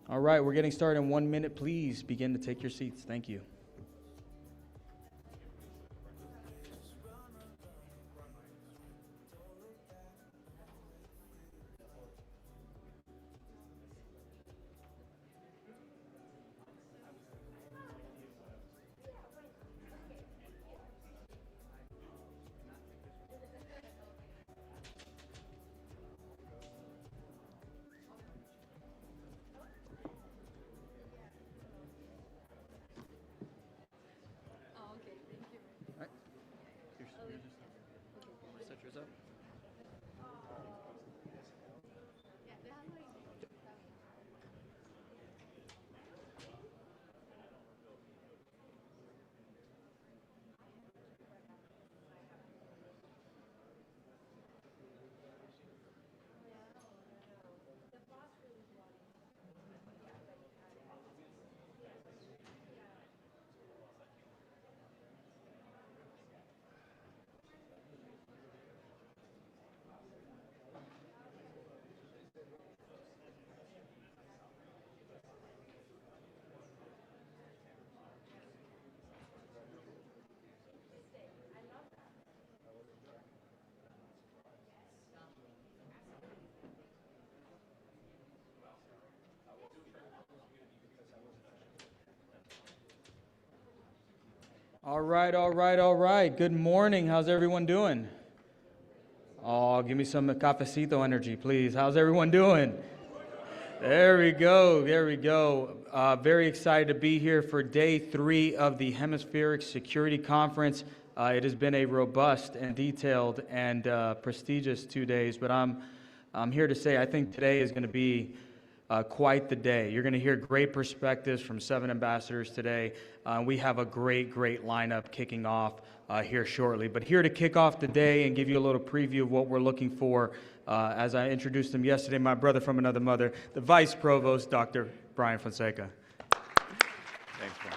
All right, we're getting started in 1 minute. Please begin to take your seats. Thank you. All right. Good morning. How's everyone doing? Oh, give me some cafecito energy, please. How's everyone doing? There we go. Very excited to be here for day 3 of the Hemispheric Security Conference. It has been a robust and detailed and prestigious 2 days, but I'm here to say I think today is going to be quite the day. You're going to hear great perspectives from 7 ambassadors today. We have a great lineup kicking off here shortly. But here to kick off the day and give you a little preview of what we're looking for, as I introduced him yesterday, my brother from another mother, the Vice Provost, Dr. Brian Fonseca. Thanks, Brian.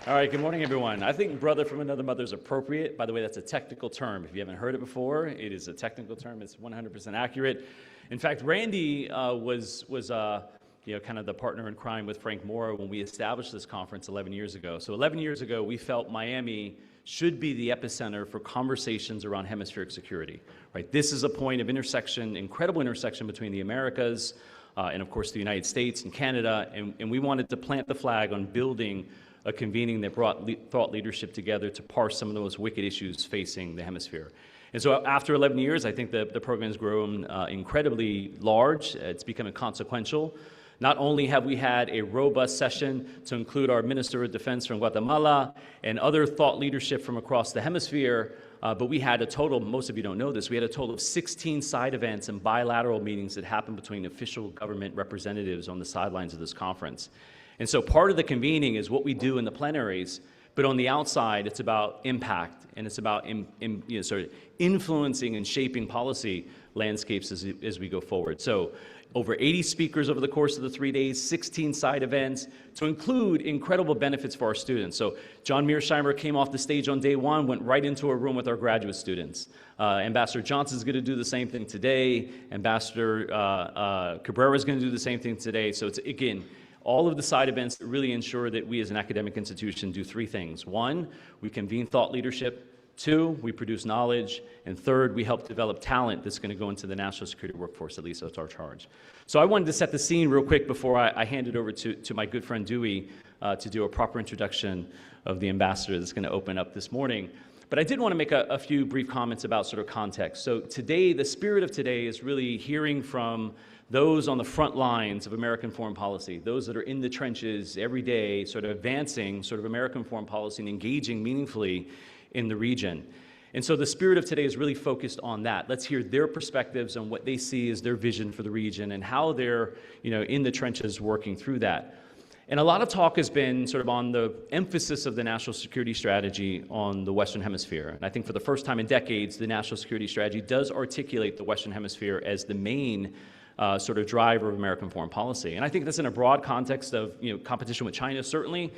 All right, good morning, everyone. I think brother from another mother is appropriate. By the way, that's a technical term. If you haven't heard it before, it is a technical term. It's 100% accurate. In fact, Randy was kind of the partner in crime with Frank Mora when we established this conference 11 years ago. So 11 years ago, we felt Miami should be the epicenter for conversations around hemispheric security. Right? This is a point of intersection, incredible intersection between the Americas and, of course, the United States and Canada. And we wanted to plant the flag on building a convening that brought thought leadership together to parse some of the most wicked issues facing the hemisphere. And so after 11 years, I think the program has grown incredibly large. It's becoming consequential. Not only have we had a robust session to include our Minister of Defense from Guatemala and other thought leadership from across the hemisphere, but we had a total, most of you don't know this, we had a total of 16 side events and bilateral meetings that happened between official government representatives on the sidelines of this conference. And so part of the convening is what we do in the plenaries, but on the outside, it's about impact, and it's about sort of influencing and shaping policy landscapes as we go forward. So over 80 speakers over the course of the 3 days, 16 side events, to include incredible benefits for our students. So John Mearsheimer came off the stage on day 1, went right into a room with our graduate students. Ambassador Johnson is going to do the same thing today. Ambassador Cabrera is going to do the same thing today. So it's, again, all of the side events really ensure that we as an academic institution do 3 things. 1, we convene thought leadership. 2, we produce knowledge. And 3rd, we help develop talent that's going to go into the national security workforce. At least that's our charge. So I wanted to set the scene real quick before I hand it over to my good friend Dewey to do a proper introduction of the ambassador that's going to open up this morning. But I did want to make a few brief comments about sort of context. So today, the spirit of today is really hearing from those on the front lines of American foreign policy, those that are in the trenches every day, sort of advancing sort of American foreign policy and engaging meaningfully in the region. And so the spirit of today is really focused on that. Let's hear their perspectives on what they see as their vision for the region and how they're, in the trenches working through that. And a lot of talk has been sort of on the emphasis of the national security strategy on the Western Hemisphere. And I think for the first time in decades, the national security strategy does articulate the Western Hemisphere as the main sort of driver of American foreign policy. And I think that's in a broad context of competition with China, certainly.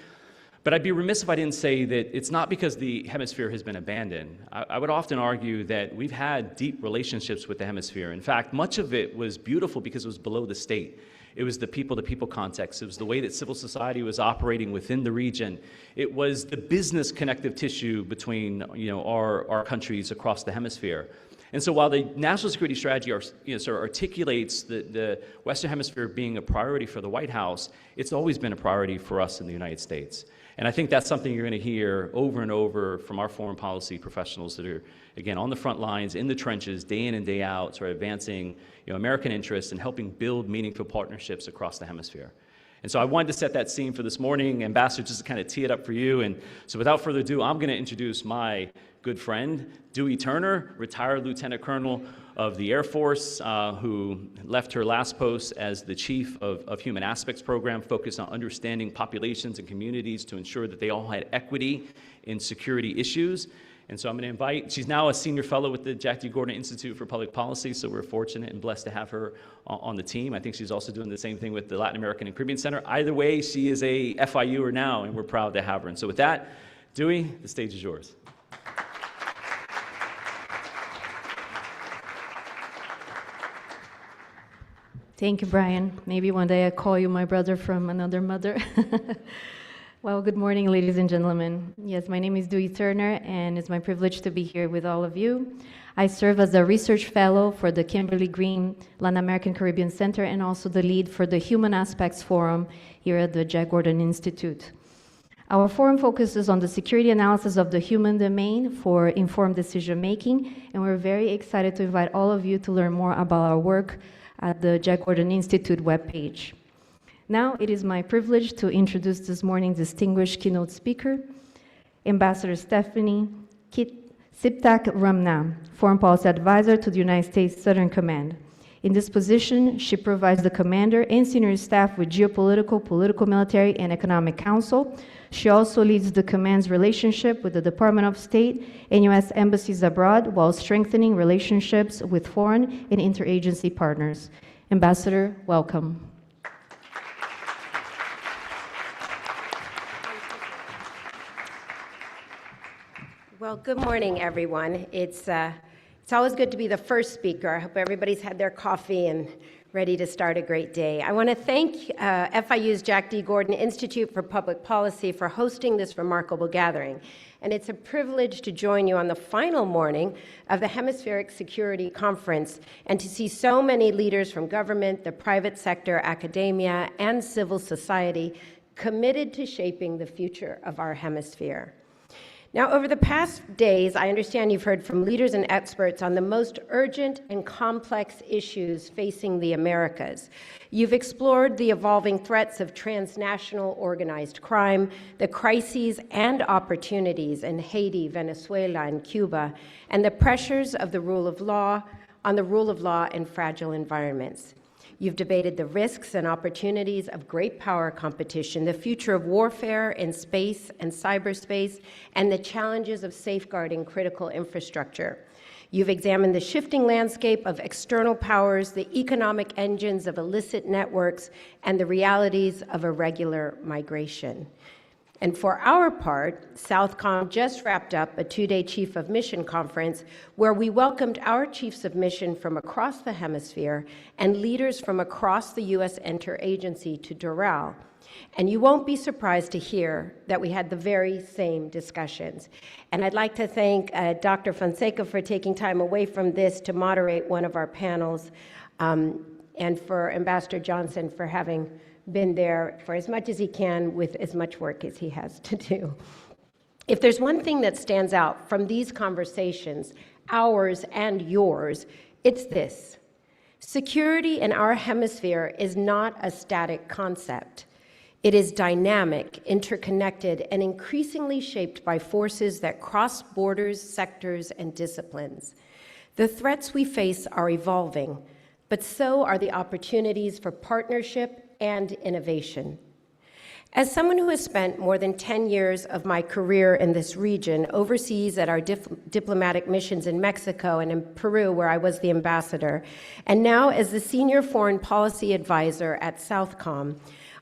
But I'd be remiss if I didn't say that it's not because the hemisphere has been abandoned. I would often argue that we've had deep relationships with the hemisphere. In fact, much of it was beautiful because it was below the state. It was the people-to-people context. It was the way that civil society was operating within the region. It was the business connective tissue between our countries across the hemisphere. And so while the national security strategy sort of articulates the Western Hemisphere being a priority for the White House, it's always been a priority for us in the United States. And I think that's something you're going to hear over and over from our foreign policy professionals that are, again, on the front lines, in the trenches, day in and day out, sort of advancing American interests and helping build meaningful partnerships across the hemisphere. And so I wanted to set that scene for this morning, Ambassador, just to kind of tee it up for you. And so without further ado, I'm going to introduce my good friend, Dewey Turner, retired Lieutenant Colonel of the Air Force, who left her last post as the Chief of Human Aspects Program, focused on understanding populations and communities to ensure that they all had equity in security issues. And so I'm going to invite, she's now a senior fellow with the Jack D. Gordon Institute for Public Policy, so we're fortunate and blessed to have her on the team. I think she's also doing the same thing with the Latin American and Caribbean Center. Either way, she is a FIUer now, and we're proud to have her. And so with that, Dewey, the stage is yours. Thank you, Brian. Maybe one day I call you my brother from another mother. Well, good morning, ladies and gentlemen. Yes, my name is Dewey Turner, and it's my privilege to be here with all of you. I serve as a research fellow for the Kimberly Green Latin American Caribbean Center and also the lead for the Human Aspects Forum here at the Jack Gordon Institute. Our forum focuses on the security analysis of the human domain for informed decision-making, and we're very excited to invite all of you to learn more about our work at the Jack Gordon Institute webpage. Now, it is my privilege to introduce this morning's distinguished keynote speaker, Ambassador Stephanie Siptak Ramna, Foreign Policy Advisor to the United States Southern Command. In this position, she provides the commander and senior staff with geopolitical, political, military, and economic counsel. She also leads the command's relationship with the Department of State and U.S. embassies abroad while strengthening relationships with foreign and interagency partners. Ambassador, welcome. Well, good morning, everyone. It's always good to be the first speaker. I hope everybody's had their coffee and ready to start a great day. I want to thank FIU's Jack D. Gordon Institute for Public Policy for hosting this remarkable gathering. And it's a privilege to join you on the final morning of the Hemispheric Security Conference and to see so many leaders from government, the private sector, academia, and civil society committed to shaping the future of our hemisphere. Now, over the past days, I understand you've heard from leaders and experts on the most urgent and complex issues facing the Americas. You've explored the evolving threats of transnational organized crime, the crises and opportunities in Haiti, Venezuela, and Cuba, and the pressures of the rule of law on the rule of law in fragile environments. You've debated the risks and opportunities of great power competition, the future of warfare in space and cyberspace, and the challenges of safeguarding critical infrastructure. You've examined the shifting landscape of external powers, the economic engines of illicit networks, and the realities of irregular migration. And for our part, Southcom just wrapped up a two-day Chief of Mission conference where we welcomed our chiefs of mission from across the hemisphere and leaders from across the U.S. interagency to Doral. And you won't be surprised to hear that we had the very same discussions. And I'd like to thank Dr. Fonseca for taking time away from this to moderate one of our panels, and for Ambassador Johnson for having been there for as much as he can with as much work as he has to do. If there's one thing that stands out from these conversations, ours and yours, it's this. Security in our hemisphere is not a static concept. It is dynamic, interconnected, and increasingly shaped by forces that cross borders, sectors, and disciplines. The threats we face are evolving, but so are the opportunities for partnership and innovation. As someone who has spent more than 10 years of my career in this region, overseas at our diplomatic missions in Mexico and in Peru, where I was the ambassador, and now as the senior foreign policy advisor at Southcom,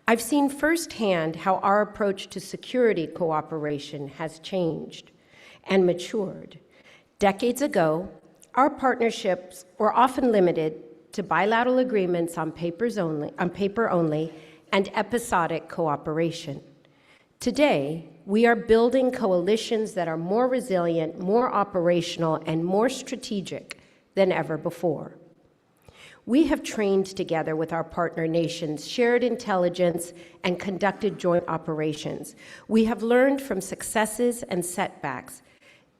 I've seen firsthand how our approach to security cooperation has changed and matured. Decades ago, our partnerships were often limited to bilateral agreements on paper only, and episodic cooperation. Today, we are building coalitions that are more resilient, more operational, and more strategic than ever before. We have trained together with our partner nations, shared intelligence, and conducted joint operations. We have learned from successes and setbacks.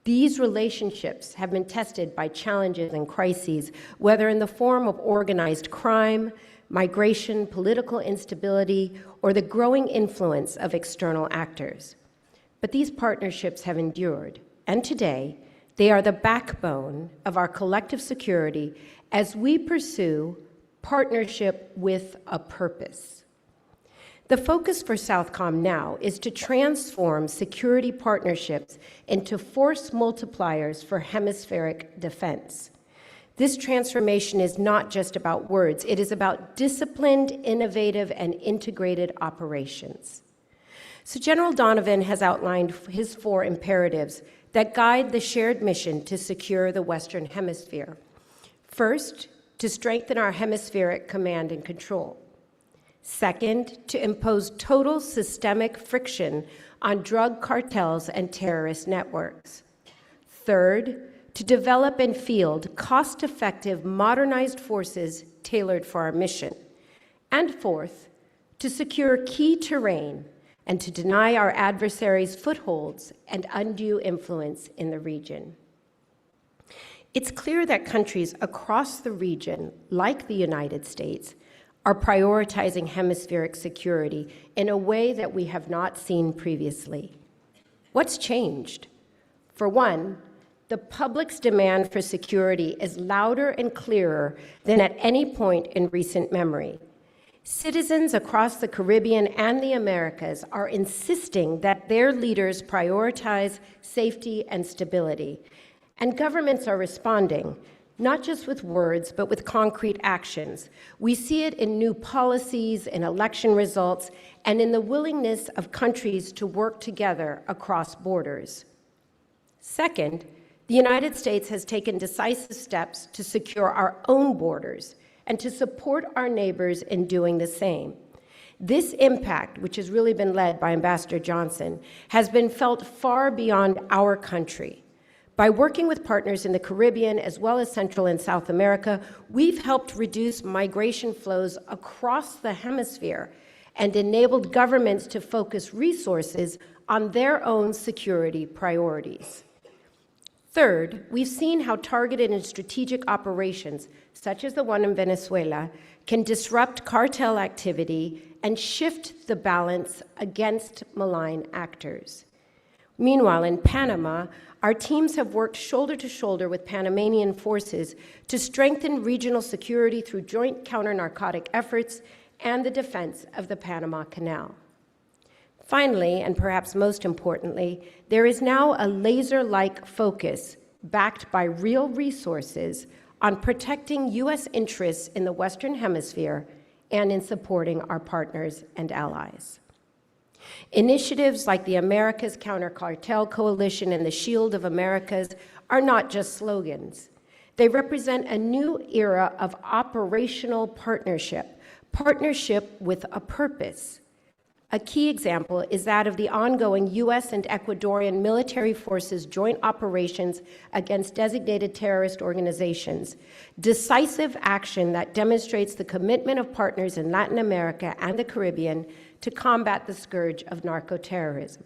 These relationships have been tested by challenges and crises, whether in the form of organized crime, migration, political instability, or the growing influence of external actors. But these partnerships have endured, and today, they are the backbone of our collective security as we pursue partnership with a purpose. The focus for Southcom now is to transform security partnerships into force multipliers for hemispheric defense. This transformation is not just about words, it is about disciplined, innovative, and integrated operations. So General Donovan has outlined his 4 imperatives that guide the shared mission to secure the Western Hemisphere. First, to strengthen our hemispheric command and control. Second, to impose total systemic friction on drug cartels and terrorist networks. Third, to develop and field cost-effective, modernized forces tailored for our mission. And fourth, to secure key terrain and to deny our adversaries footholds and undue influence in the region. It's clear that countries across the region, like the United States, are prioritizing hemispheric security in a way that we have not seen previously. What's changed? For one, the public's demand for security is louder and clearer than at any point in recent memory. Citizens across the Caribbean and the Americas are insisting that their leaders prioritize safety and stability. And governments are responding, not just with words, but with concrete actions. We see it in new policies, in election results, and in the willingness of countries to work together across borders. Second, the United States has taken decisive steps to secure our own borders and to support our neighbors in doing the same. This impact, which has really been led by Ambassador Johnson, has been felt far beyond our country. By working with partners in the Caribbean as well as Central and South America, we've helped reduce migration flows across the hemisphere and enabled governments to focus resources on their own security priorities. Third, we've seen how targeted and strategic operations, such as the one in Venezuela, can disrupt cartel activity and shift the balance against malign actors. Meanwhile, in Panama, our teams have worked shoulder to shoulder with Panamanian forces to strengthen regional security through joint counter-narcotic efforts and the defense of the Panama Canal. Finally, and perhaps most importantly, there is now a laser-like focus backed by real resources on protecting U.S. interests in the Western Hemisphere and in supporting our partners and allies. Initiatives like the Americas Counter-Cartel Coalition and the Shield of Americas are not just slogans. They represent a new era of operational partnership with a purpose. A key example is that of the ongoing U.S. and Ecuadorian military forces' joint operations against designated terrorist organizations, decisive action that demonstrates the commitment of partners in Latin America and the Caribbean to combat the scourge of narco-terrorism.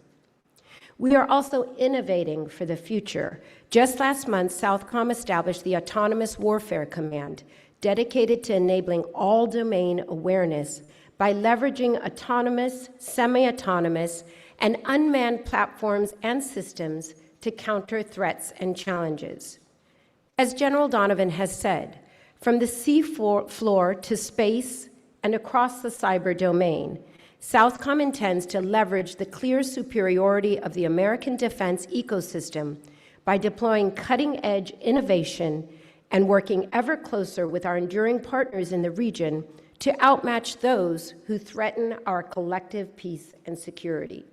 We are also innovating for the future. Just last month, Southcom established the Autonomous Warfare Command, dedicated to enabling all-domain awareness by leveraging autonomous, semi-autonomous, and unmanned platforms and systems to counter threats and challenges. As General Donovan has said, from the sea floor to space and across the cyber domain, Southcom intends to leverage the clear superiority of the American defense ecosystem by deploying cutting-edge innovation and working ever closer with our enduring partners in the region to outmatch those who threaten our collective peace and security.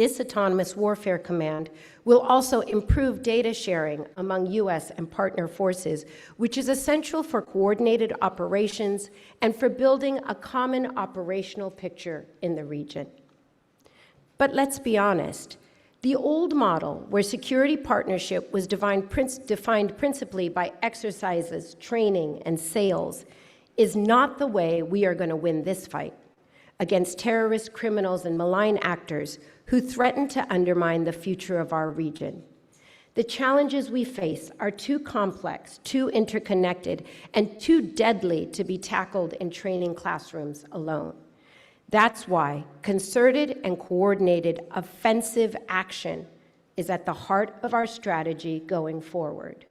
This Autonomous Warfare Command will also improve data sharing among U.S. and partner forces, which is essential for coordinated operations and for building a common operational picture in the region. But let's be honest, the old model, where security partnership was defined principally by exercises, training, and sales, is not the way we are going to win this fight against terrorists, criminals, and malign actors who threaten to undermine the future of our region. The challenges we face are too complex, too interconnected, and too deadly to be tackled in training classrooms alone. That's why concerted and coordinated offensive action is at the heart of our strategy going forward.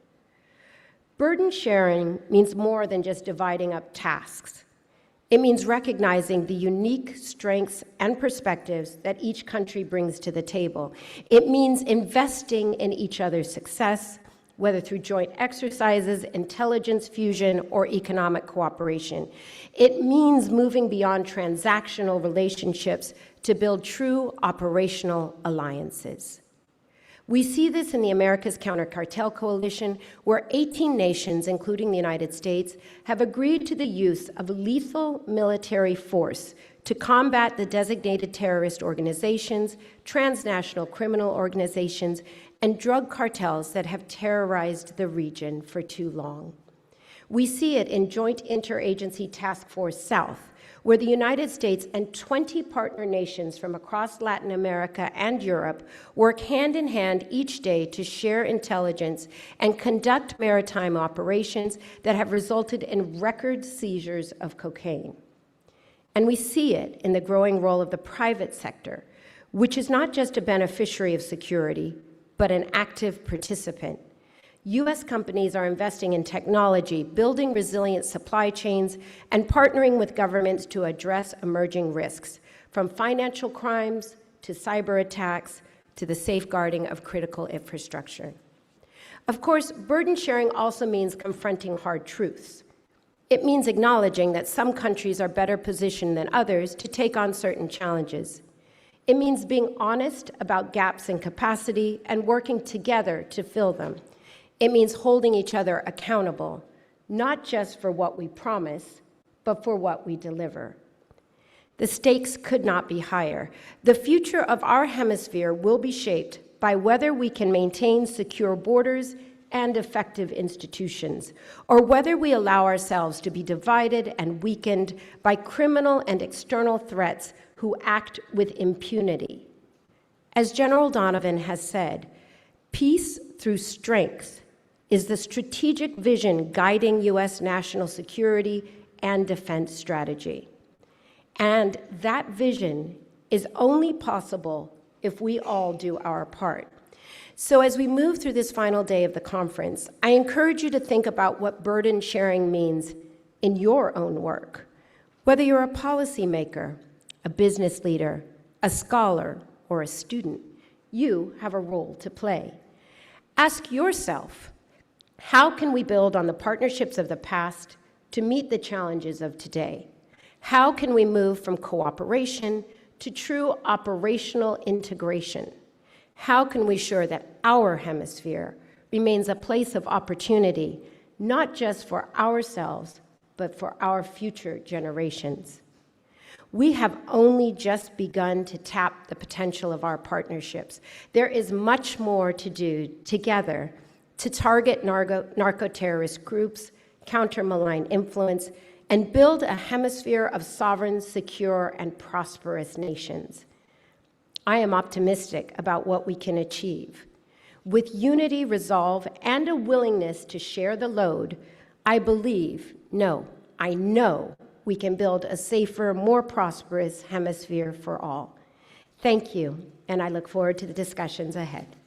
Burden sharing means more than just dividing up tasks. It means recognizing the unique strengths and perspectives that each country brings to the table. It means investing in each other's success, whether through joint exercises, intelligence fusion, or economic cooperation. It means moving beyond transactional relationships to build true operational alliances. We see this in the Americas Counter-Cartel Coalition, where 18 nations, including the United States, have agreed to the use of lethal military force to combat the designated terrorist organizations, transnational criminal organizations, and drug cartels that have terrorized the region for too long. We see it in Joint Interagency Task Force South, where the United States and 20 partner nations from across Latin America and Europe work hand in hand each day to share intelligence and conduct maritime operations that have resulted in record seizures of cocaine. And we see it in the growing role of the private sector, which is not just a beneficiary of security, but an active participant. U.S. companies are investing in technology, building resilient supply chains, and partnering with governments to address emerging risks, from financial crimes to cyber attacks to the safeguarding of critical infrastructure. Of course, burden sharing also means confronting hard truths. It means acknowledging that some countries are better positioned than others to take on certain challenges. It means being honest about gaps in capacity and working together to fill them. It means holding each other accountable, not just for what we promise, but for what we deliver. The stakes could not be higher. The future of our hemisphere will be shaped by whether we can maintain secure borders and effective institutions, or whether we allow ourselves to be divided and weakened by criminal and external threats who act with impunity. As General Donovan has said, peace through strength is the strategic vision guiding U.S. national security and defense strategy. And that vision is only possible if we all do our part. So as we move through this final day of the conference, I encourage you to think about what burden sharing means in your own work. Whether you're a policymaker, a business leader, a scholar, or a student, you have a role to play. Ask yourself, how can we build on the partnerships of the past to meet the challenges of today? How can we move from cooperation to true operational integration? How can we ensure that our hemisphere remains a place of opportunity, not just for ourselves, but for our future generations? We have only just begun to tap the potential of our partnerships. There is much more to do together to target narco-terrorist groups, counter malign influence, and build a hemisphere of sovereign, secure, and prosperous nations. I am optimistic about what we can achieve. With unity, resolve, and a willingness to share the load, I know we can build a safer, more prosperous hemisphere for all. Thank you, and I look forward to the discussions ahead.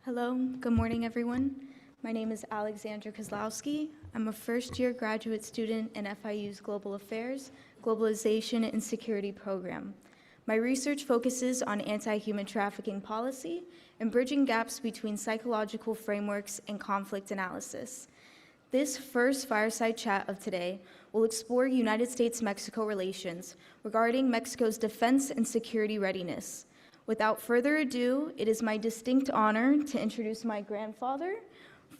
Hello, good morning, everyone. My name is Alexandra Kozlowski. I'm a first-year graduate student in FIU's Global Affairs, Globalization, and Security program. My research focuses on anti-human trafficking policy and bridging gaps between psychological frameworks and conflict analysis. This first fireside chat of today will explore United States-Mexico relations regarding Mexico's defense and security readiness. Without further ado, it is my distinct honor to introduce my grandfather,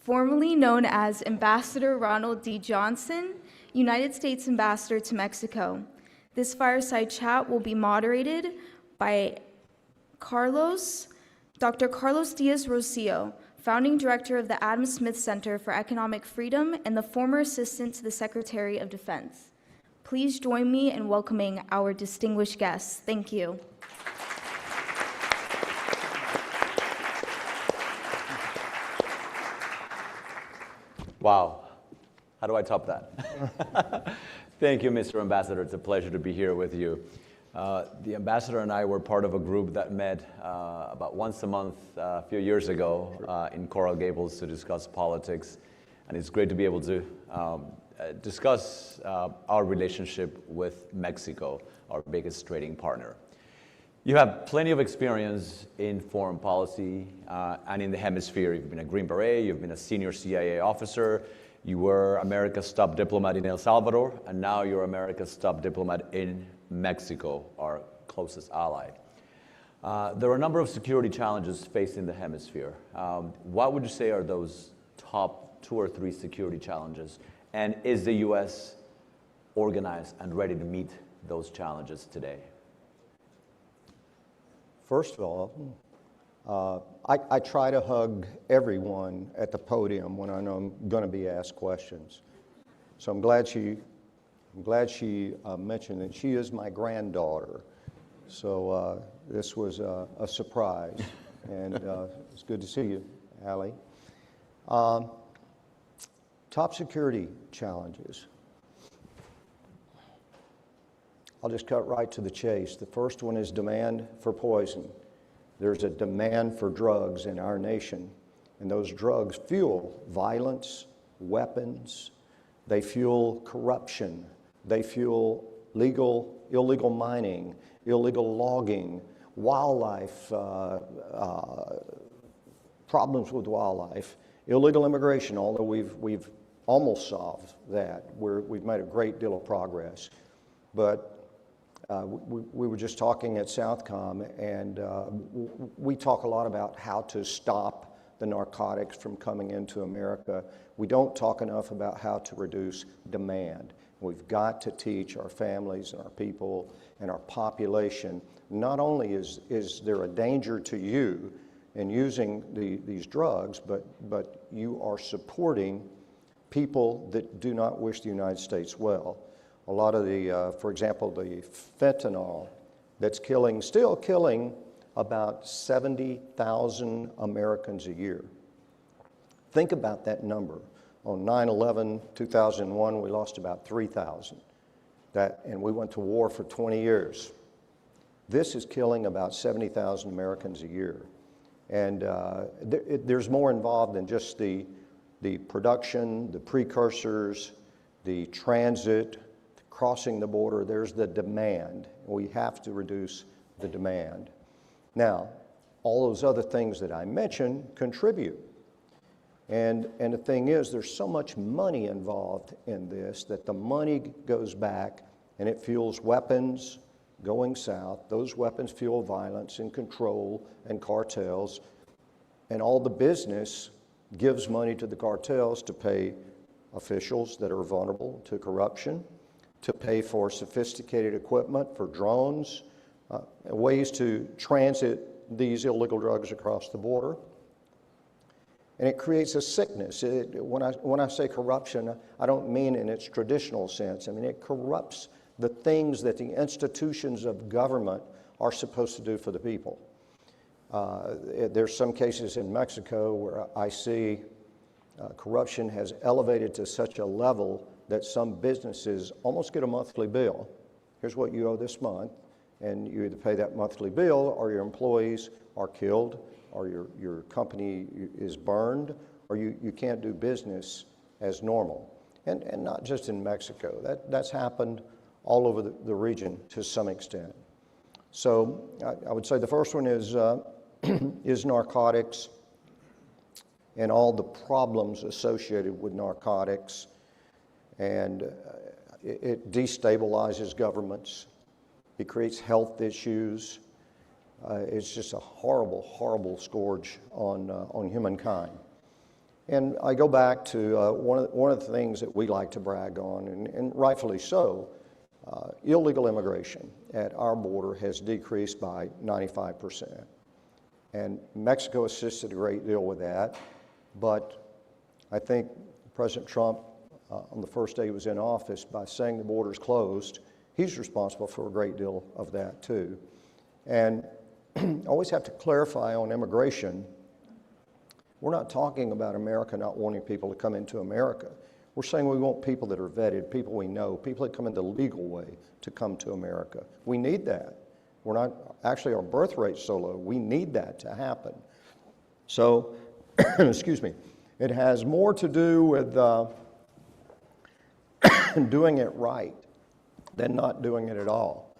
formerly known as Ambassador Ronald D. Johnson, United States Ambassador to Mexico. This fireside chat will be moderated by Dr. Carlos Diaz-Rocio, founding director of the Adam Smith Center for Economic Freedom and the former assistant to the Secretary of Defense. Please join me in welcoming our distinguished guests. Thank you. Wow, how do I top that? Thank you, Mr. Ambassador. It's a pleasure to be here with you. The ambassador and I were part of a group that met about once a month a few years ago in Coral Gables to discuss politics. And it's great to be able to discuss our relationship with Mexico, our biggest trading partner. You have plenty of experience in foreign policy and in the hemisphere. You've been a Green Beret, you've been a senior CIA officer, you were America's top diplomat in El Salvador, and now you're America's top diplomat in Mexico, our closest ally. There are a number of security challenges facing the hemisphere. What would you say are those top 2 or 3 security challenges? And is the U.S. organized and ready to meet those challenges today? First of all, I try to hug everyone at the podium when I know I'm going to be asked questions. So I'm glad she mentioned that she is my granddaughter. So this was a surprise, and it's good to see you, Allie. Top security challenges. I'll just cut right to the chase. The first one is demand for poison. There's a demand for drugs in our nation, and those drugs fuel violence, weapons, they fuel corruption, they fuel illegal mining, illegal logging, wildlife, problems with wildlife, illegal immigration, although we've almost solved that. We've made a great deal of progress. But we were just talking at Southcom, and we talk a lot about how to stop the narcotics from coming into America. We don't talk enough about how to reduce demand. We've got to teach our families and our people and our population, not only is there a danger to you in using these drugs, but you are supporting people that do not wish the United States well. A lot of for example, the fentanyl that's still killing about 70,000 Americans a year. Think about that number. On 9/11, 2001, we lost about 3,000. And we went to war for 20 years. This is killing about 70,000 Americans a year. And there's more involved than just the production, the precursors, the transit, crossing the border. There's the demand. We have to reduce the demand. Now, all those other things that I mentioned contribute. And the thing is, there's so much money involved in this that the money goes back and it fuels weapons going south. Those weapons fuel violence and control and cartels. And all the business gives money to the cartels to pay officials that are vulnerable to corruption, to pay for sophisticated equipment for drones, ways to transit these illegal drugs across the border. And it creates a sickness. When I say corruption, I don't mean in its traditional sense. I mean, it corrupts the things that the institutions of government are supposed to do for the people. There's some cases in Mexico where I see corruption has elevated to such a level that some businesses almost get a monthly bill. Here's what you owe this month, and you either pay that monthly bill or your employees are killed, or your company is burned, or or you can't do business as normal. And not just in Mexico. That's happened all over the region to some extent. So I would say the first one is, is narcotics and all the problems associated with narcotics. And it destabilizes governments. It creates health issues. It's just a horrible, horrible scourge on humankind. And I go back to one of the things that we like to brag on, and rightfully so, illegal immigration at our border has decreased by 95%. And Mexico assisted a great deal with that, but I think President Trump, on the first day he was in office, by saying the border's closed, he's responsible for a great deal of that too. And I always have to clarify on immigration, we're not talking about America not wanting people to come into America. We're saying we want people that are vetted, people we know, people that come in the legal way to come to America. We need that. We're not, actually our birth rate's so low, we need that to happen. So, excuse me, it has more to do with doing it right than not doing it at all.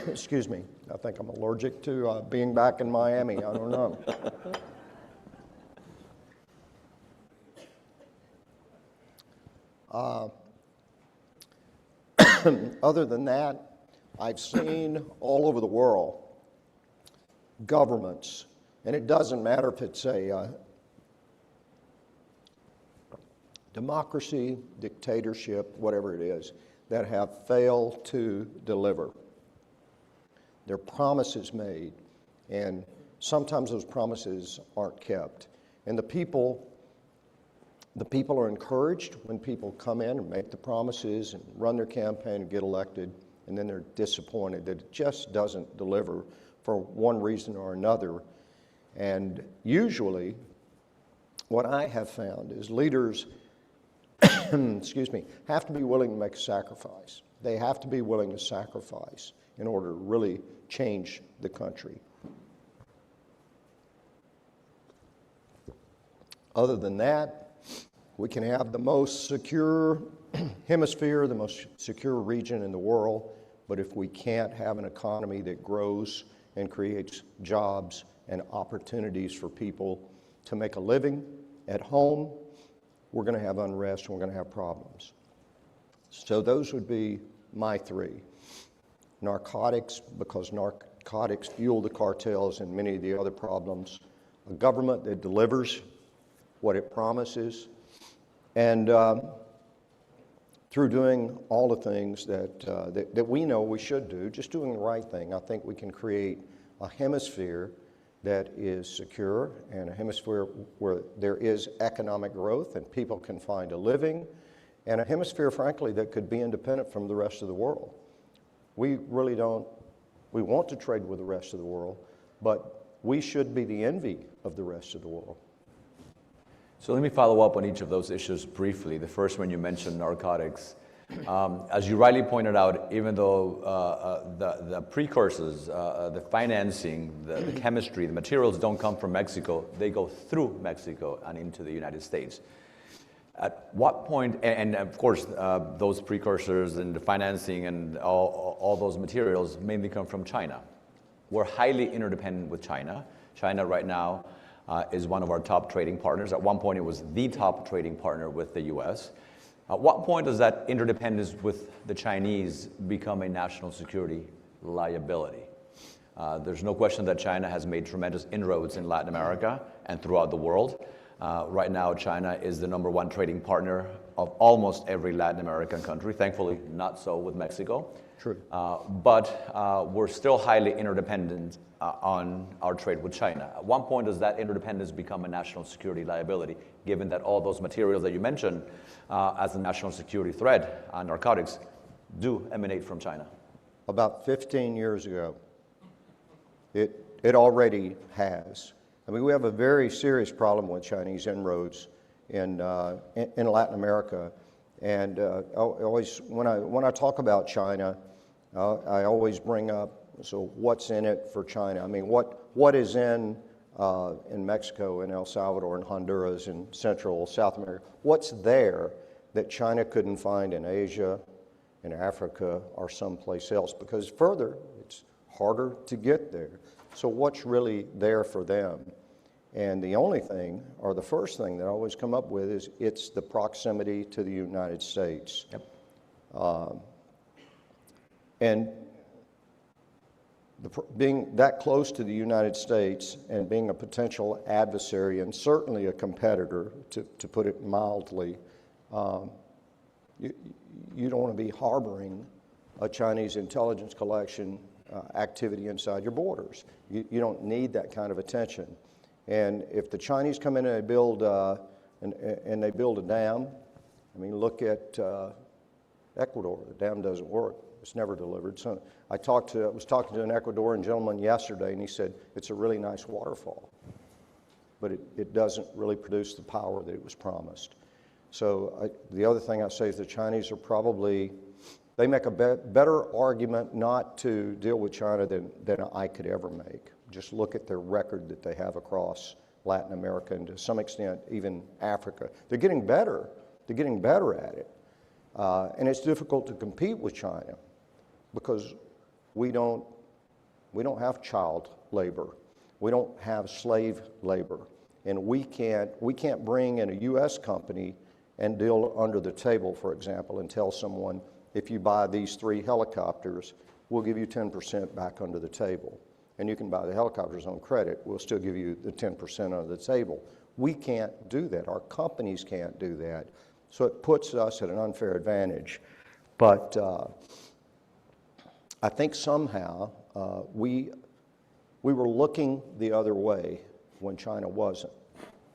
Excuse me, I think I'm allergic to being back in Miami, I don't know. Other than that, I've seen all over the world governments, and it doesn't matter if it's a democracy, dictatorship, whatever it is, that have failed to deliver. There are promises made, and sometimes those promises aren't kept. And the people are encouraged when people come in and make the promises and run their campaign and get elected, and then they're disappointed that it just doesn't deliver for one reason or another. And usually, what I have found is leaders, excuse me, have to be willing to make a sacrifice. They have to be willing to sacrifice in order to really change the country. Other than that, we can have the most secure hemisphere, the most secure region in the world, but if we can't have an economy that grows and creates jobs and opportunities for people to make a living at home, we're going to have unrest and we're going to have problems. So those would be my three. Narcotics, because narcotics fuel the cartels and many of the other problems. A government that delivers what it promises, and through doing all the things that we know we should do, just doing the right thing, I think we can create a hemisphere that is secure and a hemisphere where there is economic growth and people can find a living, and a hemisphere, frankly, that could be independent from the rest of the world. We really don't, we want to trade with the rest of the world, but we should be the envy of the rest of the world. So let me follow up on each of those issues briefly. The first one, you mentioned narcotics. As you rightly pointed out, even though the precursors, the financing, the chemistry, the materials don't come from Mexico, they go through Mexico and into the United States. At what point, and of course, those precursors and the financing and all those materials mainly come from China. We're highly interdependent with China. China right now is one of our top trading partners. At one point, it was the top trading partner with the US. At what point does that interdependence with the Chinese become a national security liability? There's no question that China has made tremendous inroads in Latin America and throughout the world. Right now, China is the #1 trading partner of almost every Latin American country. Thankfully, not so with Mexico. True. But we're still highly interdependent on our trade with China. At one point, does that interdependence become a national security liability, given that all those materials that you mentioned as a national security threat, narcotics, do emanate from China? About 15 years ago, it already has. I mean, we have a very serious problem with Chinese inroads in Latin America. And always, when I talk about China, I always bring up, so what's in it for China? I mean, what is in in Mexico, in El Salvador, in Honduras, in Central, South America. What's there that China couldn't find in Asia, in Africa, or someplace else? Because further, it's harder to get there. So what's really there for them? And the only thing, or the first thing that I always come up with is it's the proximity to the United States. Yep. And being that close to the United States and being a potential adversary and certainly a competitor, to put it mildly, you don't want to be harboring a Chinese intelligence collection activity inside your borders. You don't need that kind of attention. And if the Chinese come in and they build they build a dam, I mean, look at Ecuador. The dam doesn't work. It's never delivered. So I was talking to an Ecuadorian gentleman yesterday, and he said it's a really nice waterfall, but it doesn't really produce the power that it was promised. So the other thing I say is the Chinese are probably, they make a better argument not to deal with China than I could ever make. Just look at their record that they have across Latin America and to some extent even Africa. They're getting better. They're getting better at it. And it's difficult to compete with China because we don't have child labor. We don't have slave labor. And we can't bring in a U.S. company and deal under the table, for example, and tell someone, if you buy these 3 helicopters, we'll give you 10% back under the table. And you can buy the helicopters on credit, we'll still give you the 10% under the table. We can't do that. Our companies can't do that. So it puts us at an unfair advantage. But I think somehow we were looking the other way when China wasn't.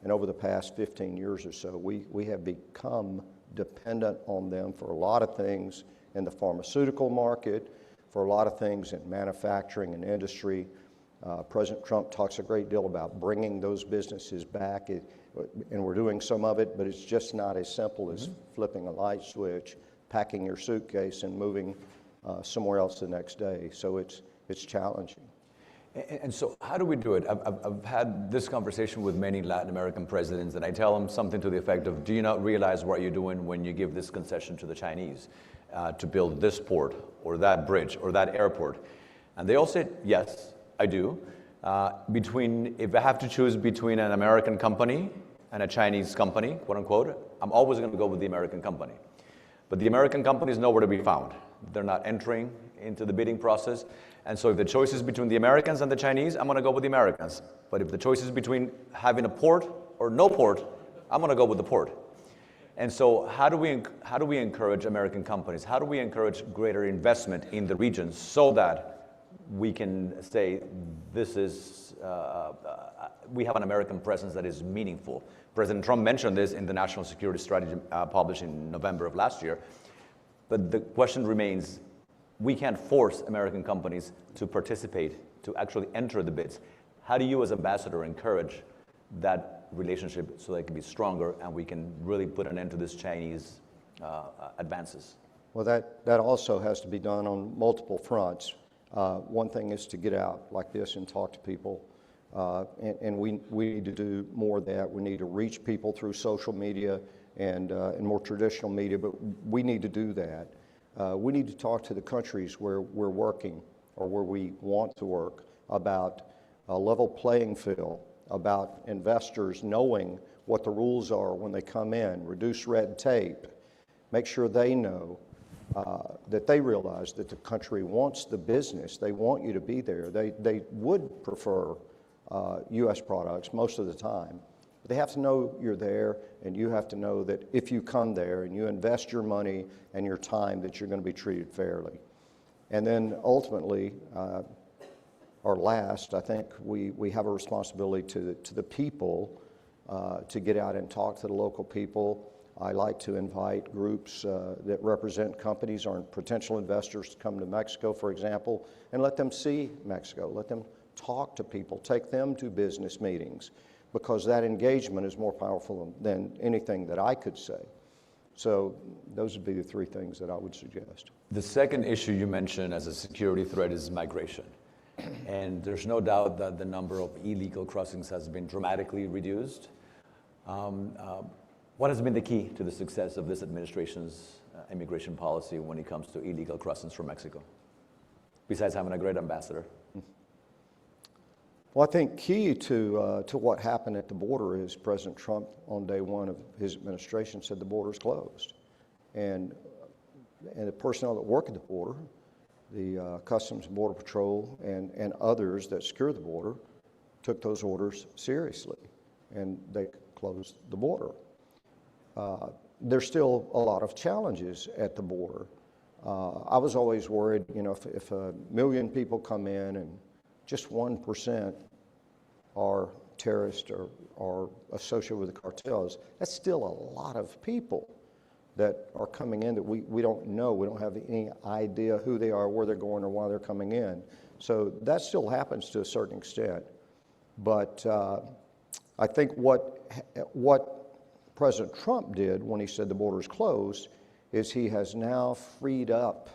And over the past 15 years or so, we have become dependent on them for a lot of things in the pharmaceutical market, for a lot of things in manufacturing and industry. President Trump talks a great deal about bringing those businesses back, and we're doing some of it, but it's just not as simple as flipping a light switch, packing your suitcase, and moving somewhere else the next day. So it's challenging. And so how do we do it? I've had this conversation with many Latin American presidents, and I tell them something to the effect of, do you not realize what you're doing when you give this concession to the Chinese to build this port or that bridge or that airport? And they all said, yes, I do. If I have to choose between an American company and a Chinese company, quote unquote, I'm always going to go with the American company. But the American company is nowhere to be found. They're not entering into the bidding process. And so if the choice is between the Americans and the Chinese, I'm going to go with the Americans. But if the choice is between having a port or no port, I'm going to go with the port. And so how do we encourage American companies? How do we encourage greater investment in the region so that we can say we have an American presence that is meaningful? President Trump mentioned this in the National Security Strategy published in November of last year. But the question remains, we can't force American companies to participate, to actually enter the bids. How do you as ambassador encourage that relationship so that it can be stronger and we can really put an end to this Chinese advances? Well, that also has to be done on multiple fronts. One thing is to get out like this and talk to people. And we need to do more of that. We need to reach people through social media and more traditional media, but we need to do that. We need to talk to the countries where we're working or where we want to work about a level playing field, about investors knowing what the rules are when they come in, reduce red tape, make sure they know that they realize that the country wants the business. They want you to be there. They would prefer U.S. products most of the time. But they have to know you're there, and you have to know that if you come there and you invest your money and your time, that you're going to be treated fairly. And then ultimately, or last, I think we have a responsibility to the people to get out and talk to the local people. I like to invite groups that represent companies or potential investors to come to Mexico, for example, and let them see Mexico, let them talk to people, take them to business meetings, because that engagement is more powerful than anything that I could say. So those would be the 3 things that I would suggest. The second issue you mentioned as a security threat is migration. And there's no doubt that the number of illegal crossings has been dramatically reduced. What has been the key to the success of this administration's immigration policy when it comes to illegal crossings from Mexico, besides having a great ambassador? Well, I think key to what happened at the border is President Trump on day one of his administration said the border is closed. And the personnel that work at the border, the Customs and Border Patrol and others that secure the border, took those orders seriously, and they closed the border. There's still a lot of challenges at the border. I was always worried, you know, if 1 million people come in and just 1% are terrorists or associated with the cartels, that's still a lot of people that are coming in that we don't know. We don't have any idea who they are, where they're going, or why they're coming in. So that still happens to a certain extent. But I think what President Trump did when he said the border is closed is he has now freed up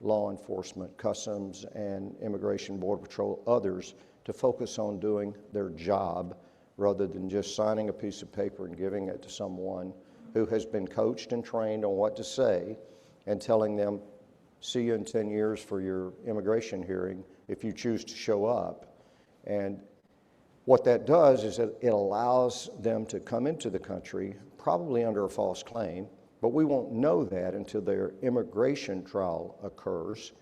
law enforcement, Customs and Immigration, Border Patrol, others, to focus on doing their job rather than just signing a piece of paper and giving it to someone who has been coached and trained on what to say and telling them, see you in 10 years for your immigration hearing if you choose to show up. And what that does is it allows them to come into the country, probably under a false claim, but we won't know that until their immigration trial occurs,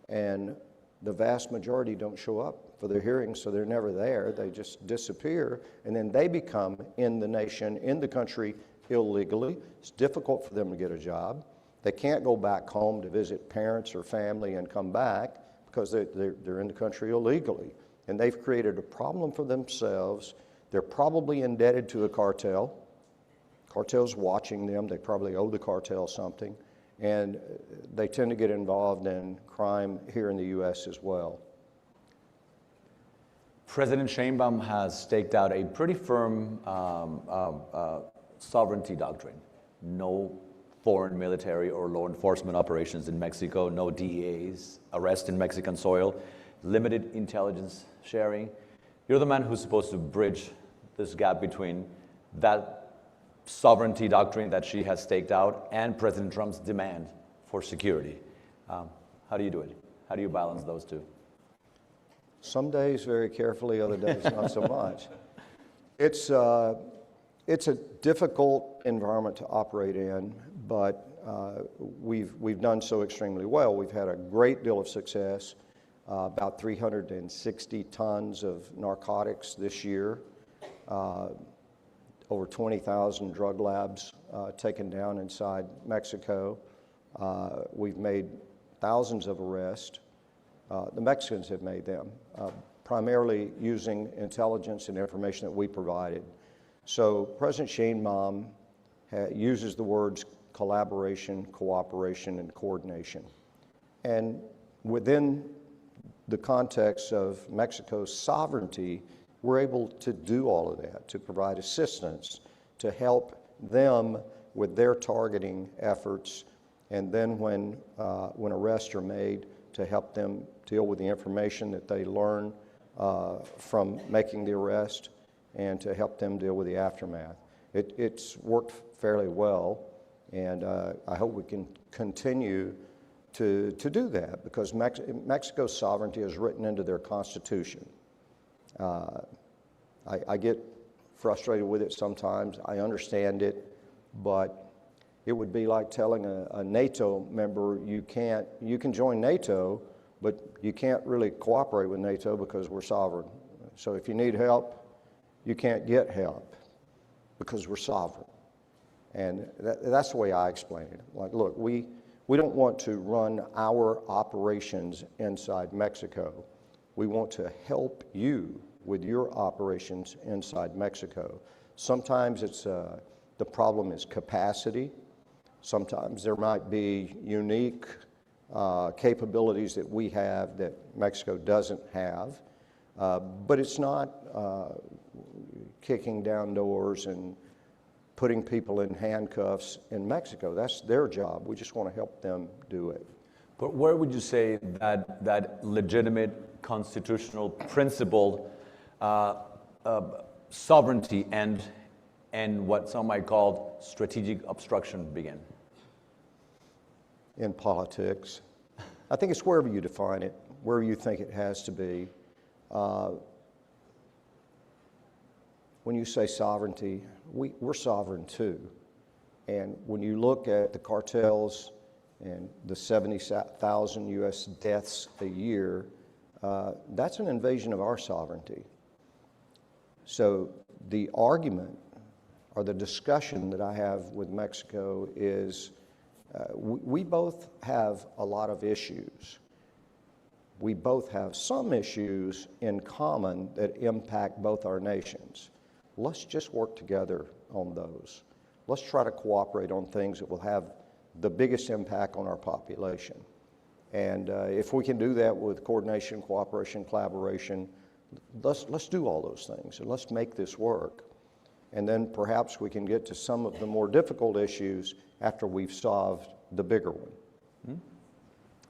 and the vast majority don't show up for their hearings, so they're never there. They just disappear, and then they become in the nation, in the country, illegally. It's difficult for them to get a job. They can't go back home to visit parents or family and come back because they're in the country illegally. And they've created a problem for themselves. They're probably indebted to a cartel. Cartel's watching them. They probably owe the cartel something. And they tend to get involved in crime here in the U.S. as well. President Sheinbaum has staked out a pretty firm sovereignty doctrine. No foreign military or law enforcement operations in Mexico, no DEA's arrest in Mexican soil, limited intelligence sharing. You're the man who's supposed to bridge this gap between that sovereignty doctrine that she has staked out and President Trump's demand for security. How do you do it? How do you balance those two? Some days very carefully, other days not so much. It's a difficult environment to operate in, but we've done so extremely well. We've had a great deal of success. About 360 tons of narcotics this year, over 20,000 drug labs taken down inside Mexico. We've made thousands of arrests. The Mexicans have made them, primarily using intelligence and information that we provided. So President Sheinbaum uses the words collaboration, cooperation, and coordination. And within the context of Mexico's sovereignty, we're able to do all of that, to provide assistance, to help them with their targeting efforts, and then when arrests are made, to help them deal with the information that they learn from making the arrest, and to help them deal with the aftermath. It's worked fairly well, and I hope we can continue to do that, because Mexico's sovereignty is written into their constitution. I get frustrated with it sometimes. I understand it, but it would be like telling a NATO member you can join NATO, but you can't really cooperate with NATO because we're sovereign. So if you need help, you can't get help because we're sovereign. And that's the way I explain it. Like, look, we don't want to run our operations inside Mexico. We want to help you with your operations inside Mexico. Sometimes the problem is capacity. Sometimes there might be unique capabilities that we have that Mexico doesn't have. But it's not kicking down doors and putting people in handcuffs in Mexico. That's their job. We just want to help them do it. But where would you say that legitimate constitutional principle sovereignty and what some might call strategic obstruction begin? In politics. I think it's wherever you define it, wherever you think it has to be. When you say sovereignty, we're sovereign too. And when you look at the cartels and the 70,000 U.S. deaths a year, that's an invasion of our sovereignty. So the argument or the discussion that I have with Mexico is we both have a lot of issues. We both have some issues in common that impact both our nations. Let's just work together on those. Let's try to cooperate on things that will have the biggest impact on our population. And if we can do that with coordination, cooperation, collaboration, let's do all those things and let's make this work. And then perhaps we can get to some of the more difficult issues after we've solved the bigger one.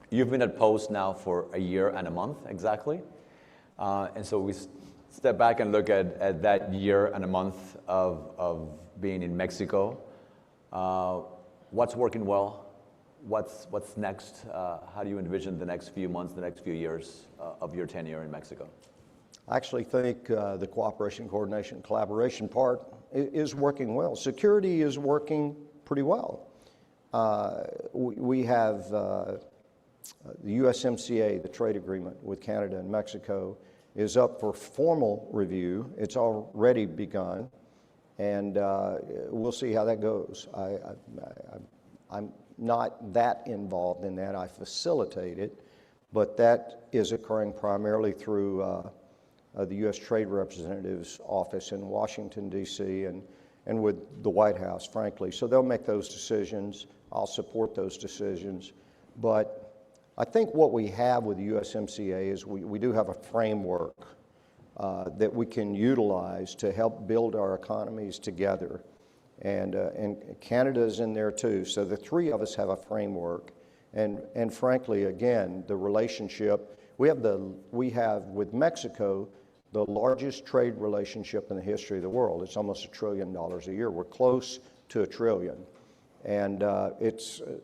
You've been at Post now for a year and a month exactly. And so we step back and look at that year and a month of being in Mexico. What's working well? What's next? How do you envision the next few months, the next few years of your tenure in Mexico? I actually think the cooperation, coordination, collaboration part is working well. Security is working pretty well. We have the USMCA, the trade agreement with Canada and Mexico, is up for formal review. It's already begun, and we'll see how that goes. I'm not that involved in that. I facilitate it, but that is occurring primarily through the U.S. Trade Representative's office in Washington, D.C., and with the White House, frankly. So they'll make those decisions. I'll support those decisions. But I think what we have with the USMCA is we do have a framework that we can utilize to help build our economies together. And Canada's in there too. So the three of us have a framework. And frankly, again, the relationship, we have with Mexico the largest trade relationship in the history of the world. It's almost $1 trillion a year. We're close to $1 trillion. And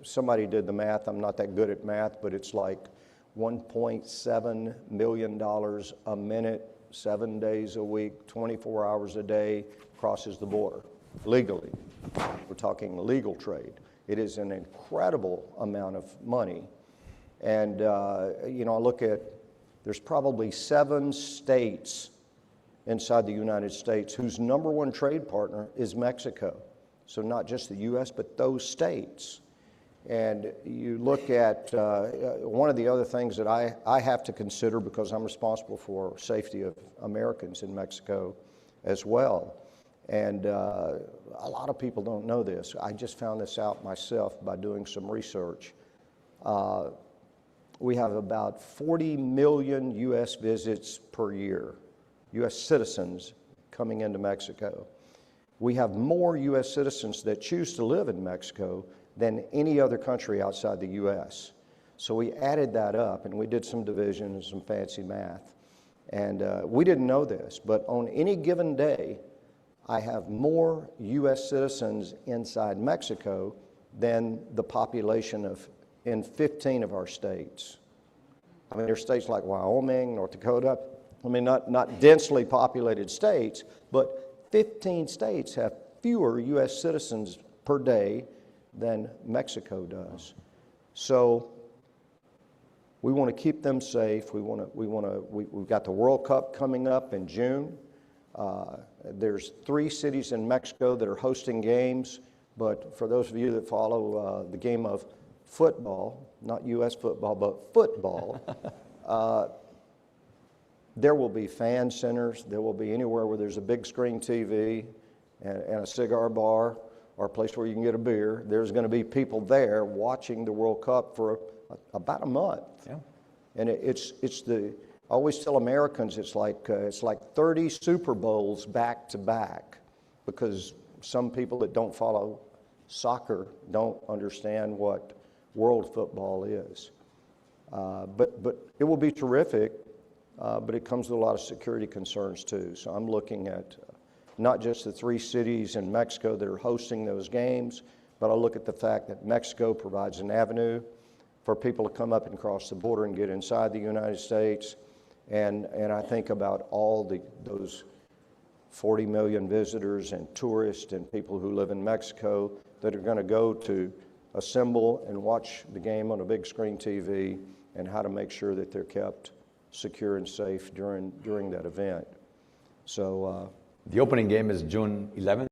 somebody did the math. I'm not that good at math, but it's like $1.7 million a minute, 7 days a week, 24 hours a day, crosses the border legally. We're talking legal trade. It is an incredible amount of money. And, I look at, there's probably 7 states inside the United States whose number one trade partner is Mexico. So not just the U.S., but those states. And you look at one of the other things that I have to consider, because I'm responsible for safety of Americans in Mexico as well. And a lot of people don't know this. I just found this out myself by doing some research. We have about 40 million U.S. visits per year, U.S. citizens coming into Mexico. We have more U.S. citizens that choose to live in Mexico than any other country outside the U.S. So we added that up, and we did some division and some fancy math. And we didn't know this, but on any given day, I have more U.S. citizens inside Mexico than the population in 15 of our states. I mean, there's states like Wyoming, North Dakota, not densely populated states, but 15 states have fewer U.S. citizens per day than Mexico does. So we want to keep them safe. We've got the World Cup coming up in June. There's 3 cities in Mexico that are hosting games, but for those of you that follow the game of football, not U.S. football, but football, there will be fan centers. There will be anywhere where there's a big screen TV and a cigar bar or a place where you can get a beer. There's going to be people there watching the World Cup for about a month. Yeah. And I always tell Americans it's like 30 Super Bowls back to back, because some people that don't follow soccer don't understand what world football is. But it will be terrific, but it comes with a lot of security concerns too. So I'm looking at not just the 3 cities in Mexico that are hosting those games, but I look at the fact that Mexico provides an avenue for people to come up and cross the border and get inside the United States. And I think about all those 40 million visitors and tourists and people who live in Mexico that are going to go to assemble and watch the game on a big screen TV, and how to make sure that they're kept secure and safe during that event. So The opening game is June 11th.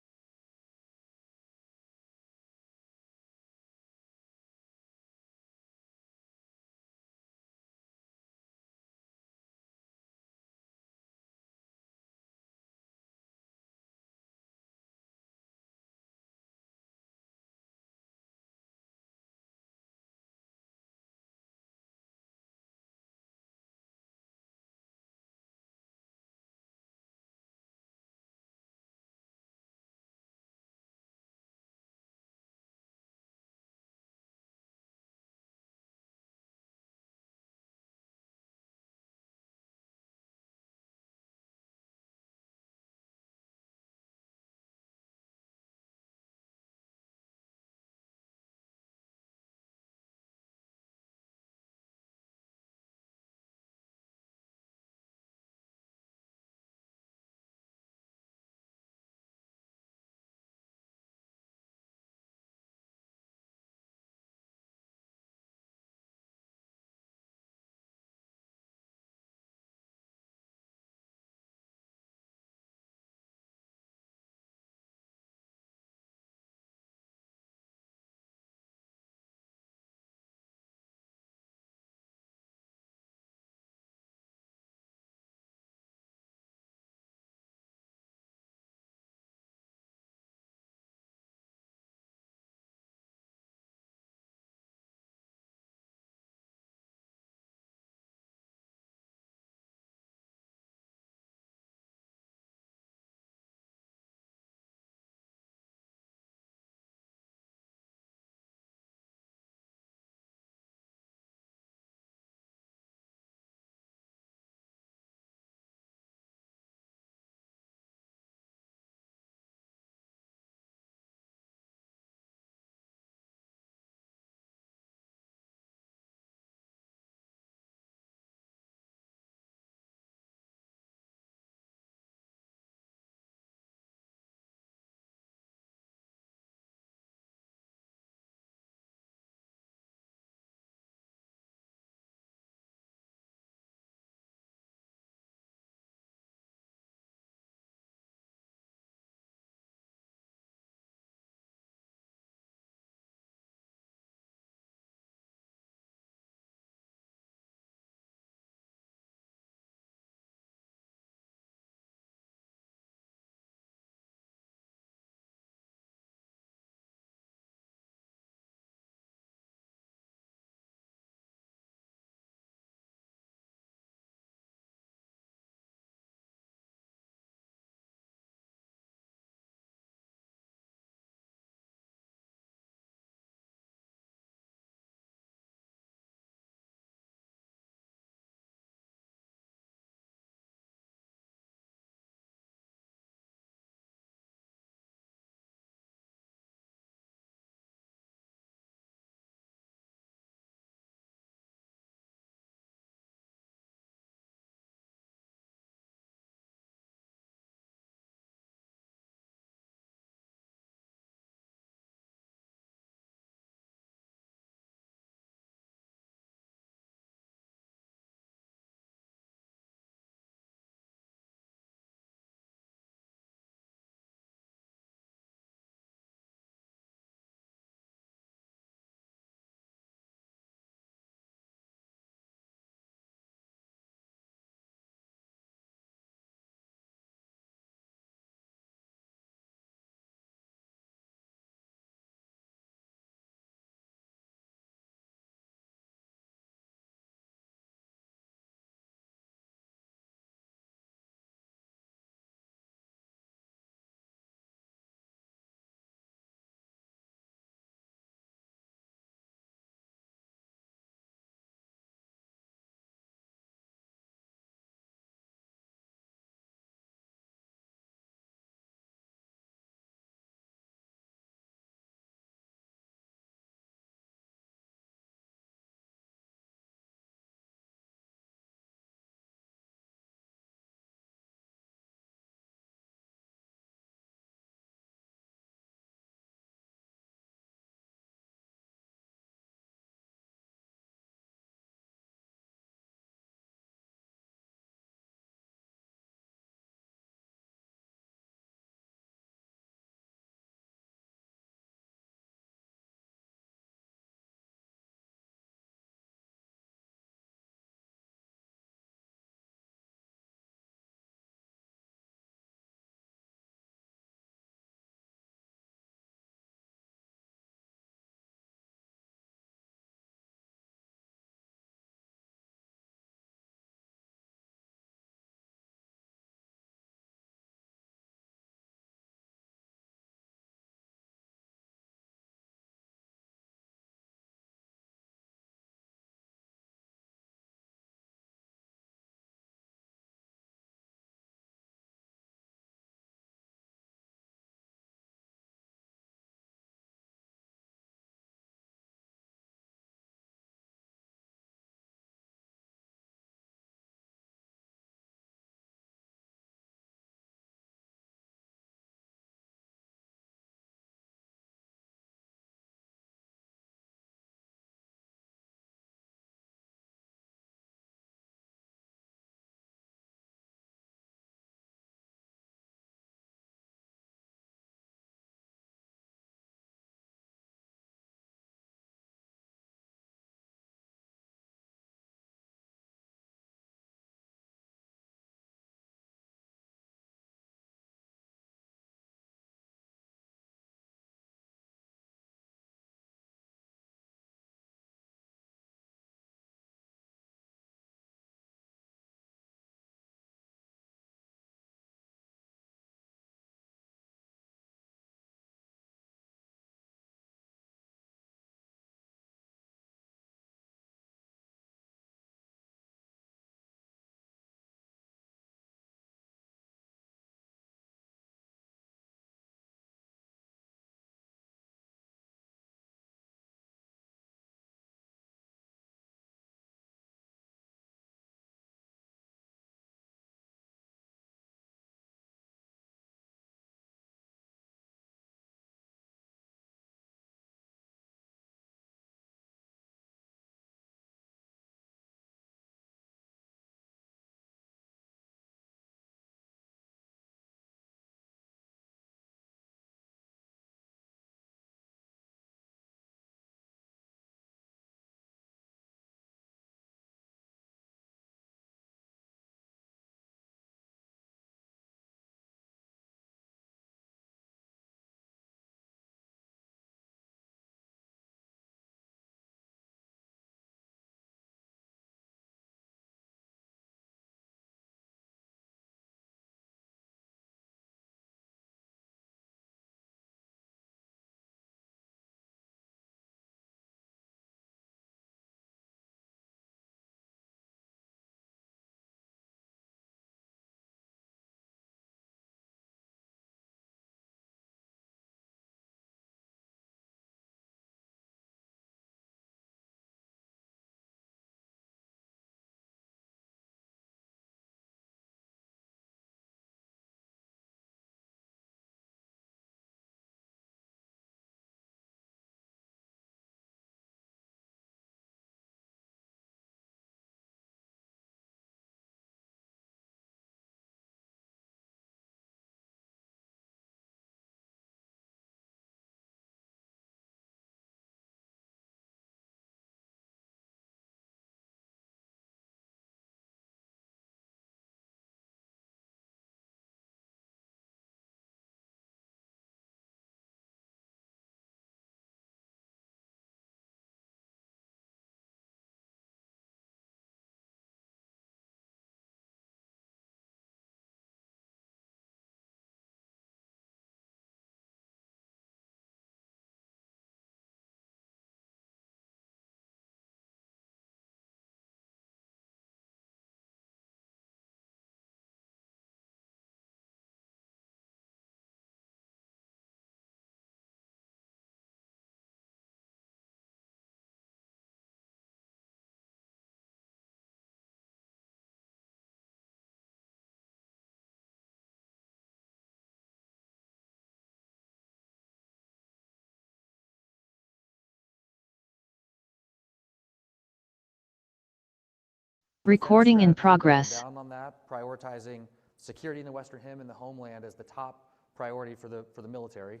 Recording in strategy, progress. down on that, prioritizing security in the Western Hemisphere and the homeland as the top priority for the military.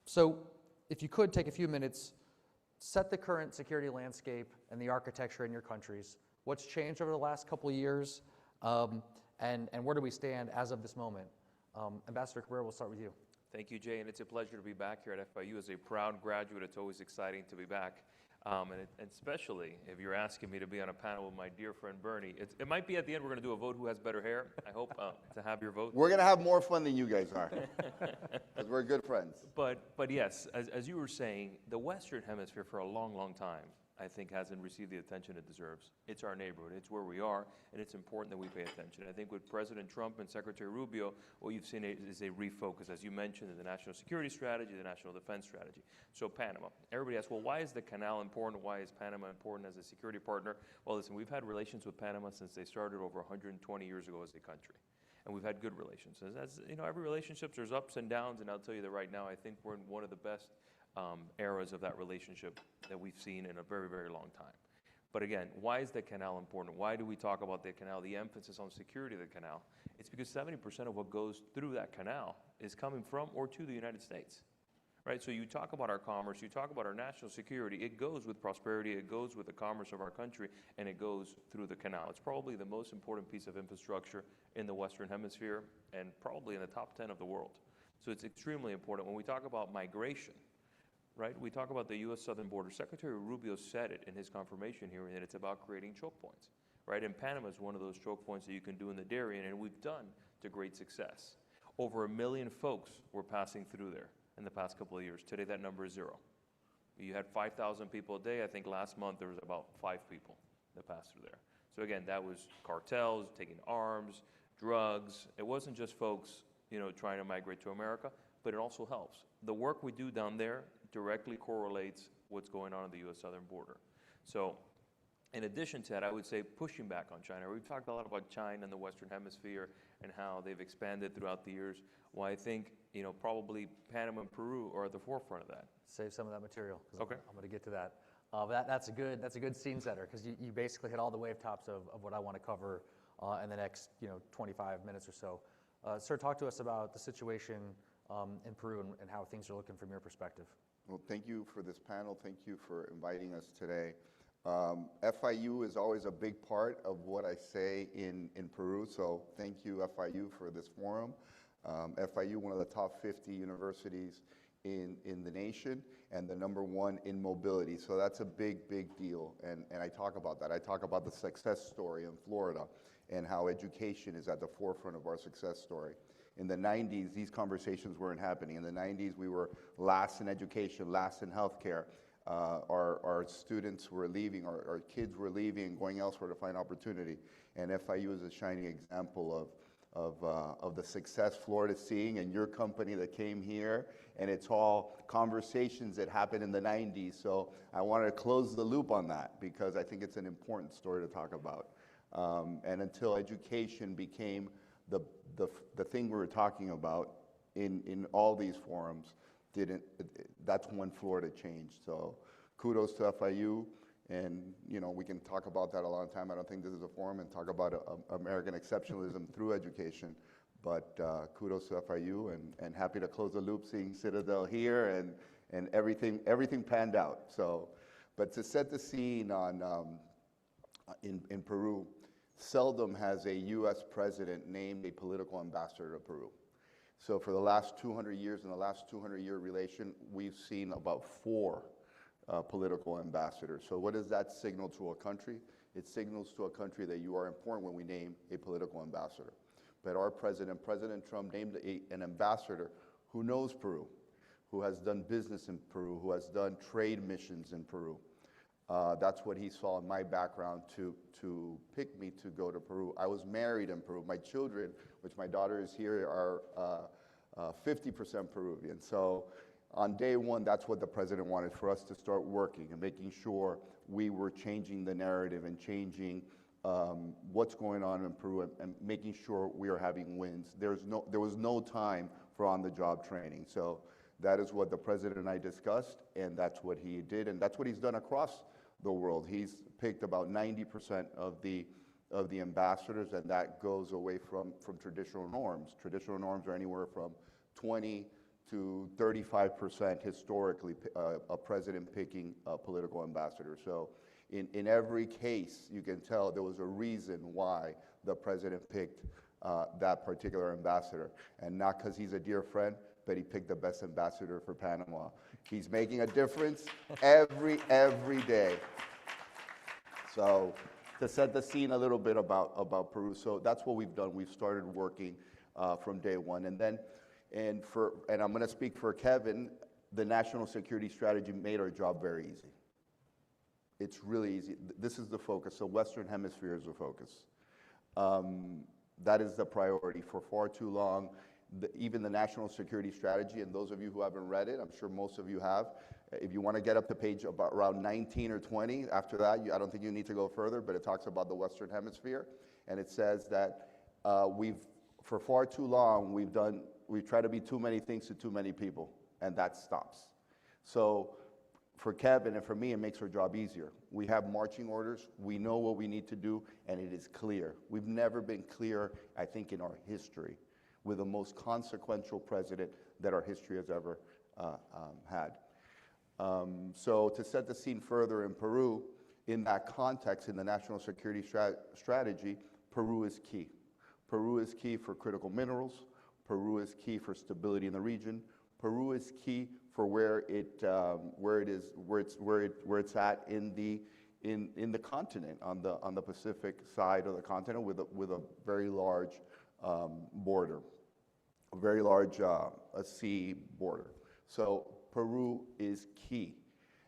So if you could take a few minutes, set the current security landscape and the architecture in your countries. What's changed over the last couple of years, and where do we stand as of this moment? Ambassador Cabrera, we'll start with you. Thank you, Jay, and it's a pleasure to be back here at FIU. As a proud graduate, it's always exciting to be back, and especially if you're asking me to be on a panel with my dear friend Bernie. It might be at the end we're going to do a vote who has better hair. I hope to have your vote. We're going to have more fun than you guys are, because we're good friends. But yes, as you were saying, the Western Hemisphere for a long, long time, I think, hasn't received the attention it deserves. It's our neighborhood, it's where we are, and it's important that we pay attention. I think with President Trump and Secretary Rubio, what you've seen is a refocus, as you mentioned, in the national security strategy, the national defense strategy. So Panama, everybody asks, well, why is the canal important? Why is Panama important as a security partner? Well, listen, we've had relations with Panama since they started over 120 years ago as a country. And we've had good relations. As you know, every relationship, there's ups and downs, and I'll tell you that right now, I think we're in one of the best eras of that relationship that we've seen in a very, very long time. But again, why is the canal important? Why do we talk about the canal, the emphasis on security of the canal? It's because 70% of what goes through that canal is coming from or to the United States, right? So you talk about our commerce, you talk about our national security, it goes with prosperity, it goes with the commerce of our country, and it goes through the canal. It's probably the most important piece of infrastructure in the Western Hemisphere and probably in the top 10 of the world. So it's extremely important. When we talk about migration, right? We talk about the U.S. southern border. Secretary Rubio said it in his confirmation hearing that it's about creating choke points, right? And Panama is one of those choke points that you can do in the Darien, and we've done to great success. Over 1 million folks were passing through there in the past couple of years. Today, that number is 0. You had 5,000 people a day. I think last month there was about 5 people that passed through there. So again, that was cartels taking arms, drugs. It wasn't just folks, you know, trying to migrate to America, but it also helps. The work we do down there directly correlates what's going on the U.S. southern border. So in addition to that, I would say pushing back on China. We've talked a lot about China and the Western Hemisphere and how they've expanded throughout the years. Well, I think, you know, probably Panama and Peru are at the forefront of that. Save some of that material, because Okay. I'm going to get to that. That's a good scene setter, because you basically hit all the wave tops of what I want to cover in the next 25 minutes or so. Sir, talk to us about the situation in Peru and how things are looking from your perspective. Well, thank you for this panel. Thank you for inviting us today. FIU is always a big part of what I say in Peru, so thank you, FIU, for this forum. FIU, one of the top 50 universities in the nation, and the #1 in mobility. So that's a big, big deal, and I talk about that. I talk about the success story in Florida and how education is at the forefront of our success story. In the 90s, these conversations weren't happening. In the 90s, we were last in education, last in healthcare. Our students were leaving, our kids were leaving and going elsewhere to find opportunity. And FIU is a shining example of the success Florida's seeing, and your company that came here, and it's all conversations that happened in the 90s. So I wanted to close the loop on that, because I think it's an important story to talk about. And until education became the thing we were talking about in all these forums, that's when Florida changed. So kudos to FIU, and we can talk about that a long time. I don't think this is a forum and talk about American exceptionalism through education, but kudos to FIU, and happy to close the loop seeing Citadel here and everything panned out. So, but to set the scene in Peru, seldom has a U.S. president named a political ambassador to Peru. So for the last 200 years, in the last 200-year relation, we've seen about 4 political ambassadors. So what does that signal to a country? It signals to a country that you are important when we name a political ambassador. But our president, President Trump, named an ambassador who knows Peru, who has done business in Peru, who has done trade missions in Peru. That's what he saw in my background to pick me to go to Peru. I was married in Peru. My children, which my daughter is here, are 50% Peruvian. So on day one, that's what the president wanted, for us to start working and making sure we were changing the narrative and changing what's going on in Peru, and making sure we are having wins. There was no time for on-the-job training. So that is what the president and I discussed, and that's what he did, and that's what he's done across the world. He's picked about 90% of the of the ambassadors, and that goes away from traditional norms. Traditional norms are anywhere from 20 to 35% historically, a president picking a political ambassador. So in every case, you can tell there was a reason why the president picked that particular ambassador. And not because he's a dear friend, but he picked the best ambassador for Panama. He's making a difference every day. So to set the scene a little bit about Peru, so that's what we've done. We've started working from day one. And I'm going to speak for Kevin, the national security strategy made our job very easy. It's really easy. This is the focus. So Western Hemisphere is the focus. That is the priority. For far too long, even the national security strategy, and those of you who haven't read it, I'm sure most of you have, if you want to get up to page about around 19 or 20, after that, I don't think you need to go further, but it talks about the Western Hemisphere, and it says that for far too long, we've tried to be too many things to too many people, and that stops. So for Kevin and for me, it makes our job easier. We have marching orders, we know what we need to do, and it is clear. We've never been clearer, I think, in our history, with the most consequential president that our history has ever had. So to set the scene further in Peru, in that context, in the national security strategy, Peru is key. Peru is key for critical minerals. Peru is key for stability in the region. Peru is key for where it's at in the continent, on the Pacific side of the continent, with a very large border, a very large a sea border. So Peru is key.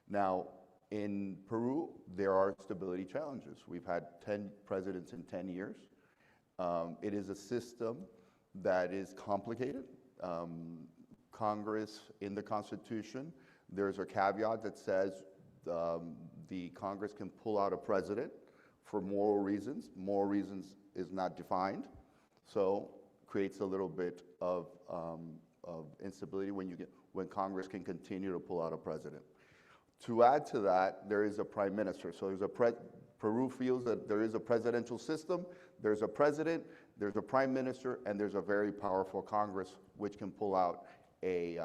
Now, in Peru, there are stability challenges. We've had 10 presidents in 10 years. It is a system that is complicated. Congress, in the Constitution, there's a caveat that says the Congress can pull out a president for moral reasons. Moral reasons is not defined, so creates a little bit of instability when Congress can continue to pull out a president. To add to that, there is a prime minister. So Peru feels that there is a presidential system, there's a president, there's a prime minister, and there's a very powerful Congress which can pull out a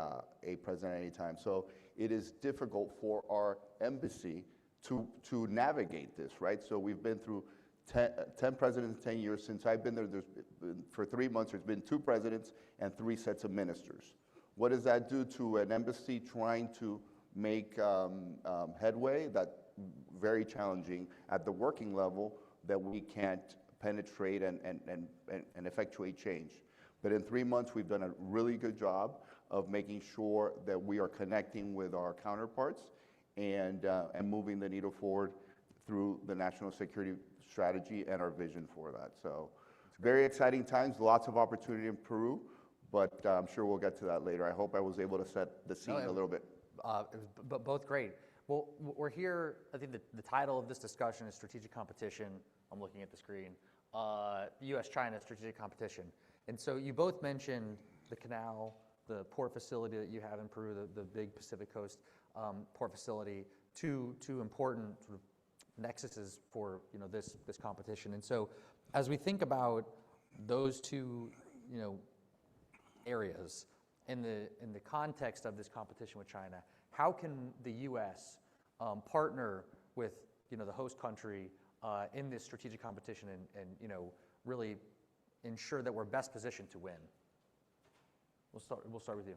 president anytime. So it is difficult for our embassy to navigate this, right? So we've been through 10 presidents in 10 years. Since I've been there, for 3 months, there's been 2 presidents and 3 sets of ministers. What does that do to an embassy trying to make headway? That's very challenging at the working level, that we can't penetrate and effectuate change. But in 3 months, we've done a really good job of making sure that we are connecting with our counterparts and moving the needle forward through the national security strategy and our vision for that. So very exciting times, lots of opportunity in Peru, but I'm sure we'll get to that later. I hope I was able to set the scene a little bit. But both great. Well, we're here, I think the title of this discussion is Strategic Competition. I'm looking at the screen. U.S.-China Strategic Competition. And so you both mentioned the canal, the port facility that you have in Peru, the big Pacific Coast port facility, two important sort of nexuses for this competition. And so as we think about those two areas in the context of this competition with China, how can the U.S. partner with the host country in this strategic competition and really ensure that we're best positioned to win? We'll start with you.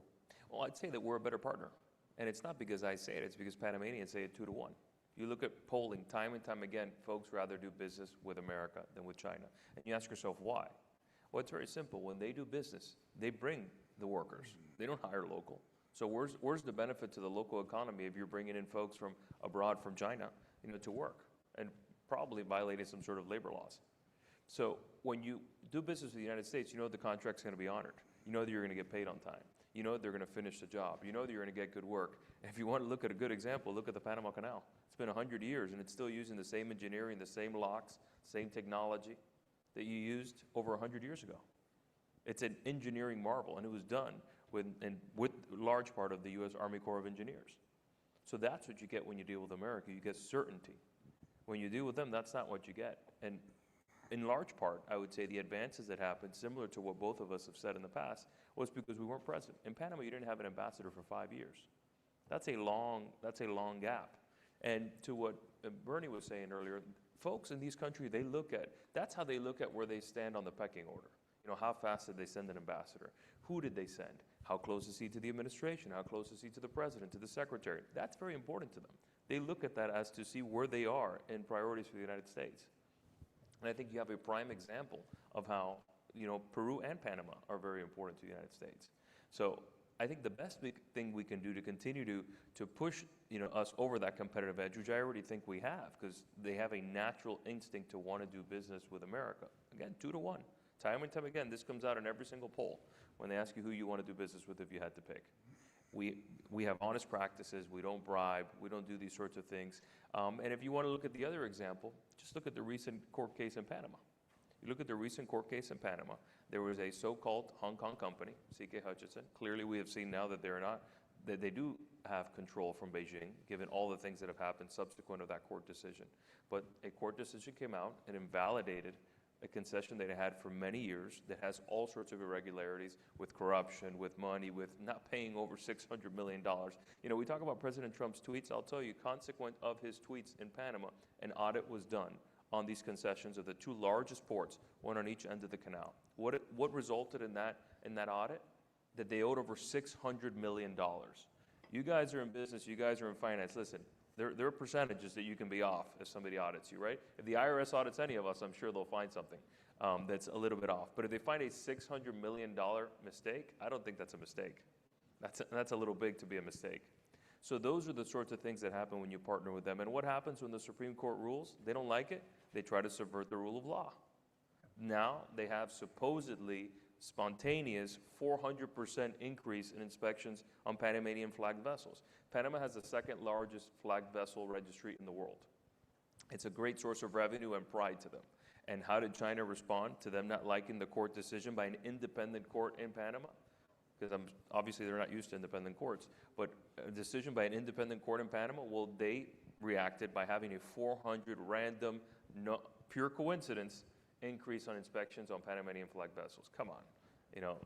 Well, I'd say that we're a better partner. And it's not because I say it, it's because Panamanians say it 2-to-1. You look at polling, time and time again, folks rather do business with America than with China. And you ask yourself why? Well, it's very simple. When they do business, they bring the workers. They don't hire local. So where's the benefit to the local economy if you're bringing in folks from abroad, from China, to work, and probably violating some sort of labor laws? So when you do business with the United States, you know the contract's going to be honored. You know that you're going to get paid on time. You know that they're going to finish the job. You know that you're going to get good work. And if you want to look at a good example, look at the Panama Canal. It's been 100 years, and it's still using the same engineering, the same locks, same technology that you used over 100 years ago. It's an engineering marvel, and it was done with large part of the U.S. Army Corps of Engineers. So that's what you get when you deal with America. You get certainty. When you deal with them, that's not what you get. And in large part, I would say the advances that happened, similar to what both of us have said in the past, was because we weren't present. In Panama, you didn't have an ambassador for 5 years. That's a long gap. And to what Bernie was saying earlier, folks in these countries, that's how they look at where they stand on the pecking order. You know, how fast did they send an ambassador? Who did they send? How close is he to the administration? How close is he to the president, to the secretary? That's very important to them. They look at that as to see where they are in priorities for the United States. And I think you have a prime example of how, you know, Peru and Panama are very important to the United States. So I think the best big thing we can do to continue to push, you know, us over that competitive edge, which I already think we have, because they have a natural instinct to want to do business with America. Again, 2-to-1. Time and time again, this comes out in every single poll when they ask you who you want to do business with if you had to pick. We have honest practices. We don't bribe. We don't do these sorts of things. And if you want to look at the other example, just look at the recent court case in Panama. You look at the recent court case in Panama, there was a so-called Hong Kong company, CK Hutchison. Clearly, we have seen now that that they do have control from Beijing, given all the things that have happened subsequent to that court decision. But a court decision came out and invalidated a concession they had for many years that has all sorts of irregularities with corruption, with money, with not paying over $600 million. You know, we talk about President Trump's tweets. I'll tell you, consequent of his tweets in Panama, an audit was done on these concessions of the two largest ports, one on each end of the canal. What resulted in that audit? That they owed over $600 million. You guys are in business, you guys are in finance. Listen, there are percentages that you can be off if somebody audits you, right? If the IRS audits any of us, I'm sure they'll find something that's a little bit off. But if they find a $600 million mistake, I don't think that's a mistake. That's a little big to be a mistake. So those are the sorts of things that happen when you partner with them. And what happens when the Supreme Court rules? They don't like it. They try to subvert the rule of law. Now they have supposedly spontaneous 400% increase in inspections on Panamanian flagged vessels. Panama has the second largest flagged vessel registry in the world. It's a great source of revenue and pride to them. And how did China respond to them not liking the court decision by an independent court in Panama? Because obviously they're not used to independent courts, but a decision by an independent court in Panama, well, they reacted by having a 400 random, pure coincidence increase on inspections on Panamanian flagged vessels. Come on,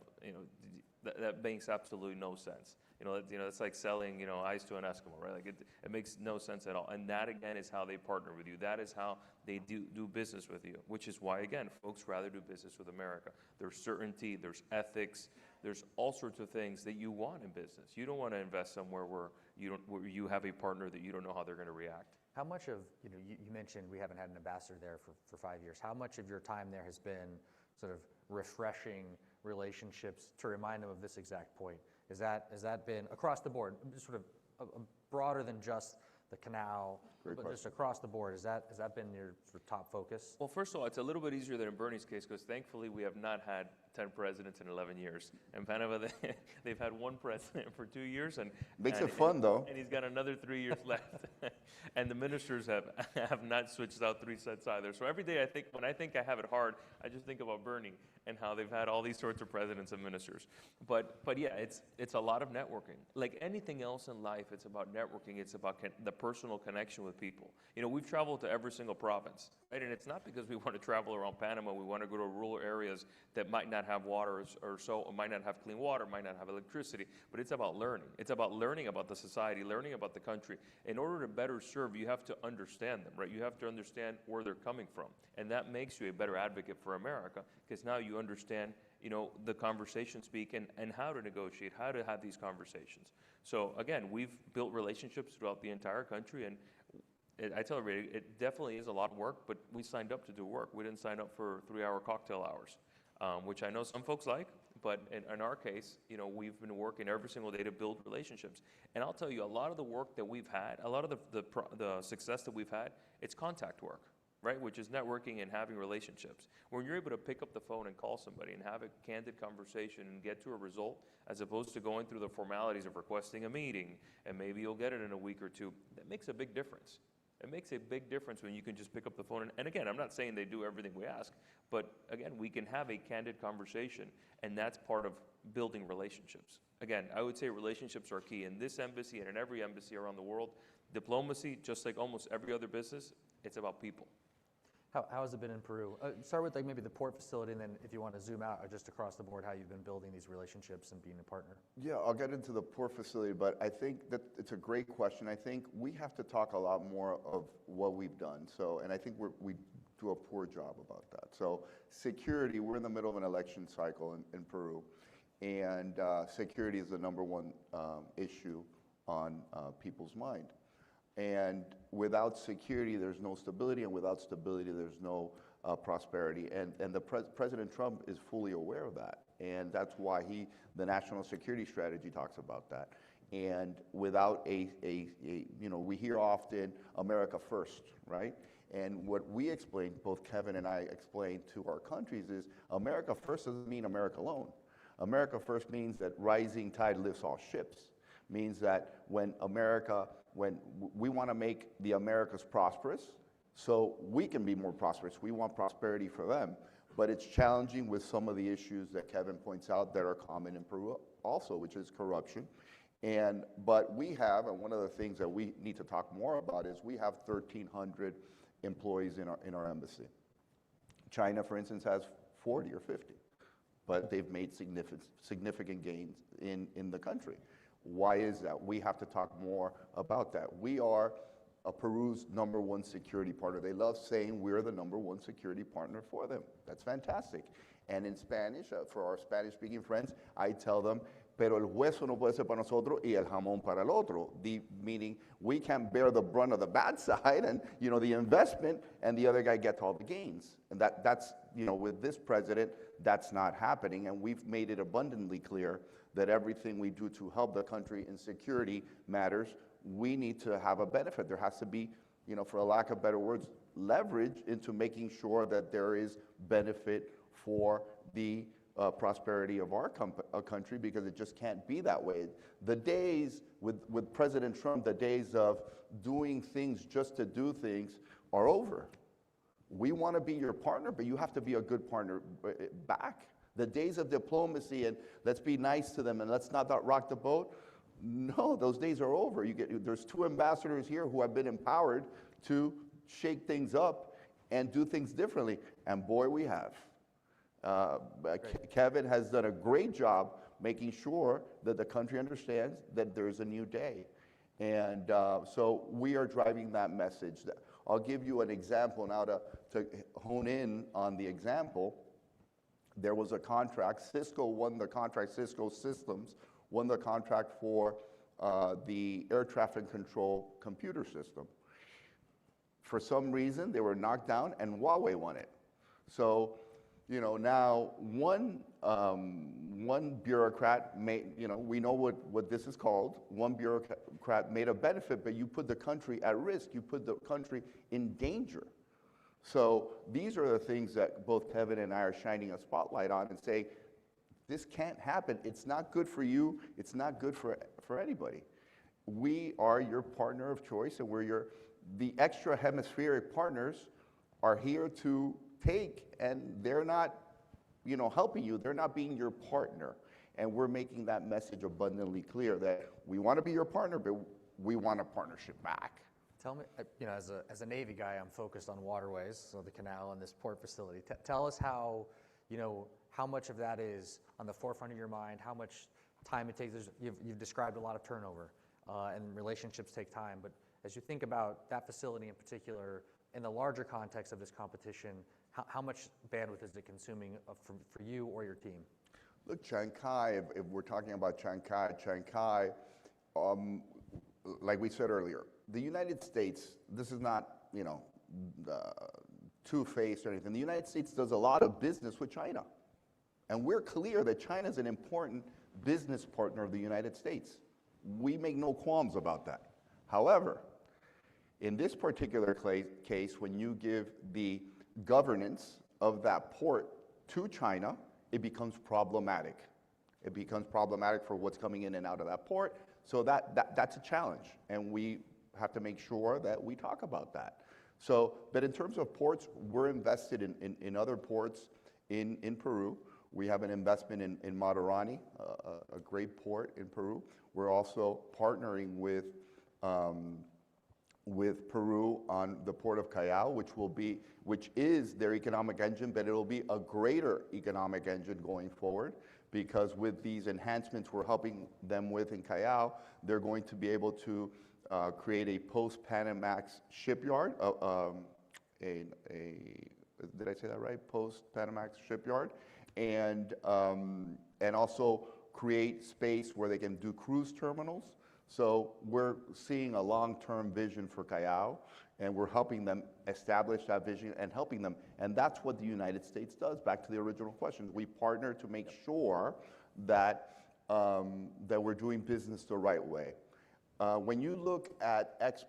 that makes absolutely no sense. It's like selling, ice to an Eskimo, right? Like it makes no sense at all. And that again is how they partner with you. That is how they do business with you. Which is why again, folks rather do business with America. There's certainty, there's ethics, there's all sorts of things that you want in business. You don't want to invest somewhere where you have a partner that you don't know how they're going to react. How much of, you mentioned we haven't had an ambassador there for 5 years. How much of your time there has been sort of refreshing relationships to remind them of this exact point? Has that been across the board, sort of broader than just the canal, but just across the board? Has that been your sort of top focus? Well, first of all, it's a little bit easier than in Bernie's case because thankfully we have not had 10 presidents in 11 years. In Panama, they've had one president for 2 years. Makes it fun, though. And he's got another 3 years left. And the ministers have not switched out 3 sets either. So every day when I think I have it hard, I just think about Bernie and how they've had all these sorts of presidents and ministers. But yeah, it's a lot of networking. Like anything else in life, it's about networking. It's about the personal connection with people. We've traveled to every single province, right? And it's not because we want to travel around Panama. We want to go to rural areas that might not have water or might not have clean water, might not have electricity. But it's about learning. It's about learning about the society, learning about the country. In order to better serve, you have to understand them, right? You have to understand where they're coming from. And that makes you a better advocate for America because now you understand, the conversation speak and how to negotiate, how to have these conversations. So again, we've built relationships throughout the entire country, and I tell everybody, it definitely is a lot of work, but we signed up to do work. We didn't sign up for 3-hour cocktail hours, which I know some folks like, but in our case, we've been working every single day to build relationships. And I'll tell you, a lot of the work that we've had, a lot of the success that we've had, it's contact work, right? Which is networking and having relationships. When you're able to pick up the phone and call somebody and have a candid conversation and get to a result, as opposed to going through the formalities of requesting a meeting, and maybe you'll get it in a week or two, that makes a big difference. It makes a big difference when you can just pick up the phone. And again, I'm not saying they do everything we ask, but again, we can have a candid conversation, and that's part of building relationships. Again, I would say relationships are key in this embassy and in every embassy around the world. Diplomacy, just like almost every other business, it's about people. How has it been in Peru? Start with like maybe the port facility, and then if you want to zoom out just across the board, how you've been building these relationships and being a partner. Yeah, I'll get into the port facility, but I think that it's a great question. I think we have to talk a lot more of what we've done. So, and I think we do a poor job about that. So security, we're in the middle of an election cycle in Peru, and security is the number one issue on people's mind. And without security, there's no stability, and without stability, there's no prosperity. And President Trump is fully aware of that. And that's why the national security strategy talks about that. And without we hear often America first, right? And what we explain, both Kevin and I explain to our countries is America first doesn't mean America alone. America first means that rising tide lifts all ships. Means that when we want to make the Americas prosperous, so we can be more prosperous. We want prosperity for them. But it's challenging with some of the issues that Kevin points out that are common in Peru also, which is corruption. But we have, and one of the things that we need to talk more about is we have 1,300 employees in our embassy. China, for instance, has 40 or 50, but they've made significant gains in the country. Why is that? We have to talk more about that. We are Peru's #1 security partner. They love saying we're the #1 security partner for them. That's fantastic. And in Spanish, for our Spanish-speaking friends, I tell them, pero el hueso no puede ser para nosotros y el jamón para el otro. Meaning we can bear the brunt of the bad side and the investment, and the other guy gets all the gains. And that's with this president, that's not happening. And we've made it abundantly clear that everything we do to help the country in security matters. We need to have a benefit. There has to be, for a lack of better words, leverage into making sure that there is benefit for the prosperity of our country, because it just can't be that way. The days with President Trump, the days of doing things just to do things are over. We want to be your partner, but you have to be a good partner back. The days of diplomacy and let's be nice to them and let's not rock the boat, no, those days are over. There's 2 ambassadors here who have been empowered to shake things up and do things differently, and boy, we have. Kevin has done a great job making sure that the country understands that there's a new day. And so we are driving that message. I'll give you an example now to hone in on the example. There was a contract. Cisco won the contract. Cisco Systems won the contract for the air traffic control computer system. For some reason, they were knocked down, and Huawei won it. So, now one bureaucrat we know what this is called. One bureaucrat made a benefit, but you put the country at risk. You put the country in danger. So these are the things that both Kevin and I are shining a spotlight on and say, this can't happen. It's not good for you. It's not good for anybody. We are your partner of choice, and the extra hemispheric partners are here to take, and they're not, helping you. They're not being your partner. And we're making that message abundantly clear that we want to be your partner, but we want a partnership back. Tell me, as a Navy guy, I'm focused on waterways, so the canal and this port facility. Tell us how much of that is on the forefront of your mind, how much time it takes. You've described a lot of turnover, and relationships take time. But as you think about that facility in particular, in the larger context of this competition, how much bandwidth is it consuming for you or your team? Look, Chiang Kai, if we're talking about Chiang Kai, like we said earlier, the United States, this is not, two-faced or anything. The United States does a lot of business with China. And we're clear that China is an important business partner of the United States. We make no qualms about that. However, in this particular case, when you give the governance of that port to China, it becomes problematic. It becomes problematic for what's coming in and out of that port. So that's a challenge, and we have to make sure that we talk about that. So, but in terms of ports, we're invested in other ports in Peru. We have an investment in Matarani, a great port in Peru. We're also partnering with with Peru on the port of Callao, which is their economic engine, but it'll be a greater economic engine going forward, because with these enhancements we're helping them with in Callao, they're going to be able to create a post-Panamax shipyard, did I say that right? Post-Panamax shipyard, and also create space where they can do cruise terminals. So we're seeing a long-term vision for Callao, and we're helping them establish that vision and helping them. And that's what the United States does. Back to the original question, we partner to make sure that, that we're doing business the right way. When you look at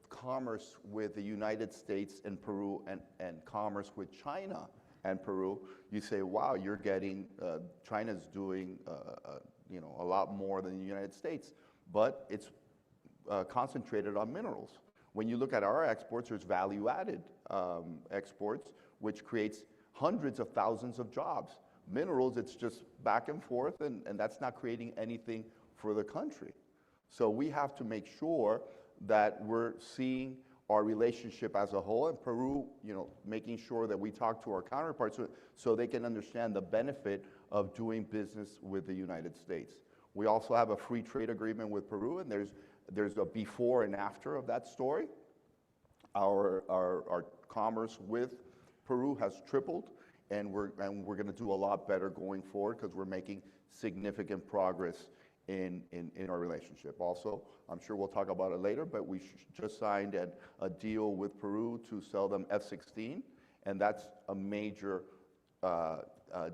commerce with the United States and Peru and commerce with China and Peru, you say, wow, you're getting, China's doing a lot more than the United States, but it's concentrated on minerals. When you look at our exports, there's value-added exports, which creates hundreds of thousands of jobs. Minerals, it's just back and forth, and that's not creating anything for the country. So we have to make sure that we're seeing our relationship as a whole, and Peru, making sure that we talk to our counterparts so they can understand the benefit of doing business with the United States. We also have a free trade agreement with Peru, and there's a before and after of that story. Our commerce with Peru has tripled, and we're going to do a lot better going forward because we're making significant progress in our relationship. Also, I'm sure we'll talk about it later, but we just signed a deal with Peru to sell them F-16, and that's a major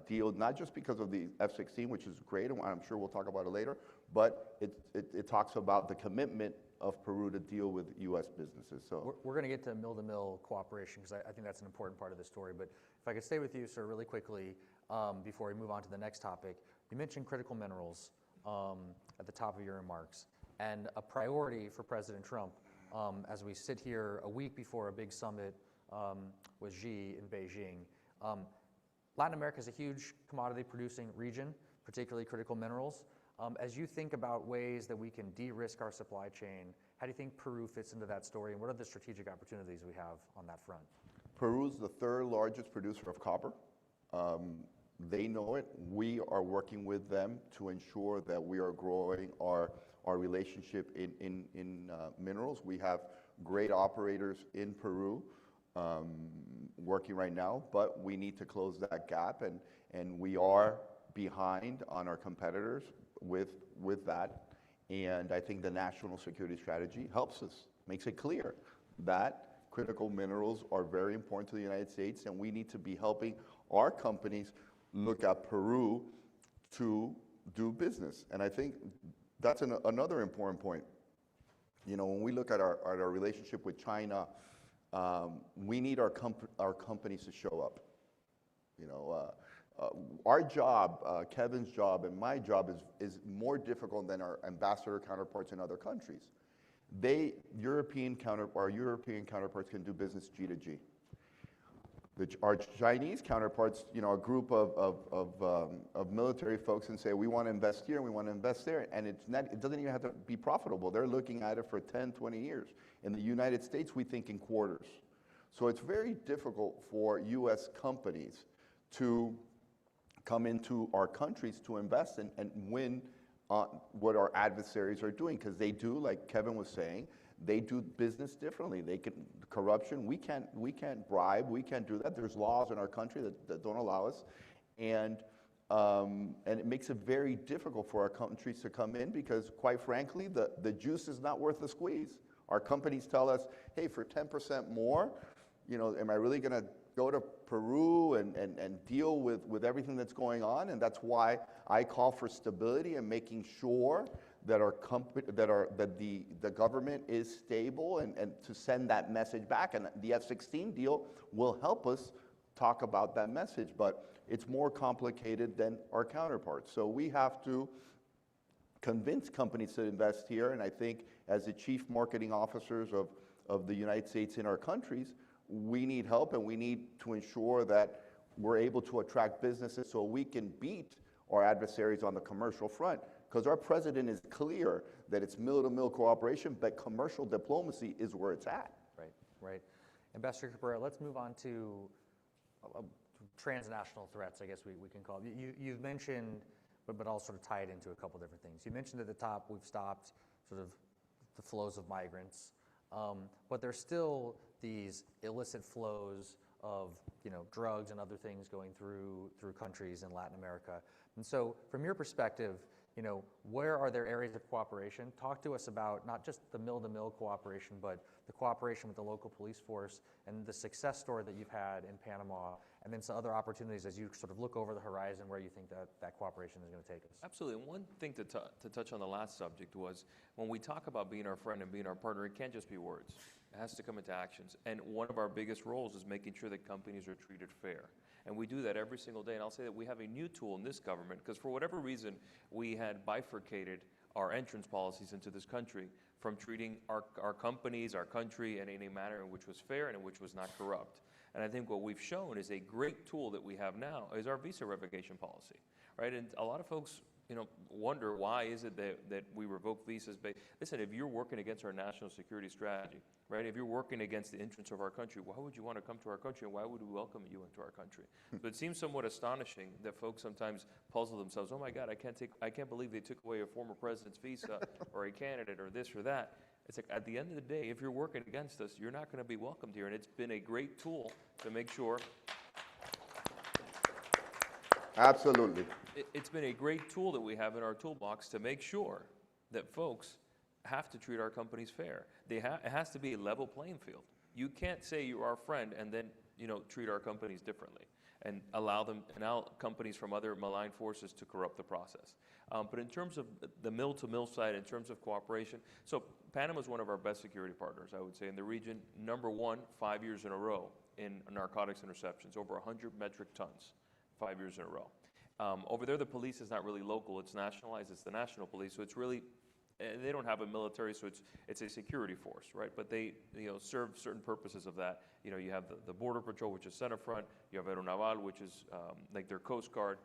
deal, not just because of the F-16, which is great, and I'm sure we'll talk about it later, but it talks about the commitment of Peru to deal with U.S. businesses. So we're going to get to mill-to-mill cooperation, because I think that's an important part of the story. But if I could stay with you, sir, really quickly, before we move on to the next topic. You mentioned critical minerals at the top of your remarks, and a priority for President Trump as we sit here a week before a big summit with Xi in Beijing. Latin America is a huge commodity producing region, particularly critical minerals. As you think about ways that we can de-risk our supply chain, how do you think Peru fits into that story, and what are the strategic opportunities we have on that front? Peru is the third largest producer of copper. They know it. We are working with them to ensure that we are growing our relationship in minerals. We have great operators in Peru working right now, but we need to close that gap, and we are behind on our competitors with that. And I think the national security strategy helps us, makes it clear that critical minerals are very important to the United States, and we need to be helping our companies look at Peru to do business. And I think that's another important point. When we look at our relationship with China, we need our companies to show up. Our job, Kevin's job, and my job is more difficult than our ambassador counterparts in other countries. Our European counterparts can do business G to G. Our Chinese counterparts, a group of military folks, and say, we want to invest here and we want to invest there, and it doesn't even have to be profitable. They're looking at it for 10, 20 years. In the United States, we think in quarters. So it's very difficult for U.S. companies to come into our countries to invest and win what our adversaries are doing, because they do, like Kevin was saying, they do business differently. Corruption, we can't bribe, we can't do that. There's laws in our country that don't allow us, and it makes it very difficult for our countries to come in, because quite frankly, the juice is not worth the squeeze. Our companies tell us, hey, for 10% more, am I really going to go to Peru and deal with everything that's going on? And that's why I call for stability and making sure that the government is stable, and to send that message back. And the F-16 deal will help us talk about that message, but it's more complicated than our counterparts. So we have to convince companies to invest here, and I think as the chief marketing officers of the United States in our countries, we need help, and we need to ensure that we're able to attract businesses so we can beat our adversaries on the commercial front. Because our president is clear that it's mill-to-mill cooperation, but commercial diplomacy is where it's at. Right, right. Ambassador Cabrera, let's move on to transnational threats, I guess we can call it. You've mentioned, but I'll sort of tie it into a couple different things. You mentioned at the top we've stopped sort of the flows of migrants, but there's still these illicit flows of drugs and other things going through countries in Latin America. And so from your perspective, where are there areas of cooperation? Talk to us about not just the mill-to-mill cooperation, but the cooperation with the local police force and the success story that you've had in Panama, and then some other opportunities as you sort of look over the horizon where you think that cooperation is going to take us. Absolutely. And one thing to touch on the last subject was when we talk about being our friend and being our partner, it can't just be words. It has to come into actions. And one of our biggest roles is making sure that companies are treated fair. And we do that every single day. And I'll say that we have a new tool in this government because for whatever reason, we had bifurcated our entrance policies into this country from treating our companies, our country, in a manner in which was fair and in which was not corrupt. And I think what we've shown is a great tool that we have now is our visa revocation policy, right? And a lot of folks, wonder why is it that we revoke visas. But listen, if you're working against our national security strategy, right? If you're working against the interests of our country, why would you want to come to our country, and why would we welcome you into our country? So it seems somewhat astonishing that folks sometimes puzzle themselves. Oh my God, I can't believe they took away a former president's visa or a candidate or this or that. It's like at the end of the day, if you're working against us, you're not going to be welcomed here. And it's been a great tool to make sure. Absolutely. It's been a great tool that we have in our toolbox to make sure that folks have to treat our companies fair. It has to be a level playing field. You can't say you're our friend and then treat our companies differently and allow companies from other malign forces to corrupt the process. But in terms of the mill-to-mill side, in terms of cooperation, so Panama is one of our best security partners, I would say, in the region. Number one, 5 years in a row in narcotics interceptions, over 100 metric tons, 5 years in a row. Over there, the police is not really local. It's nationalized. It's the national police. So it's really, they don't have a military, so it's a security force, right? But they serve certain purposes of that. You have the Border Patrol, which is center front. You have Anual, which is like their Coast Guard.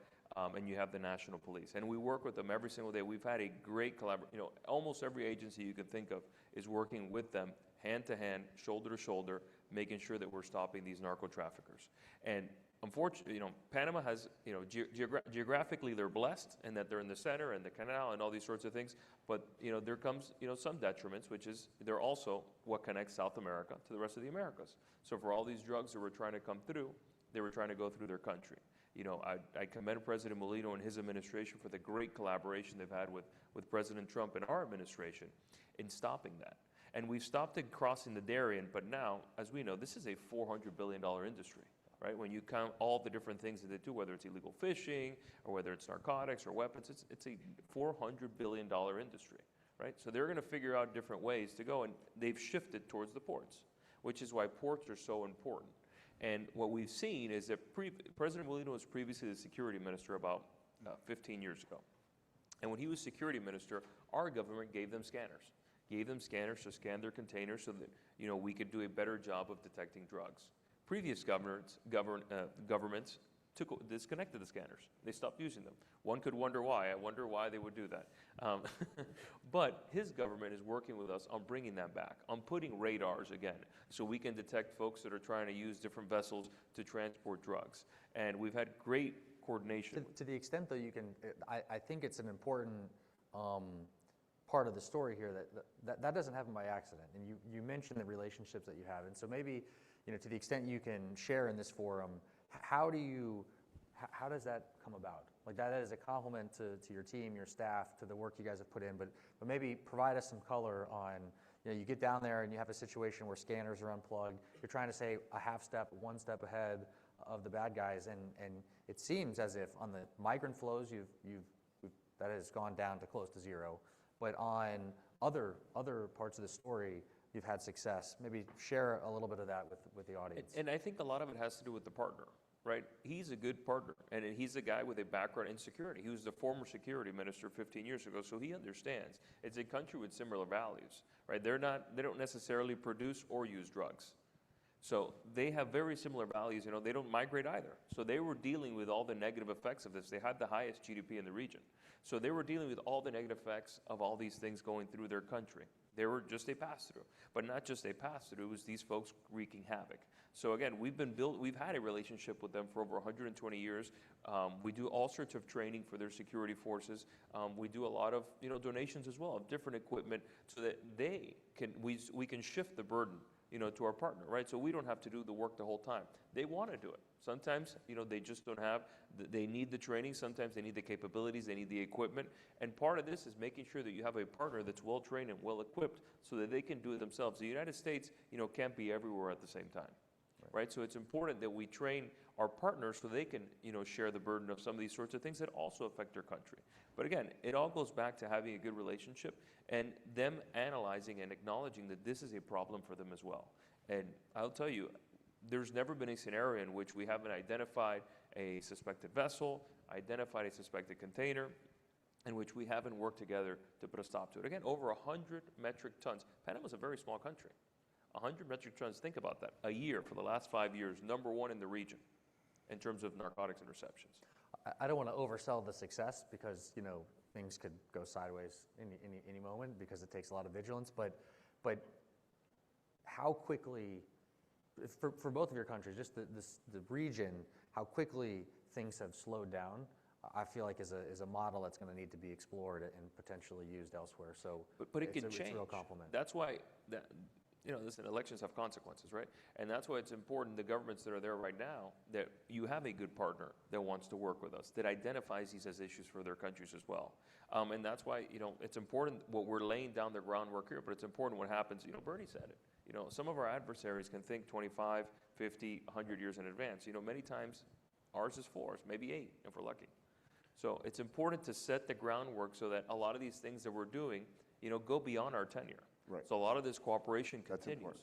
And you have the national police. And we work with them every single day. We've had a great collaboration. Almost every agency you can think of is working with them hand to hand, shoulder to shoulder, making sure that we're stopping these narco traffickers. And unfortunately, Panama has, geographically they're blessed in that they're in the center and the canal and all these sorts of things. But, there comes, some detriments, which is they're also what connects South America to the rest of the Americas. So for all these drugs that were trying to come through, they were trying to go through their country. I commend President Molino and his administration for the great collaboration they've had with President Trump and our administration in stopping that. And we've stopped it crossing the Darien, but now, as we know, this is a $400 billion industry, right? When you count all the different things that they do, whether it's illegal fishing or whether it's narcotics or weapons, it's a $400 billion industry, right? So they're going to figure out different ways to go, and they've shifted towards the ports, which is why ports are so important. And what we've seen is that President Molino was previously the security minister about 15 years ago. And when he was security minister, our government gave them scanners to scan their containers so that we could do a better job of detecting drugs. Previous governments disconnected the scanners. They stopped using them. One could wonder why. I wonder why they would do that. But his government is working with us on bringing that back, on putting radars again, so we can detect folks that are trying to use different vessels to transport drugs. And we've had great coordination. To the extent, though, you can, I think it's an important part of the story here that doesn't happen by accident. And you mentioned the relationships that you have. And so maybe, to the extent you can share in this forum, how does that come about? Like that is a compliment to your team, your staff, to the work you guys have put in, but maybe provide us some color on, you get down there and you have a situation where scanners are unplugged, you're trying to say a half step, one step ahead of the bad guys, and it seems as if on the migrant flows, that has gone down to close to zero, but on other parts of the story, you've had success. Maybe share a little bit of that with the audience. And I think a lot of it has to do with the partner, right? He's a good partner, and he's a guy with a background in security. He was the former security minister 15 years ago, so he understands. It's a country with similar values, right? They don't necessarily produce or use drugs. So they have very similar values. You know, they don't migrate either. So they were dealing with all the negative effects of this. They had the highest GDP in the region. So they were dealing with all the negative effects of all these things going through their country. They were just a pass-through, but not just a pass-through. It was these folks wreaking havoc. So again, we've had a relationship with them for over 120 years. We do all sorts of training for their security forces. We do a lot of donations as well of different equipment so that we can shift the burden to our partner, right? So we don't have to do the work the whole time. They want to do it. Sometimes, they just don't have, they need the training. Sometimes they need the capabilities, they need the equipment. And part of this is making sure that you have a partner that's well-trained and well-equipped so that they can do it themselves. The United States, can't be everywhere at the same time, right? So it's important that we train our partners so they can, share the burden of some of these sorts of things that also affect their country. But again, it all goes back to having a good relationship and them analyzing and acknowledging that this is a problem for them as well. And I'll tell you, there's never been a scenario in which we haven't identified a suspected vessel, identified a suspected container, in which we haven't worked together to put a stop to it. Again, over 100 metric tons. Panama's a very small country. 100 metric tons, think about that, a year for the last 5 years, #1 in the region in terms of narcotics interceptions. I don't want to oversell the success because, things could go sideways any moment because it takes a lot of vigilance, but how quickly, for both of your countries, just the region, how quickly things have slowed down, I feel like is a model that's going to need to be explored and potentially used elsewhere. So, but it can change. It's a real compliment. That's why listen, elections have consequences, right? And that's why it's important, the governments that are there right now, that you have a good partner that wants to work with us, that identifies these as issues for their countries as well. And that's why, it's important what we're laying down the groundwork here, but it's important what happens. Bernie said it. Some of our adversaries can think 25, 50, 100 years in advance. Many times ours is 4, maybe 8 if we're lucky. So it's important to set the groundwork so that a lot of these things that we're doing, go beyond our tenure. Right. So a lot of this cooperation That's continues.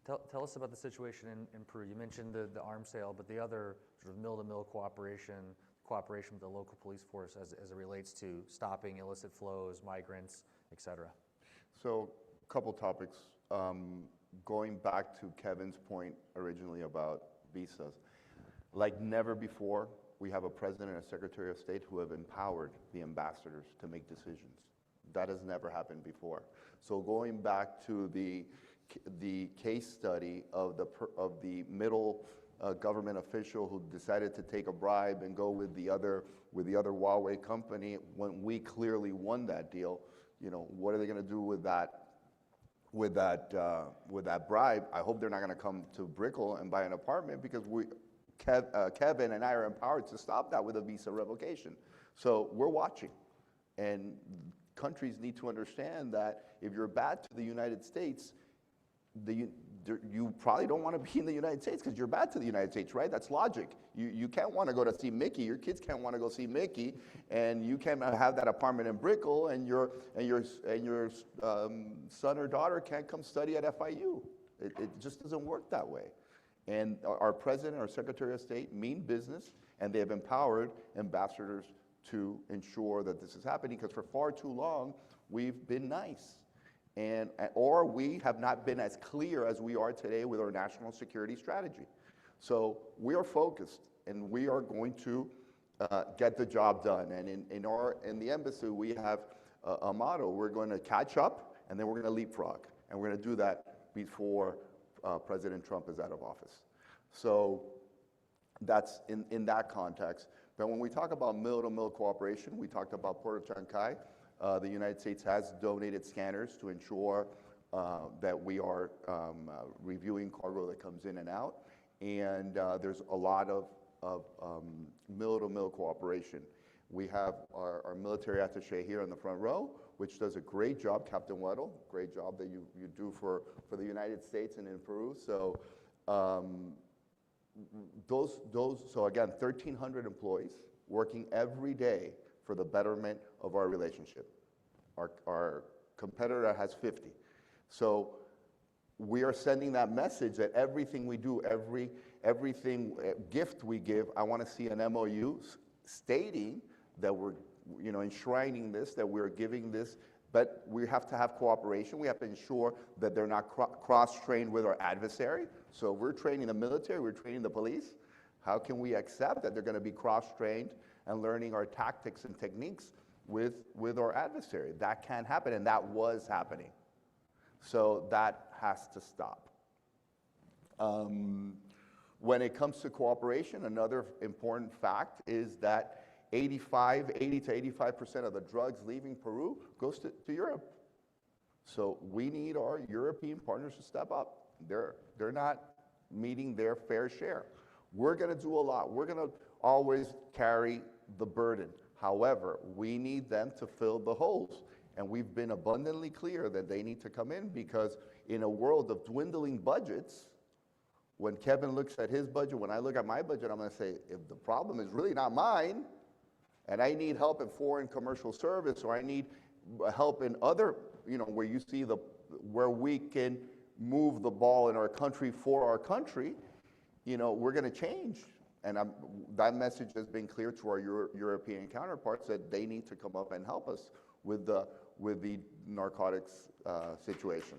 important. Tell us about the situation in Peru. You mentioned the arms sale, but the other sort of mill-to-mill cooperation with the local police force as it relates to stopping illicit flows, migrants, et cetera. So, a couple topics. Going back to Kevin's point originally about visas, like never before, we have a president and a secretary of state who have empowered the ambassadors to make decisions. That has never happened before. So going back to the case study of the middle government official who decided to take a bribe and go with the other Huawei company when we clearly won that deal, what are they going to do with that bribe? I hope they're not going to come to Brickell and buy an apartment because Kevin and I are empowered to stop that with a visa revocation. So we're watching, and countries need to understand that if you're bad to the United States, you probably don't want to be in the United States because you're bad to the United States, right? That's logic. You can't want to go to see Mickey. Your kids can't want to go see Mickey, and you can't have that apartment in Brickell, and your son or daughter can't come study at FIU. It just doesn't work that way. And our president, our secretary of state mean business, and they have empowered ambassadors to ensure that this is happening, because for far too long, we've been nice. Or we have not been as clear as we are today with our national security strategy. So we are focused, and we are going to get the job done. And in the embassy, we have a motto: we're going to catch up, and then we're going to leapfrog. And we're going to do that before President Trump is out of office. So that's in that context. But when we talk about mill-to-mill cooperation, we talked about Port of Chancay. The United States has donated scanners to ensure that we are reviewing cargo that comes in and out. And there's a lot of mill-to-mill cooperation. We have our military attaché here in the front row, which does a great job, Captain Weddle, great job that you do for the United States and in Peru. So so again, 1,300 employees working every day for the betterment of our relationship. Our competitor has 50. So we are sending that message that everything we do, everything gift we give, I want to see an MOU stating that we're enshrining this, that we're giving this, but we have to have cooperation. We have to ensure that they're not cross-trained with our adversary, So if we're training the military, we're training the police, how can we accept that they're going to be cross-trained and learning our tactics and techniques with our adversary? That can't happen, and that was happening. So that has to stop. When it comes to cooperation, another important fact is that 80 to 85% of the drugs leaving Peru goes to Europe. So we need our European partners to step up. They're not meeting their fair share. We're going to do a lot. We're going to always carry the burden. However, we need them to fill the holes. And we've been abundantly clear that they need to come in, because in a world of dwindling budgets, when Kevin looks at his budget, when I look at my budget, I'm going to say, if the problem is really not mine, and I need help in foreign commercial service, or I need help in other, where you see where we can move the ball in our country for our country, we're going to change. And that message has been clear to our European counterparts, that they need to come up and help us with the narcotics situation.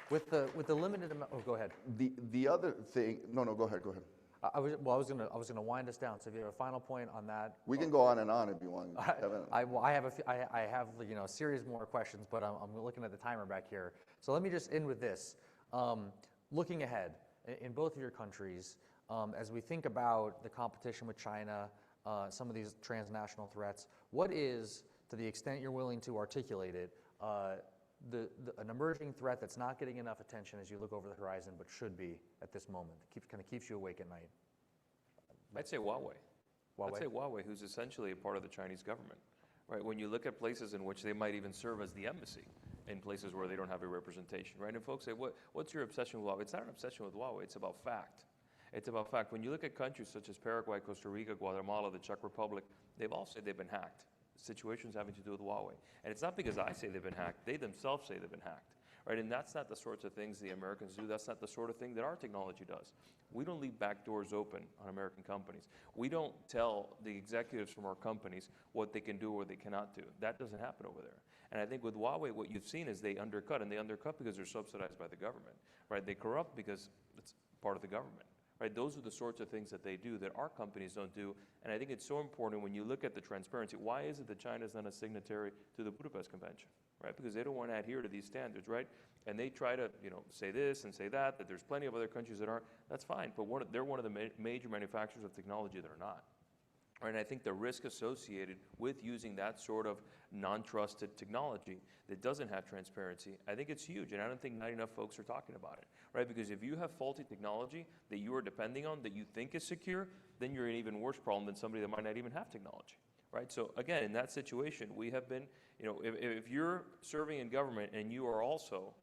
With the limited amount, oh, go ahead. The other thing, no, go ahead. I was gonna wind us down. So if you have a final point on that, we can go on and on if you want. I have a series more questions, but I'm looking at the timer back here. So let me just end with this. Looking ahead in both of your countries, as we think about the competition with China, some of these transnational threats, what is, to the extent you're willing to articulate it, an emerging threat that's not getting enough attention as you look over the horizon, but should be at this moment, kind of keeps you awake at night? I'd say Huawei. I'd say Huawei, who's essentially a part of the Chinese government, right? When you look at places in which they might even serve as the embassy, in places where they don't have a representation, right? And folks say, what's your obsession with Huawei? It's not an obsession with Huawei, it's about fact. It's about fact. When you look at countries such as Paraguay, Costa Rica, Guatemala, the Czech Republic, they've all said they've been hacked. Situations having to do with Huawei. And it's not because I say they've been hacked, they themselves say they've been hacked, right? And that's not the sorts of things the Americans do. That's not the sort of thing that our technology does. We don't leave back doors open on American companies. We don't tell the executives from our companies what they can do or they cannot do. That doesn't happen over there. And I think with Huawei, what you've seen is they undercut, and they undercut because they're subsidized by the government, right? They corrupt because it's part of the government. Right, those are the sorts of things that they do that our companies don't do, and I think it's so important when you look at the transparency. Why is it that China's not a signatory to the Budapest Convention? Right, because they don't want to adhere to these standards, right? And they try to, say this and say that there's plenty of other countries that aren't. That's fine, but they're one of the major manufacturers of technology that are not. Right, and I think the risk associated with using that sort of non-trusted technology that doesn't have transparency, I think it's huge, and I don't think not enough folks are talking about it, right? Because if you have faulty technology that you are depending on that you think is secure, then you're in an even worse problem than somebody that might not even have technology, right? So again, in that situation, we have been, if you're serving in government and you are also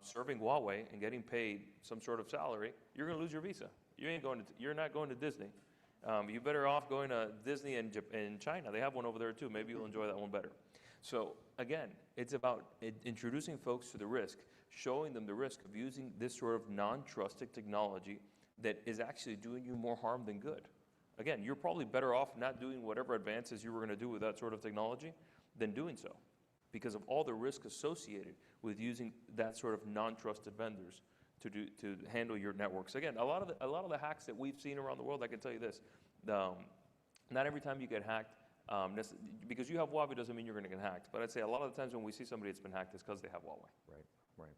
serving Huawei and getting paid some sort of salary, you're going to lose your visa. You're not going to Disney. You're better off going to Disney in China. They have one over there too. Maybe you'll enjoy that one better. So again, it's about introducing folks to the risk, showing them the risk of using this sort of non-trusted technology that is actually doing you more harm than good. Again, you're probably better off not doing whatever advances you were going to do with that sort of technology than doing so, because of all the risk associated with using that sort of non-trusted vendors to handle your networks. Again, a lot of the hacks that we've seen around the world, I can tell you this, not every time you get hacked, because you have Huawei doesn't mean you're going to get hacked. But I'd say a lot of the times when we see somebody that's been hacked, it's because they have Huawei. Right.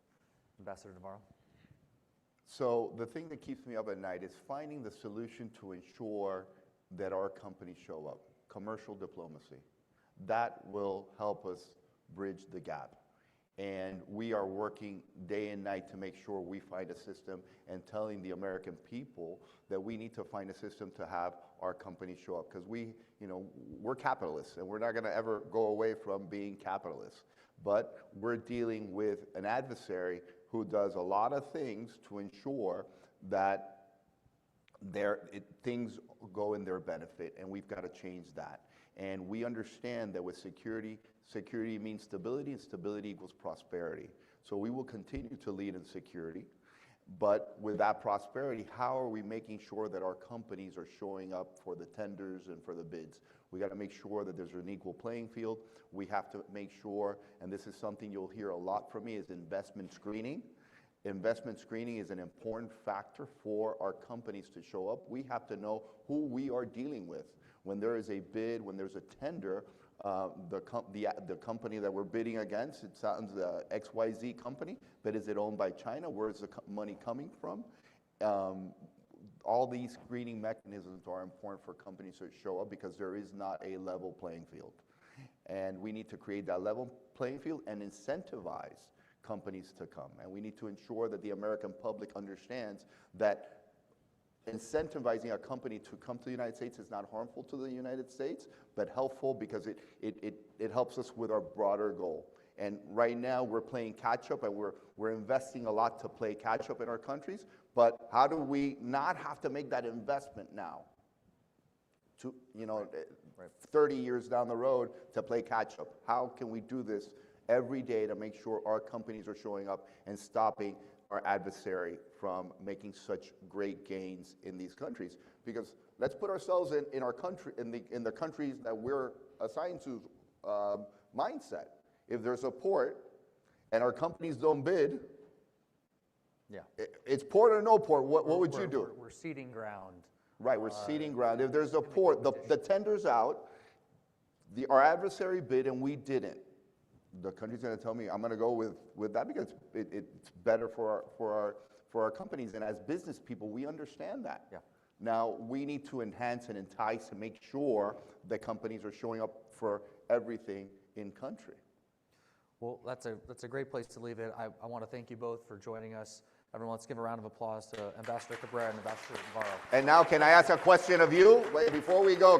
Ambassador Navarro? So the thing that keeps me up at night is finding the solution to ensure that our companies show up. Commercial diplomacy. That will help us bridge the gap. And we are working day and night to make sure we find a system and telling the American people that we need to find a system to have our companies show up. Because we're capitalists and we're not going to ever go away from being capitalists. But we're dealing with an adversary who does a lot of things to ensure that things go in their benefit, and we've got to change that. And we understand that with security means stability, and stability equals prosperity. So we will continue to lead in security. But with that prosperity, how are we making sure that our companies are showing up for the tenders and for the bids? We got to make sure that there's an equal playing field. We have to make sure, and this is something you'll hear a lot from me, is investment screening. Investment screening is an important factor for our companies to show up. We have to know who we are dealing with. When there is a bid, when there's a tender, the company that we're bidding against, it sounds XYZ company, but is it owned by China? Where is the money coming from? All these screening mechanisms are important for companies to show up because there is not a level playing field. And we need to create that level playing field and incentivize companies to come. And we need to ensure that the American public understands that incentivizing a company to come to the United States is not harmful to the United States, but helpful because it helps us with our broader goal. And right now we're playing catch up, and we're investing a lot to play catch up in our countries, but how do we not have to make that investment now to, 30 years down the road to play catch up? How can we do this every day to make sure our companies are showing up and stopping our adversary from making such great gains in these countries? Because let's put ourselves in our country, in the countries that we're assigned to mindset. If there's a port and our companies don't bid, it's port or no port, what would you do? We're ceding ground. Right, we're ceding ground. If there's a port, the tender's out, our adversary bid and we didn't. The country's going to tell me I'm going to go with that because it's better for our companies. And as business people, we understand that. Yeah. Now, we need to enhance and entice and make sure that companies are showing up for everything in country. Well, that's a great place to leave it. I want to thank you both for joining us. Everyone, let's give a round of applause to Ambassador Cabrera and Ambassador Navarro. And now, can I ask a question of you? Wait, before we go,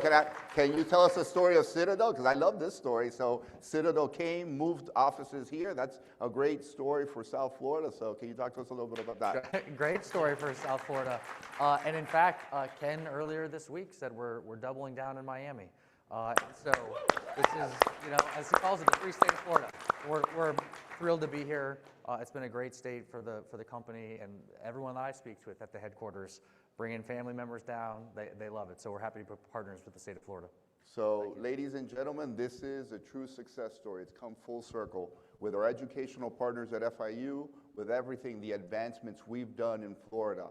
can you tell us the story of Citadel? Because I love this story. So Citadel came, moved offices here. That's a great story for South Florida. So can you talk to us a little bit about that? Great story for South Florida. And in fact, Ken earlier this week said we're doubling down in Miami. So this is, as he calls it, the free state of Florida. We're thrilled to be here. It's been a great state for the company, and everyone that I speak with at the headquarters, bringing family members down, they love it. So we're happy to be partners with the state of Florida. So, ladies and gentlemen, this is a true success story. It's come full circle with our educational partners at FIU, with everything, the advancements we've done in Florida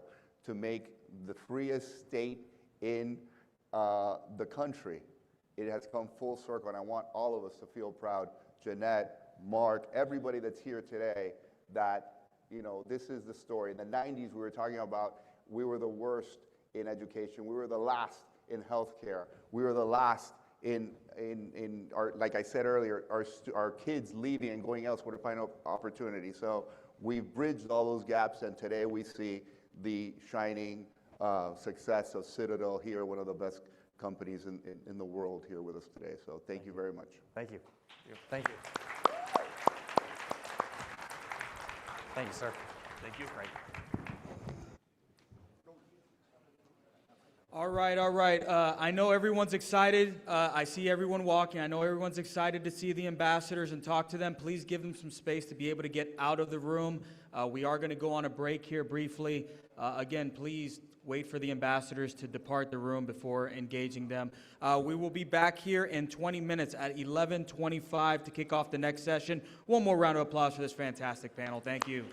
to make the freest state in the country. It has come full circle, and I want all of us to feel proud. Jeanette, Mark, everybody that's here today, that, this is the story. In the 90s, we were talking about we were the worst in education. We were the last in healthcare. We were the last in our, like I said earlier, our kids leaving and going elsewhere to find opportunity. So we've bridged all those gaps, and today we see the shining success of Citadel here, one of the best companies in the world here with us today. So thank you very much. Thank you. Thank you. Thank you, sir. Thank you, Frank. All right. I know everyone's excited. I see everyone walking. I know everyone's excited to see the ambassadors and talk to them. Please give them some space to be able to get out of the room. We are going to go on a break here briefly. Again, please wait for the ambassadors to depart the room before engaging them. We will be back here in 20 minutes at 11:25 to kick off the next session. One more round of applause for this fantastic panel. Thank you.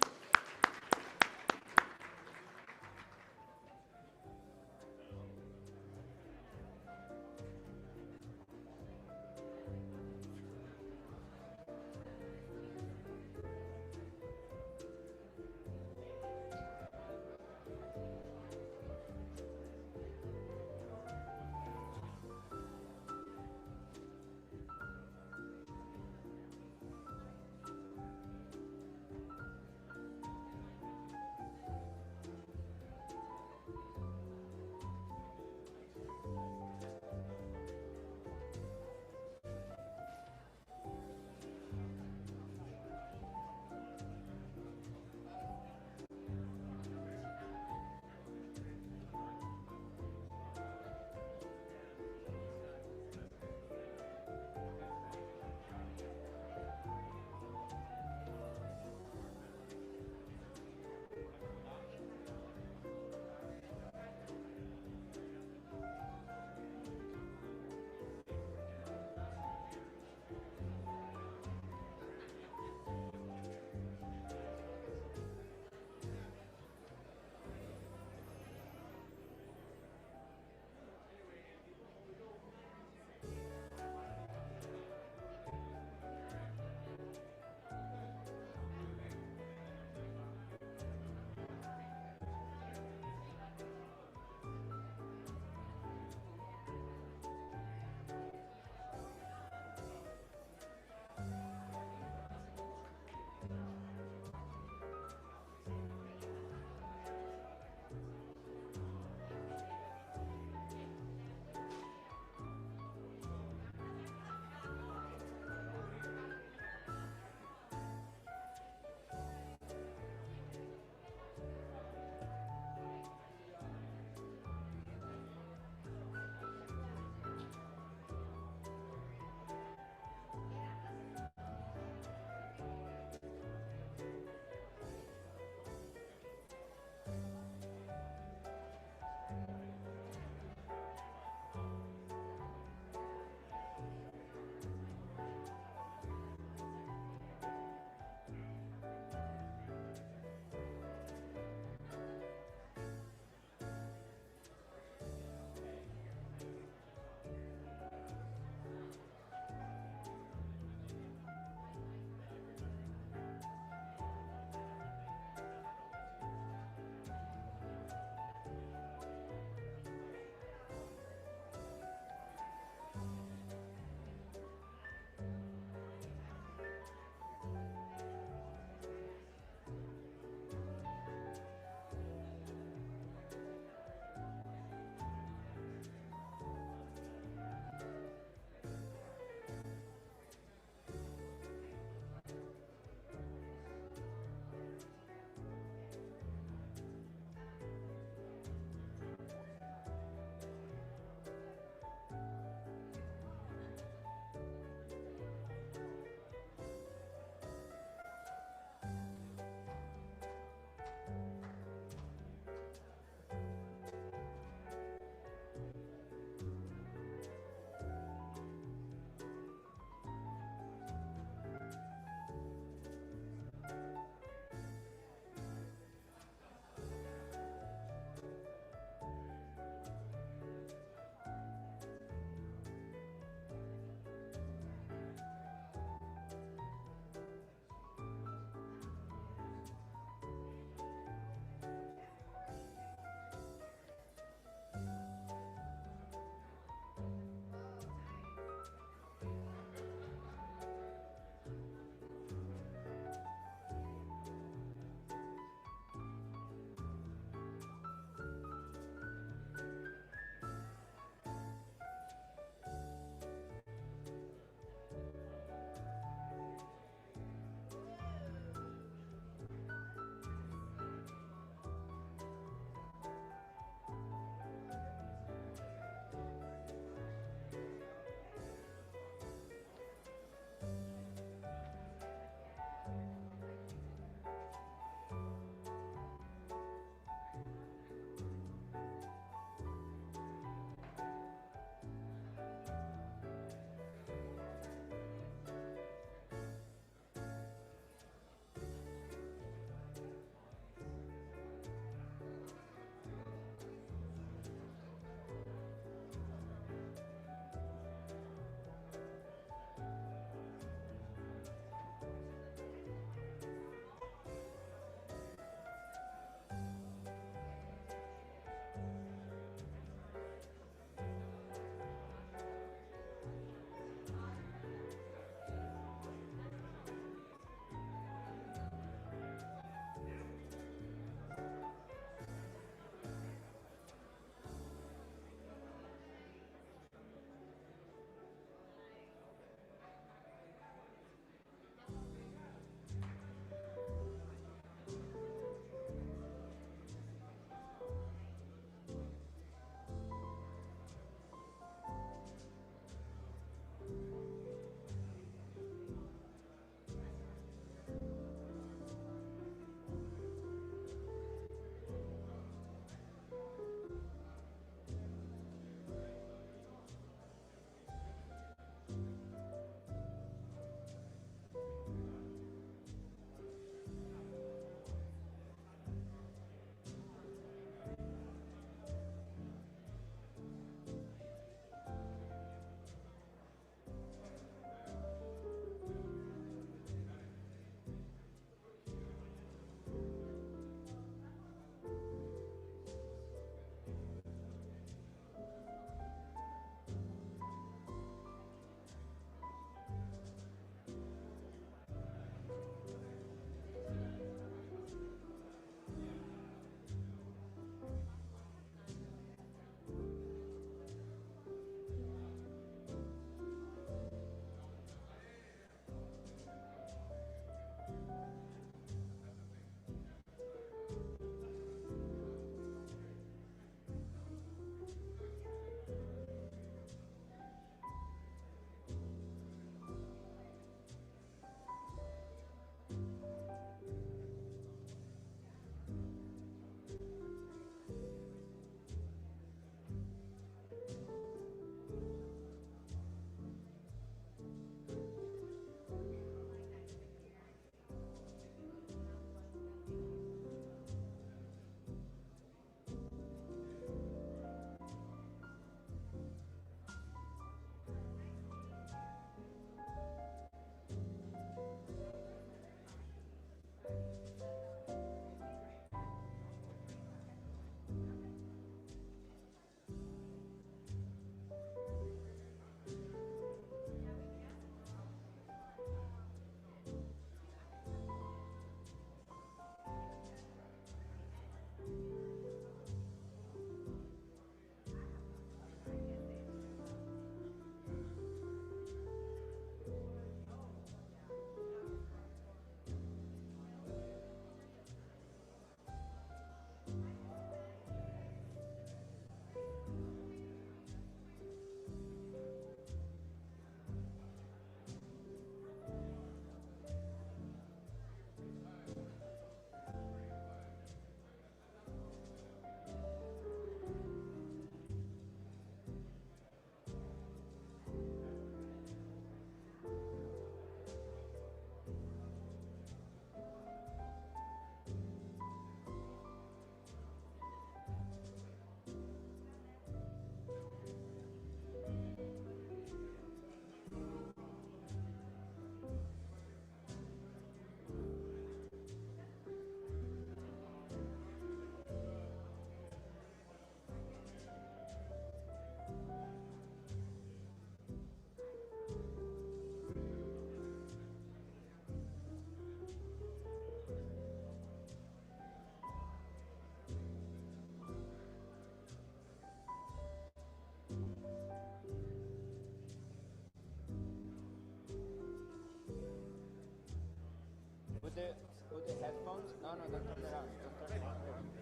With the headphones? No, don't turn it on. Don't turn it on.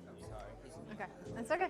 I'm sorry. Okay, that's okay.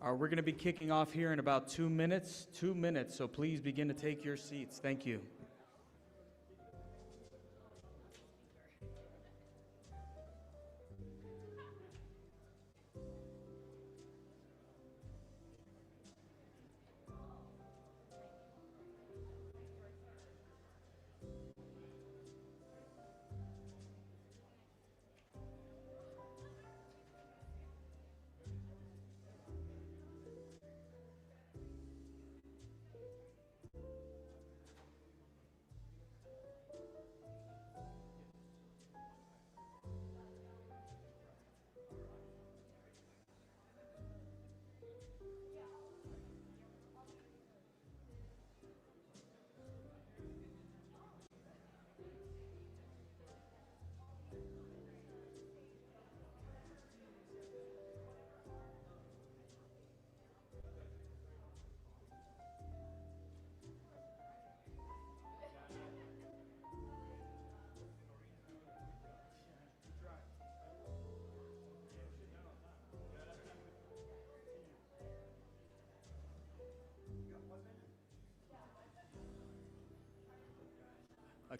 We're going to be kicking off here in about 2 minutes. 2 minutes, so please begin to take your seats. Thank you.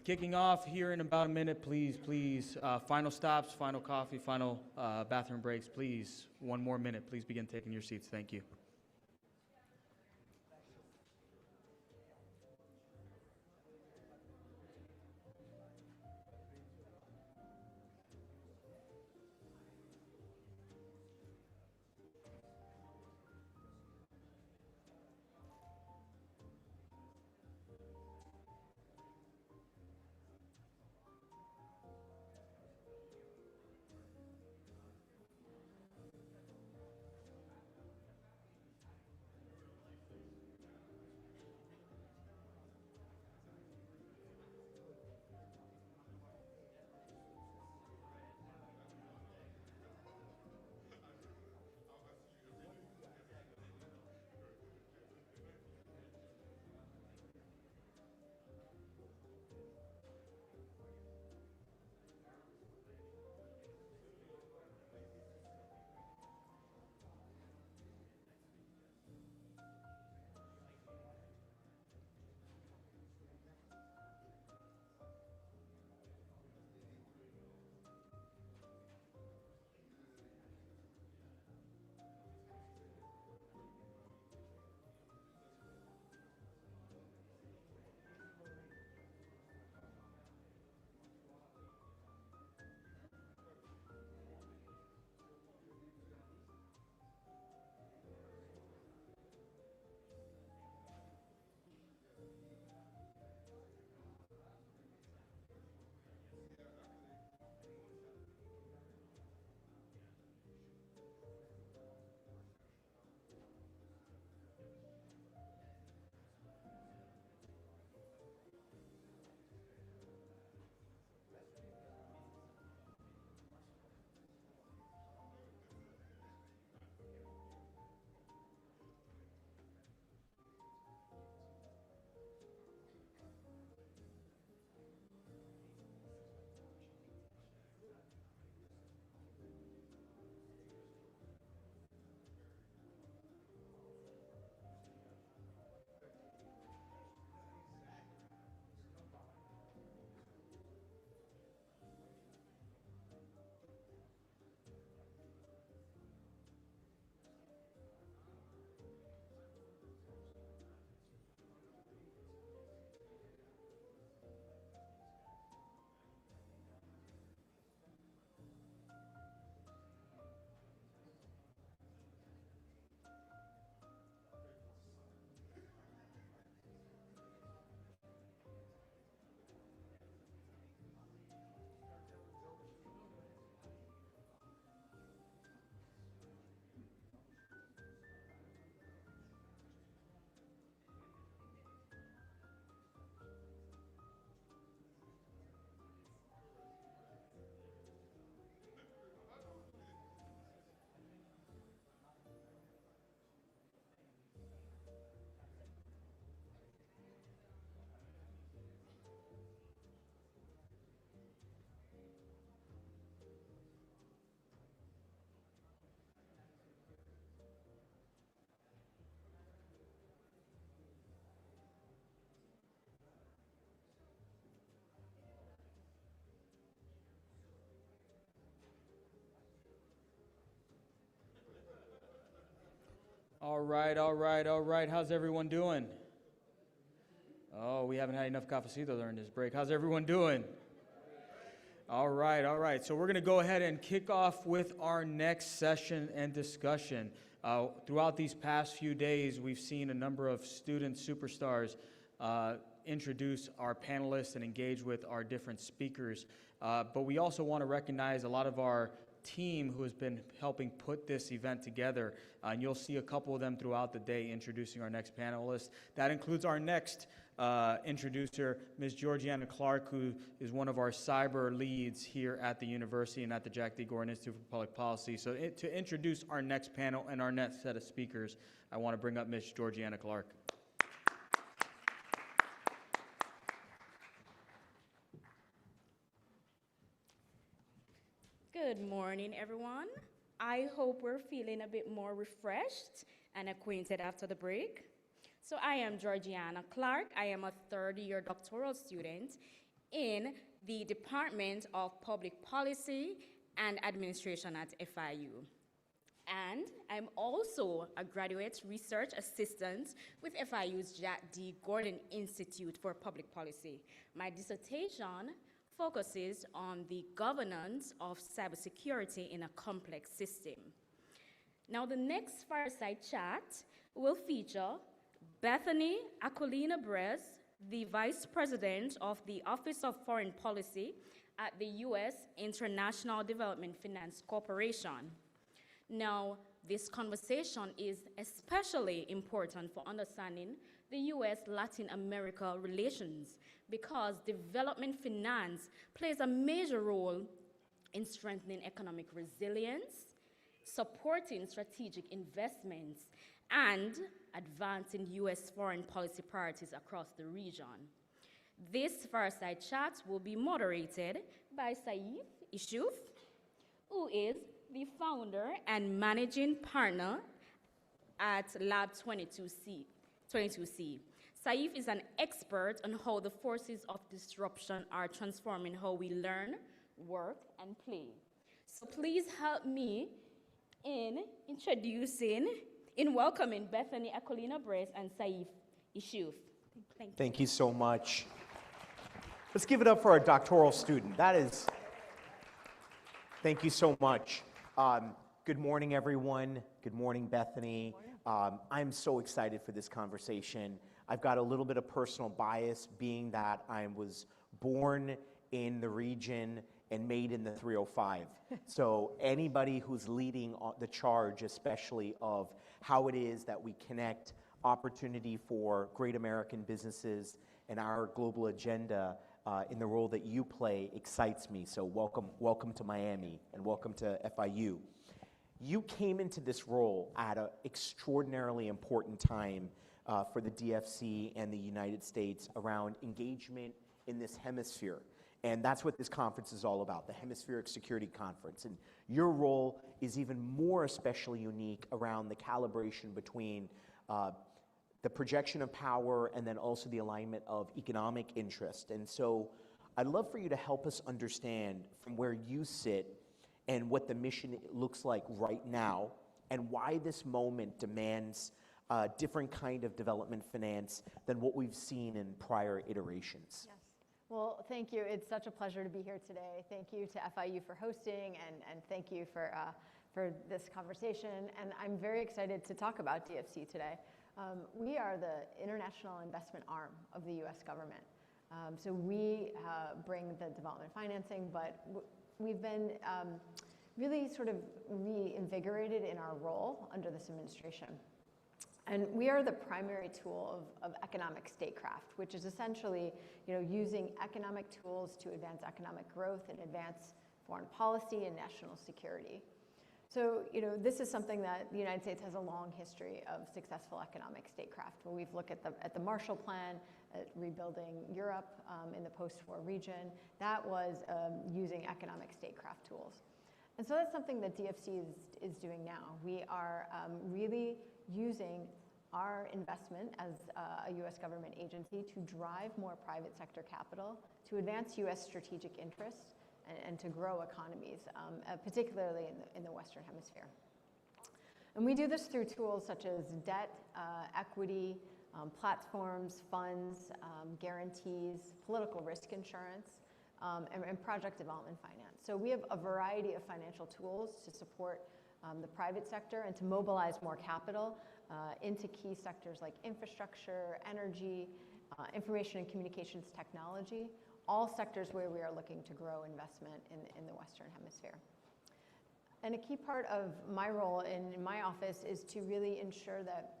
Kicking off here in about a minute, please. Final stops, final coffee, final bathroom breaks, please. 1 more minute. Please begin taking your seats. Thank you. All right, all right, all right. How's everyone doing? Oh, we haven't had enough cafecito during this break. How's everyone doing? All right, all right. So we're going to go ahead and kick off with our next session and discussion. Throughout these past few days, we've seen a number of student superstars introduce our panelists and engage with our different speakers. But we also want to recognize a lot of our team who has been helping put this event together. And you'll see a couple of them throughout the day introducing our next panelists. That includes our next introducer, Ms. Georgiana Clark, who is one of our cyber leads here at the university and at the Jack D. Gordon Institute for Public Policy. So to introduce our next panel and our next set of speakers, I want to bring up Ms. Georgiana Clark. Good morning, everyone. I hope we're feeling a bit more refreshed and acquainted after the break. So I am Georgiana Clark. I am a third-year doctoral student in the Department of Public Policy and Administration at FIU. And I'm also a graduate research assistant with FIU's Jack D. Gordon Institute for Public Policy. My dissertation focuses on the governance of cybersecurity in a complex system. Now, the next fireside chat will feature Bethany Aquilina-Brez, the Vice President of the Office of Foreign Policy at the U.S. International Development Finance Corporation. Now, this conversation is especially important for understanding the U.S.-Latin America relations because development finance plays a major role in strengthening economic resilience, supporting strategic investments, and advancing U.S. foreign policy priorities across the region. This fireside chat will be moderated by Saif Ishouf, who is the founder and managing partner at Lab 22C. Saif is an expert on how the forces of disruption are transforming how we learn, work, and play. So please help me in welcoming Bethany Aquilina-Brez and Saif Ishouf. Thank you so much. Let's give it up for our doctoral student. Thank you so much. Good morning, everyone. Good morning, Bethany. I'm so excited for this conversation. I've got a little bit of personal bias, being that I was born in the region and made in the 305. So anybody who's leading the charge, especially of how it is that we connect opportunity for great American businesses and our global agenda in the role that you play, excites me. So welcome to Miami and welcome to FIU. You came into this role at an extraordinarily important time for the DFC and the United States around engagement in this hemisphere. And that's what this conference is all about, the Hemispheric Security Conference. And your role is even more especially unique around the calibration between the projection of power and then also the alignment of economic interest. And so I'd love for you to help us understand from where you sit and what the mission looks like right now and why this moment demands a different kind of development finance than what we've seen in prior iterations. Yes. Well, thank you. It's such a pleasure to be here today. Thank you to FIU for hosting, and thank you for this conversation. And I'm very excited to talk about DFC today. We are the international investment arm of the U.S. government. So we bring the development financing, but we've been really sort of reinvigorated in our role under this administration. And we are the primary tool of economic statecraft, which is essentially, using economic tools to advance economic growth and advance foreign policy and national security. So, this is something that the United States has a long history of successful economic statecraft. When we've looked at the Marshall Plan, at rebuilding Europe in the post-war region, that was using economic statecraft tools. And so that's something that DFC is doing now. We are really using our investment as a U.S. government agency to drive more private sector capital, to advance U.S. strategic interests, and to grow economies, particularly in the Western Hemisphere. And we do this through tools such as debt, equity, platforms, funds, guarantees, political risk insurance, and project development finance. So we have a variety of financial tools to support the private sector and to mobilize more capital into key sectors like infrastructure, energy, information and communications technology, all sectors where we are looking to grow investment in the Western Hemisphere. And a key part of my role in my office is to really ensure that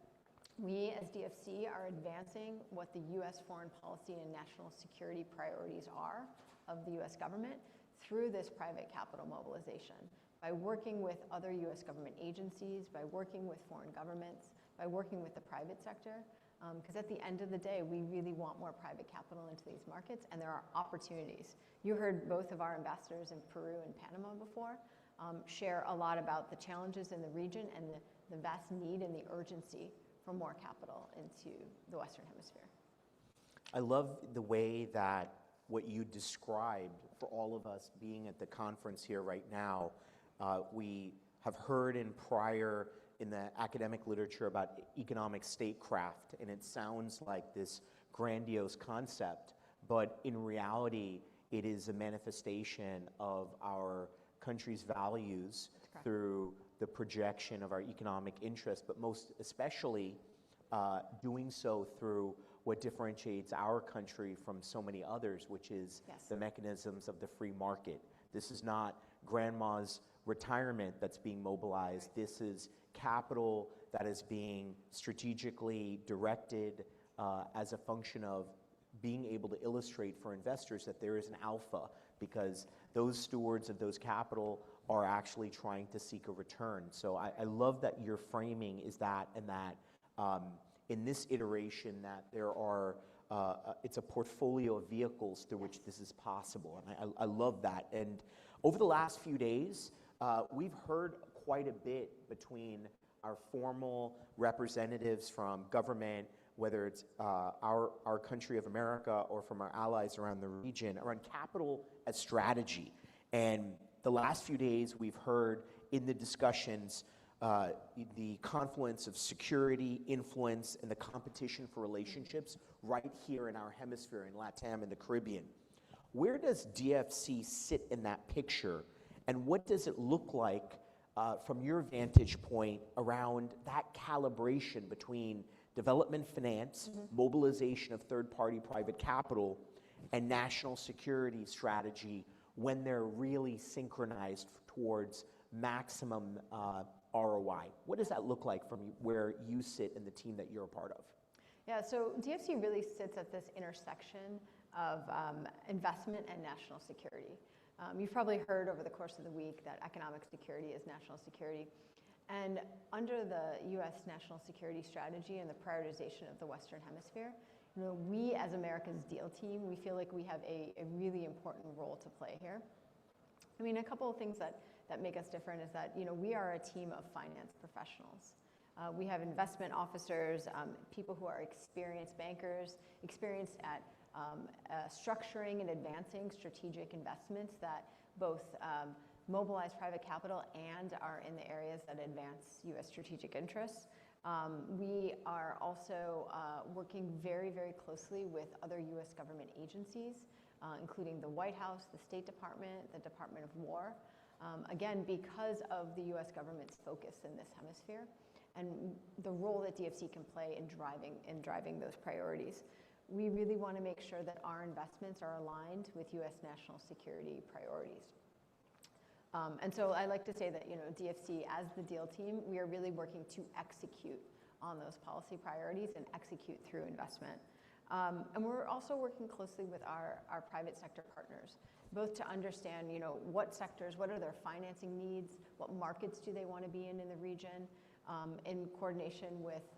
we as DFC are advancing what the U.S. foreign policy and national security priorities are of the U.S. government through this private capital mobilization, by working with other U.S. government agencies, by working with foreign governments, by working with the private sector, because at the end of the day, we really want more private capital into these markets, and there are opportunities. You heard both of our ambassadors in Peru and Panama before share a lot about the challenges in the region and the vast need and the urgency for more capital into the Western Hemisphere. I love the way that what you described for all of us being at the conference here right now. We have heard in the academic literature about economic statecraft, and it sounds like this grandiose concept, but in reality, it is a manifestation of our country's values through the projection of our economic interests, but most especially doing so through what differentiates our country from so many others, which is the mechanisms of the free market. This is not grandma's retirement that's being mobilized. This is capital that is being strategically directed as a function of being able to illustrate for investors that there is an alpha, because those stewards of those capital are actually trying to seek a return. So I love that your framing is that, and that in this iteration that there are, it's a portfolio of vehicles through which this is possible. And I love that. And over the last few days, we've heard quite a bit between our formal representatives from government, whether it's our country of America or from our allies around the region, around capital as strategy. And the last few days, we've heard in the discussions the confluence of security, influence, and the competition for relationships right here in our hemisphere, in LATAM and the Caribbean. Where does DFC sit in that picture, and what does it look like from your vantage point around that calibration between development finance, mobilization of third-party private capital, and national security strategy when they're really synchronized towards maximum ROI? What does that look like from where you sit in the team that you're a part of? Yeah, so DFC really sits at this intersection of investment and national security. You've probably heard over the course of the week that economic security is national security. And under the U.S. national security strategy and the prioritization of the Western Hemisphere, we as America's deal team, we feel like we have a really important role to play here. I mean, a couple of things that make us different is that, we are a team of finance professionals. We have investment officers, people who are experienced bankers, experienced at structuring and advancing strategic investments that both mobilize private capital and are in the areas that advance U.S. strategic interests. We are also working very, very closely with other U.S. government agencies, including the White House, the State Department, the Department of War, again, because of the U.S. government's focus in this hemisphere and the role that DFC can play in driving those priorities. We really want to make sure that our investments are aligned with U.S. national security priorities. And so I like to say that, DFC, as the deal team, we are really working to execute on those policy priorities and execute through investment. And we're also working closely with our private sector partners, both to understand, what sectors, what are their financing needs, what markets do they want to be in the region, in coordination with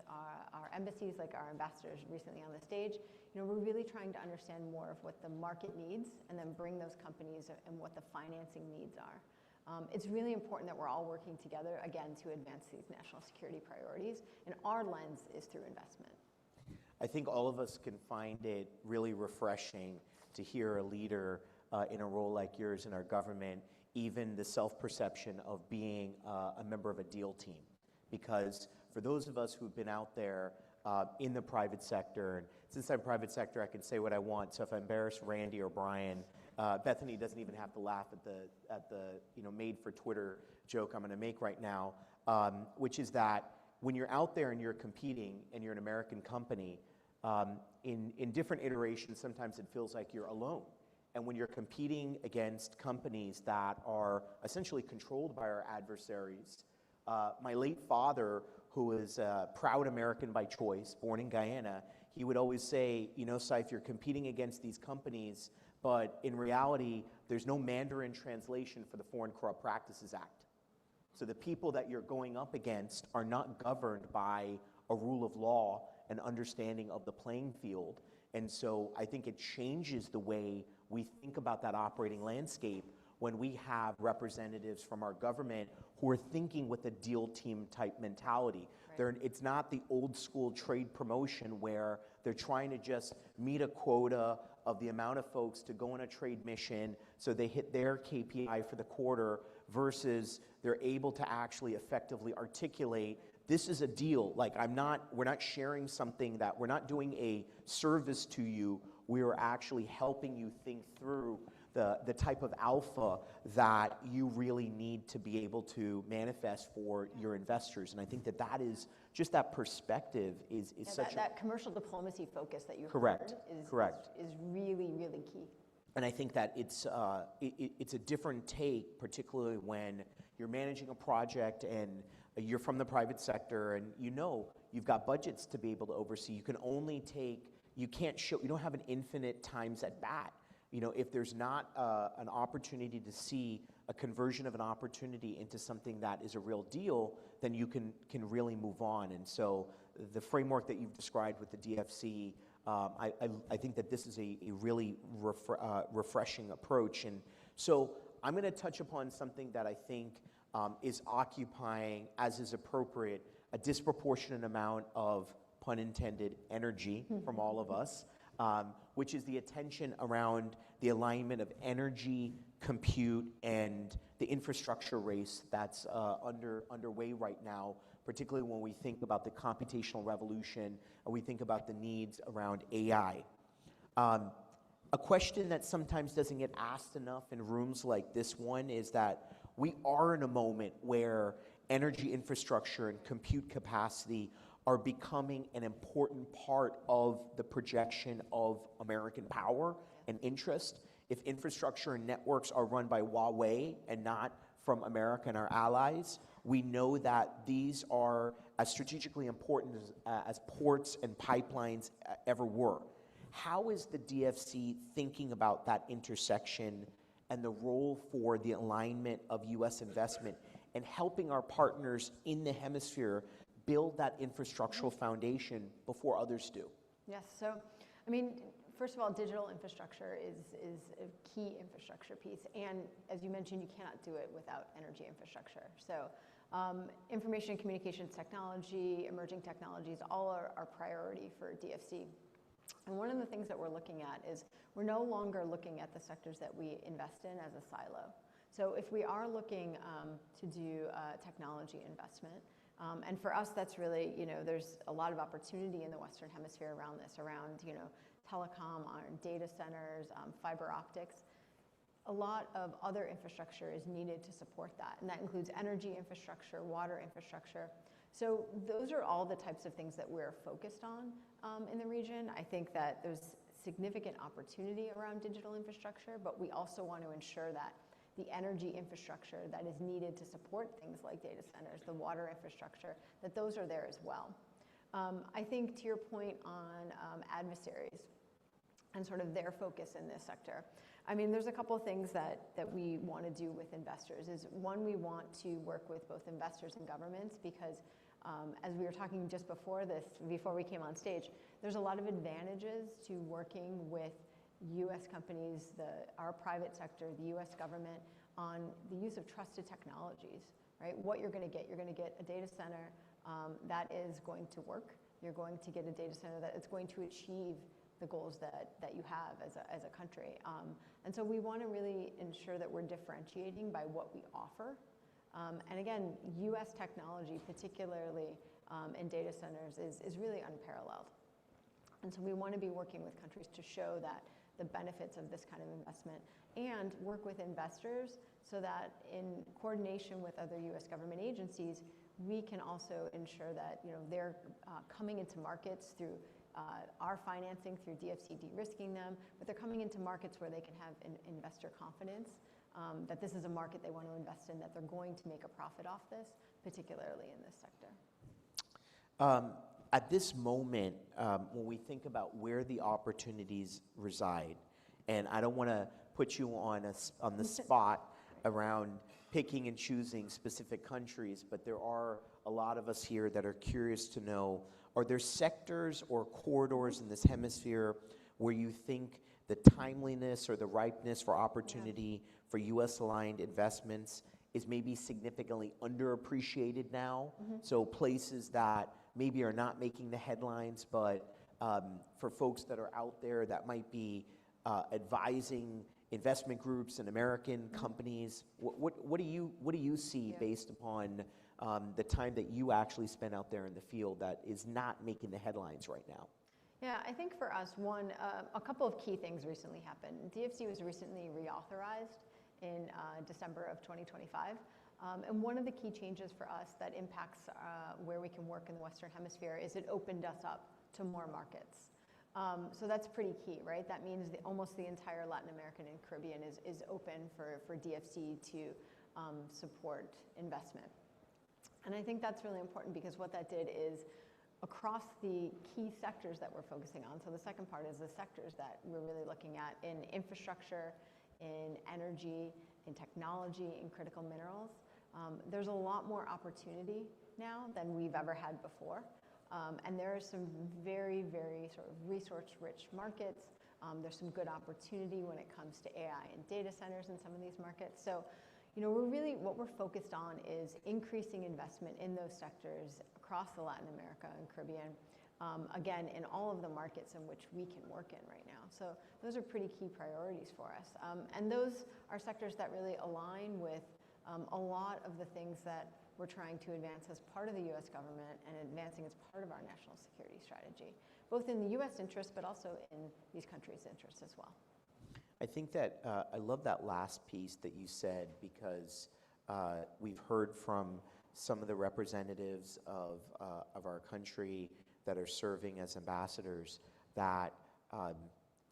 our embassies, like our ambassadors recently on the stage. We're really trying to understand more of what the market needs and then bring those companies and what the financing needs are. It's really important that we're all working together, again, to advance these national security priorities, and our lens is through investment. I think all of us can find it really refreshing to hear a leader in a role like yours in our government, even the self-perception of being a member of a deal team. because for those of us who've been out there in the private sector, and since I'm private sector, I can say what I want. So if I embarrass Randy or Brian, Bethany doesn't even have to laugh at the made for Twitter joke I'm going to make right now, which is that when you're out there and you're competing and you're an American company, in different iterations, sometimes it feels like you're alone. And when you're competing against companies that are essentially controlled by our adversaries, my late father, who was a proud American by choice, born in Guyana, he would always say, Saif, you're competing against these companies, but in reality, there's no Mandarin translation for the Foreign Corrupt Practices Act. So the people that you're going up against are not governed by a rule of law and understanding of the playing field. And so I think it changes the way we think about that operating landscape when we have representatives from our government who are thinking with a deal team type mentality. Right. It's not the old school trade promotion where they're trying to just meet a quota of the amount of folks to go on a trade mission so they hit their KPI for the quarter, versus they're able to actually effectively articulate, this is a deal. Like we're not sharing something, that we're not doing a service to you, we are actually helping you think through the type of alpha that you really need to be able to manifest for your investors. And I think that is just that perspective is such that commercial diplomacy focus that you correct is really, really key. And I think that it's a different take, particularly when you're managing a project and you're from the private sector and you've got budgets to be able to oversee. You can only you don't have an infinite times at bat. If there's not an opportunity to see a conversion of an opportunity into something that is a real deal, then you can really move on. And so the framework that you've described with the DFC, I think that this is a really refreshing approach. And so I'm going to touch upon something that I think is occupying, as is appropriate, a disproportionate amount of, pun intended, energy from all of us, which is the attention around the alignment of energy, compute, and the infrastructure race that's underway right now, particularly when we think about the computational revolution and we think about the needs around AI. A question that sometimes doesn't get asked enough in rooms like this one is that we are in a moment where energy infrastructure and compute capacity are becoming an important part of the projection of American power and interest. If infrastructure and networks are run by Huawei and not from America and our allies, we know that these are as strategically important as ports and pipelines ever were. How is the DFC thinking about that intersection and the role for the alignment of U.S. investment and helping our partners in the hemisphere build that infrastructural foundation before others do? Yes, so, first of all, digital infrastructure is a key infrastructure piece. And as you mentioned, you cannot do it without energy infrastructure. So information and communications technology, emerging technologies, all are priority for DFC. And one of the things that we're looking at is we're no longer looking at the sectors that we invest in as a silo. So if we are looking to do technology investment, and for us, that's really, there's a lot of opportunity in the Western Hemisphere around this, around, telecom, data centers, fiber optics. A lot of other infrastructure is needed to support that, and that includes energy infrastructure, water infrastructure. So those are all the types of things that we're focused on in the region. I think that there's significant opportunity around digital infrastructure, but we also want to ensure that the energy infrastructure that is needed to support things like data centers, the water infrastructure, that those are there as well. I think to your point on adversaries and sort of their focus in this sector, there's a couple of things that we want to do with investors. Is one, we want to work with both investors and governments because as we were talking just before we came on stage, there's a lot of advantages to working with U.S. companies, our private sector, the U.S. government, on the use of trusted technologies, right? What you're going to get a data center that is going to work. You're going to get a data center that is going to achieve the goals that you have as a country. And so we want to really ensure that we're differentiating by what we offer And again, US technology, particularly in data centers, is really unparalleled. And so we want to be working with countries to show that the benefits of this kind of investment and work with investors so that in coordination with other US government agencies, we can also ensure that they're coming into markets through our financing, through DFC de-risking them, but they're coming into markets where they can have investor confidence that this is a market they want to invest in, that they're going to make a profit off this, particularly in this sector. At this moment, when we think about where the opportunities reside, and I don't want to put you on the spot around picking and choosing specific countries, but there are a lot of us here that are curious to know, are there sectors or corridors in this hemisphere where you think the timeliness or the ripeness for opportunity for US-aligned investments is maybe significantly underappreciated now? So places that maybe are not making the headlines, but for folks that are out there that might be advising investment groups and American companies, what do you see based upon the time that you actually spend out there in the field that is not making the headlines right now? Yeah, I think for us, a couple of key things recently happened. DFC was recently reauthorized in December of 2025. And one of the key changes for us that impacts where we can work in the Western Hemisphere is it opened us up to more markets. So that's pretty key, right? That means almost the entire Latin American and Caribbean is open for DFC to support investment. And I think that's really important because what that did is across the key sectors that we're focusing on. So the second part is the sectors that we're really looking at in infrastructure, in energy, in technology, in critical minerals. There's a lot more opportunity now than we've ever had before. And there are some very, very sort of resource-rich markets. There's some good opportunity when it comes to AI and data centers in some of these markets. So, what we're focused on is increasing investment in those sectors across the Latin America and Caribbean, again, in all of the markets in which we can work in right now. So those are pretty key priorities for us. And those are sectors that really align with a lot of the things that we're trying to advance as part of the US government and advancing as part of our national security strategy, both in the US interest, but also in these countries' interests as well. I think that I love that last piece that you said because we've heard from some of the representatives of our country that are serving as ambassadors that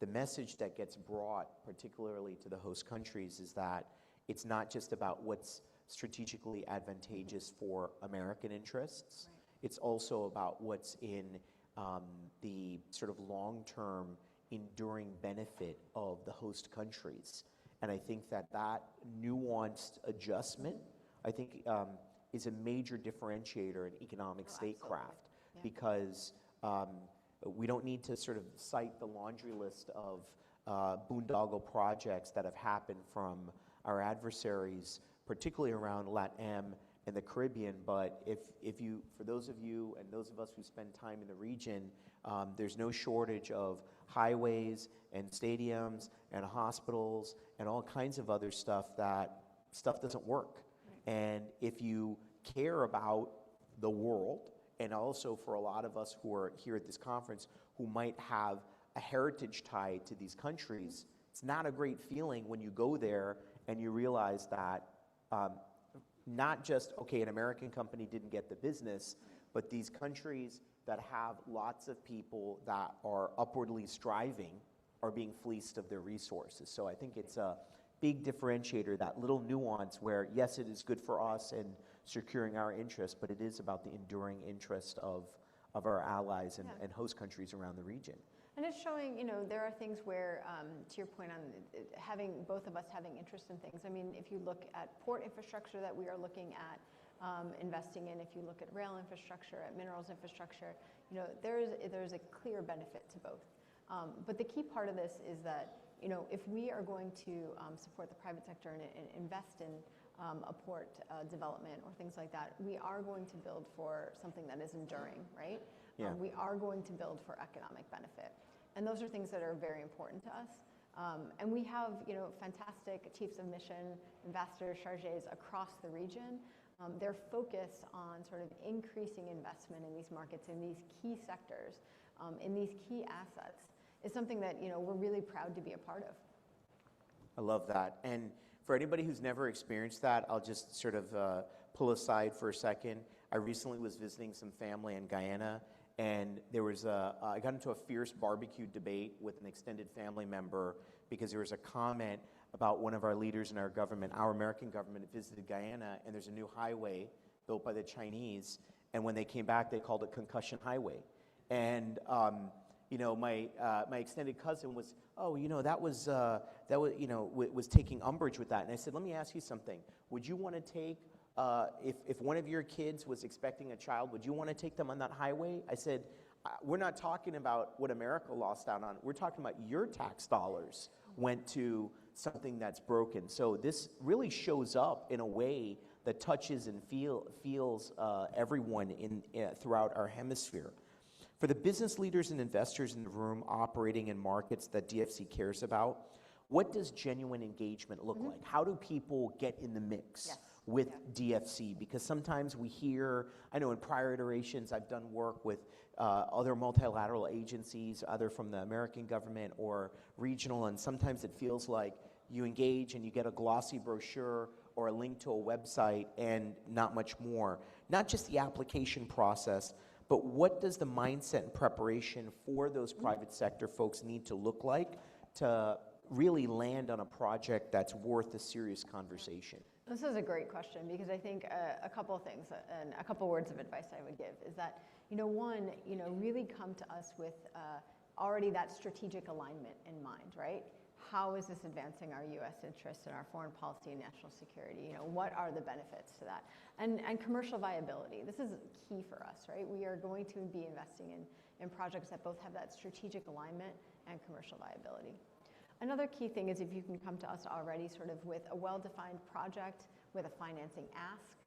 the message that gets brought, particularly to the host countries, is that it's not just about what's strategically advantageous for American interests. Right. It's also about what's in the sort of long-term enduring benefit of the host countries. And I think that nuanced adjustment, I think, is a major differentiator in economic statecraft. Yeah. Because we don't need to sort of cite the laundry list of boondoggle projects that have happened from our adversaries, particularly around LATAM and the Caribbean. But if you, for those of you and those of us who spend time in the region, there's no shortage of highways and stadiums and hospitals and all kinds of other stuff doesn't work. Right. And if you care about the world, and also for a lot of us who are here at this conference who might have a heritage tie to these countries, it's not a great feeling when you go there and you realize that not just, okay, an American company didn't get the business, but these countries that have lots of people that are upwardly striving are being fleeced of their resources. So I think it's a big differentiator, that little nuance where, yes, it is good for us and securing our interests, but it is about the enduring interest of our allies and host countries around the region. And it's showing, there are things where, to your point on both of us having interest in things. I mean, if you look at port infrastructure that we are looking at investing in, if you look at rail infrastructure, at minerals infrastructure, there's a clear benefit to both. But the key part of this is that, if we are going to support the private sector and invest in a port development or things like that, we are going to build for something that is enduring, right? Yeah. We are going to build for economic benefit. And those are things that are very important to us. And we have, fantastic chiefs of mission, ambassadors, chargés across the region. Their focus on sort of increasing investment in these markets, in these key sectors, in these key assets, is something that, we're really proud to be a part of. I love that. And for anybody who's never experienced that, I'll just sort of pull aside for a second. I recently was visiting some family in Guyana, and there was I got into a fierce barbecue debate with an extended family member because there was a comment about one of our leaders in our government, our American government, visited Guyana, and there's a new highway built by the Chinese, and when they came back, they called it Concussion Highway. And my extended cousin was, that was taking umbrage with that. And I said, let me ask you something. Would you want to take, if one of your kids was expecting a child, would you want to take them on that highway? I said, we're not talking about what America lost out on. We're talking about your tax dollars went to something that's broken. So this really shows up in a way that touches and feels everyone throughout our hemisphere. For the business leaders and investors in the room operating in markets that DFC cares about, what does genuine engagement look like? How do people get in the mix with DFC? Because sometimes we hear, I know in prior iterations I've done work with other multilateral agencies, either from the American government or regional, and sometimes it feels like you engage and you get a glossy brochure or a link to a website and not much more. Not just the application process, but what does the mindset and preparation for those private sector folks need to look like to really land on a project that's worth a serious conversation? This is a great question because I think a couple of things and a couple words of advice I would give is that, one, really come to us with already that strategic alignment in mind, right? How is this advancing our U.S. interests and our foreign policy and national security? What are the benefits to that? And commercial viability. This is key for us, right? We are going to be investing in projects that both have that strategic alignment and commercial viability. Another key thing is if you can come to us already sort of with a well-defined project, with a financing ask.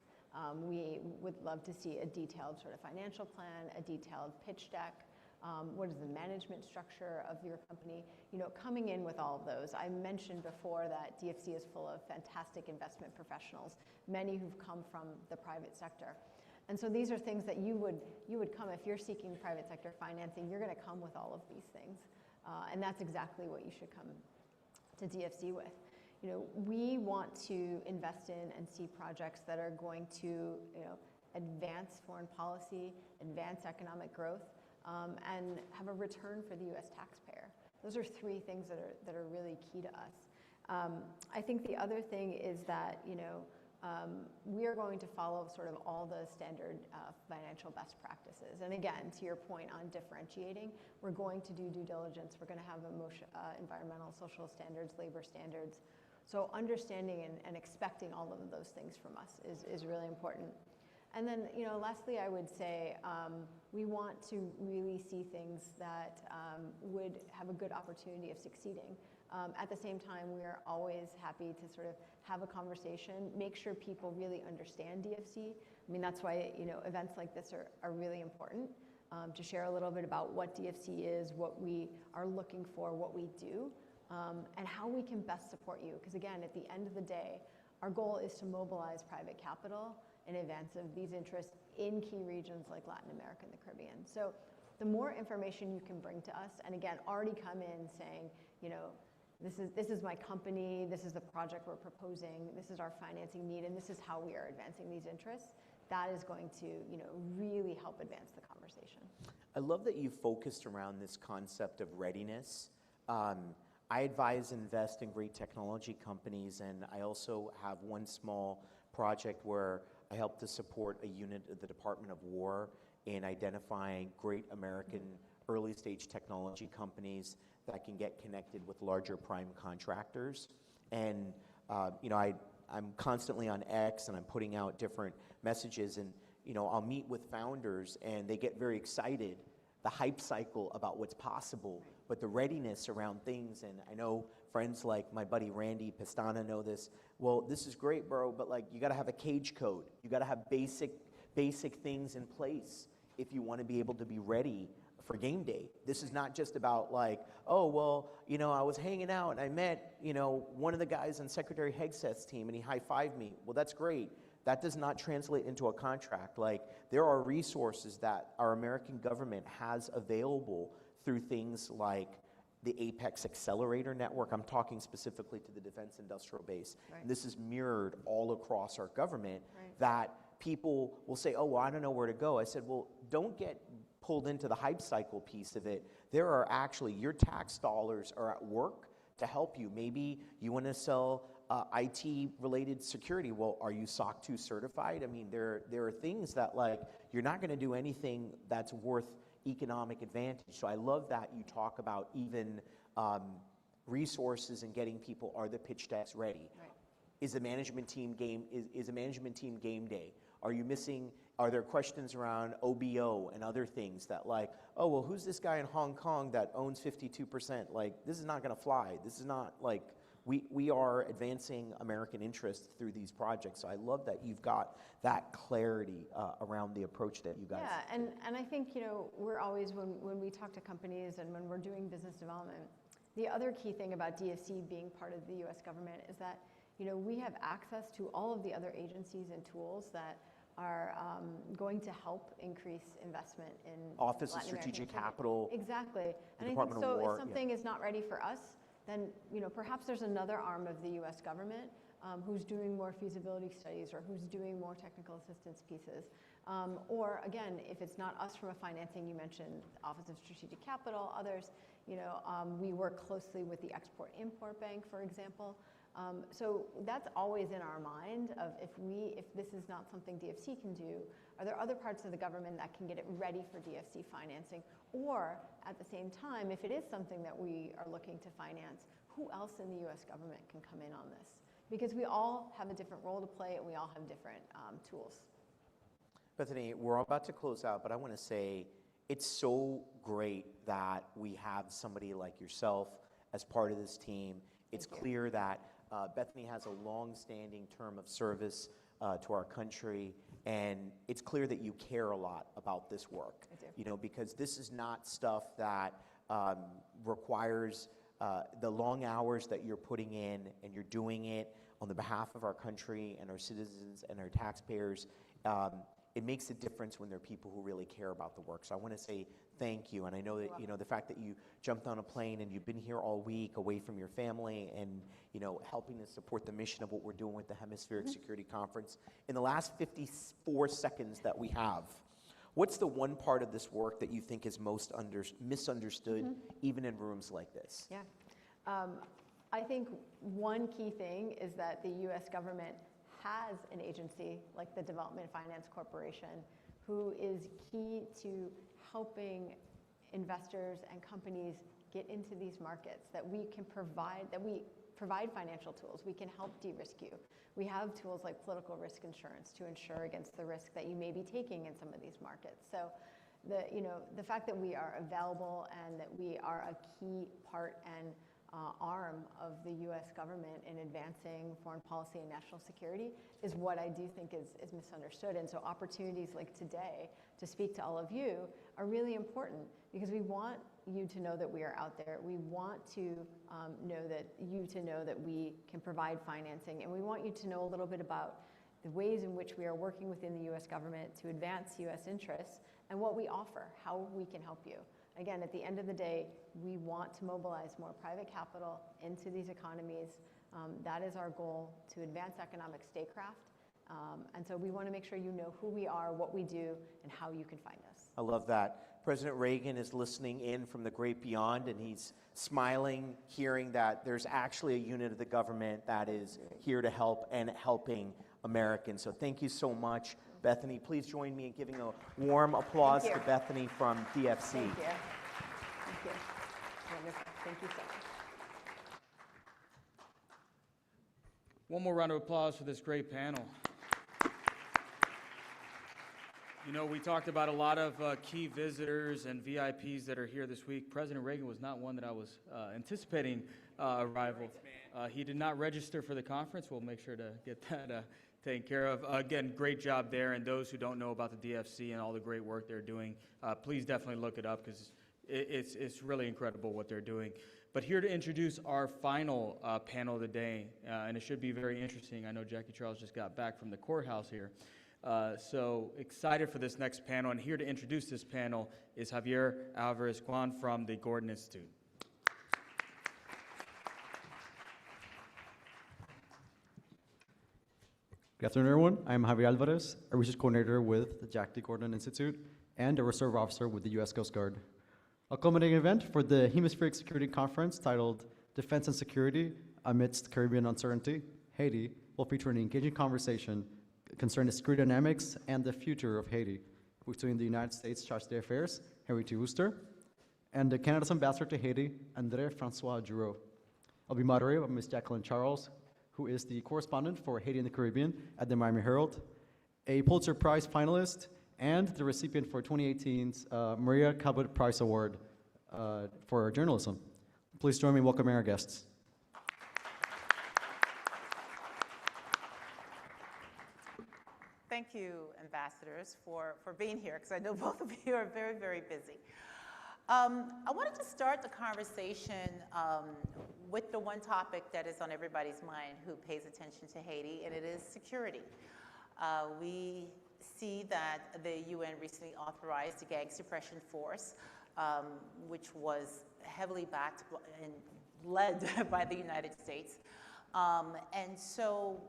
We would love to see a detailed sort of financial plan, a detailed pitch deck. What is the management structure of your company? Coming in with all of those. I mentioned before that DFC is full of fantastic investment professionals, many who've come from the private sector. And so these are things that you would come, if you're seeking private sector financing, you're going to come with all of these things. And that's exactly what you should come to DFC with. We want to invest in and see projects that are going to, advance foreign policy, advance economic growth, and have a return for the U.S. taxpayer. Those are three things that are really key to us. I think the other thing is that, we are going to follow sort of all the standard financial best practices. And again, to your point on differentiating, we're going to do due diligence. We're going to have environmental, social standards, labor standards. So understanding and expecting all of those things from us is really important. And then, lastly, I would say we want to really see things that would have a good opportunity of succeeding. At the same time, we are always happy to sort of have a conversation, make sure people really understand DFC. I mean, that's why, events like this are really important, to share a little bit about what DFC is, what we are looking for, what we do, and how we can best support you. Because again, at the end of the day, our goal is to mobilize private capital in advance of these interests in key regions like Latin America and the Caribbean. So the more information you can bring to us, and again, already come in saying, this is my company, this is the project we're proposing, this is our financing need, and this is how we are advancing these interests, that is going to, really help advance the conversation. I love that you focused around this concept of readiness. I advise and invest in great technology companies, and I also have one small project where I help to support a unit of the Department of War in identifying great American early stage technology companies that can get connected with larger prime contractors. And I'm constantly on X and I'm putting out different messages, and I'll meet with founders and they get very excited, the hype cycle about what's possible, but the readiness around things. And I know friends like my buddy Randy Pestana know this. Well, this is great, bro, but you got to have a cage code. You got to have basic things in place if you want to be able to be ready for game day. This is not just about like, oh, well, you know, I was hanging out and I met, you know, one of the guys on Secretary Hegseth's team and he high-fived me. Well, that's great. That does not translate into a contract. Like, there are resources that our American government has available through things like the Apex Accelerator Network. I'm talking specifically to the defense industrial base. Right. And this is mirrored all across our government, Right. that people will say, oh, well, I don't know where to go. I said, well, don't get pulled into the hype cycle piece of it. There are actually, your tax dollars are at work to help you. Maybe you want to sell IT-related security. Well, are you SOC 2 certified? I mean, there are things that, like, you're not going to do anything that's worth economic advantage. So I love that you talk about even resources and getting people, are the pitch decks ready? Right. Is the management team is a management team game day? Are you missing, are there questions around OBO and other things that, like, oh, well, who's this guy in Hong Kong that owns 52%? Like, this is not going to fly. This is not, like, we are advancing American interests through these projects. So I love that you've got that clarity around the approach that you guys. Yeah, and I think, you know, we're always, when we talk to companies and when we're doing business development, the other key thing about DFC being part of the US government is that, you know, we have access to all of the other agencies and tools that are going to help increase investment in Office of Latin American Strategic countries. Capital. Exactly. And I think Department of so War, if something is not ready for us, then, you know, perhaps there's another arm of the US government who's doing more feasibility studies or who's doing more technical assistance pieces. Or again, if it's not us from a financing, you mentioned Office of Strategic Capital, others, you know, we work closely with the Export-Import Bank, for example. So that's always in our mind of if this is not something DFC can do, are there other parts of the government that can get it ready for DFC financing? Or at the same time, if it is something that we are looking to finance, who else in the US government can come in on this? Because we all have a different role to play and we all have different tools. Bethany, we're about to close out, but I want to say it's so great that we have somebody like yourself as part of this team. It's clear that Bethany has a long-standing term of service to our country, and it's clear that you care a lot about this work. I do. You know, because this is not stuff that requires the long hours that you're putting in, and you're doing it on the behalf of our country and our citizens and our taxpayers. It makes a difference when there are people who really care about the work. So I want to say thank you. And I know that, you know, the fact that you jumped on a plane and you've been here all week away from your family and, you know, helping to support the mission of what we're doing with the Hemispheric Security Conference. In the last 54 seconds that we have, what's the one part of this work that you think is most misunderstood, even in rooms like this? Yeah. I think one key thing is that the US government has an agency like the Development Finance Corporation who is key to helping investors and companies get into these markets, that we provide financial tools. We can help de-risk you. We have tools like political risk insurance to insure against the risk that you may be taking in some of these markets. So the fact that we are available and that we are a key part and arm of the US government in advancing foreign policy and national security is what I do think is misunderstood. And so opportunities like today to speak to all of you are really important because we want you to know that we are out there. We want to know that we can provide financing, and we want you to know a little bit about the ways in which we are working within the US government to advance US interests and what we offer, how we can help you. Again, at the end of the day, we want to mobilize more private capital into these economies. That is our goal, to advance economic statecraft. And so we want to make sure you know who we are, what we do, and how you can find us. I love that. President Reagan is listening in from the great beyond, and he's smiling, hearing that there's actually a unit of the government that is here to help and helping Americans. So thank you so much. Bethany, please join me in giving a warm applause to Bethany from DFC. Thank you. Thank you. Wonderful. Thank you so much. One more round of applause for this great panel. You know, we talked about a lot of key visitors and VIPs that are here this week. President Reagan was not one that I was anticipating arrival. He did not register for the conference. We'll make sure to get taken care of. Again, great job there. And those who don't know about the DFC and all the great work they're doing, please definitely look it up because it's really incredible what they're doing. But here to introduce our final panel of the day, and it should be very interesting. I know Jackie Charles just got back from the courthouse here. So excited for this next panel. And here to introduce this panel is Javier Alvarez-Guan from the Gordon Institute. Good afternoon, everyone. I'm Javier Alvarez, a research coordinator with the Jack D. Gordon Institute and a reserve officer with the U.S. Coast Guard. A culminating event for the Hemispheric Security Conference titled Defense and Security Amidst Caribbean Uncertainty, Haiti, will feature an engaging conversation concerning the security dynamics and the future of Haiti between the United States Charge d'Affaires, Henry T. Wooster, and the Canada's ambassador to Haiti, André Francois Giroux. I'll be moderated by Ms. Jacqueline Charles, who is the correspondent for Haiti and the Caribbean at the Miami Herald, a Pulitzer Prize finalist, and the recipient for 2018's Maria Cabot Prize Award for journalism. Please join me in welcoming our guests. Thank you, ambassadors, for being here, because I know both of you are very, very busy. I wanted to start the conversation with the one topic that is on everybody's mind who pays attention to Haiti, and it is security. We see that the UN recently authorized the gang suppression force, which was heavily backed and led by the United States. And so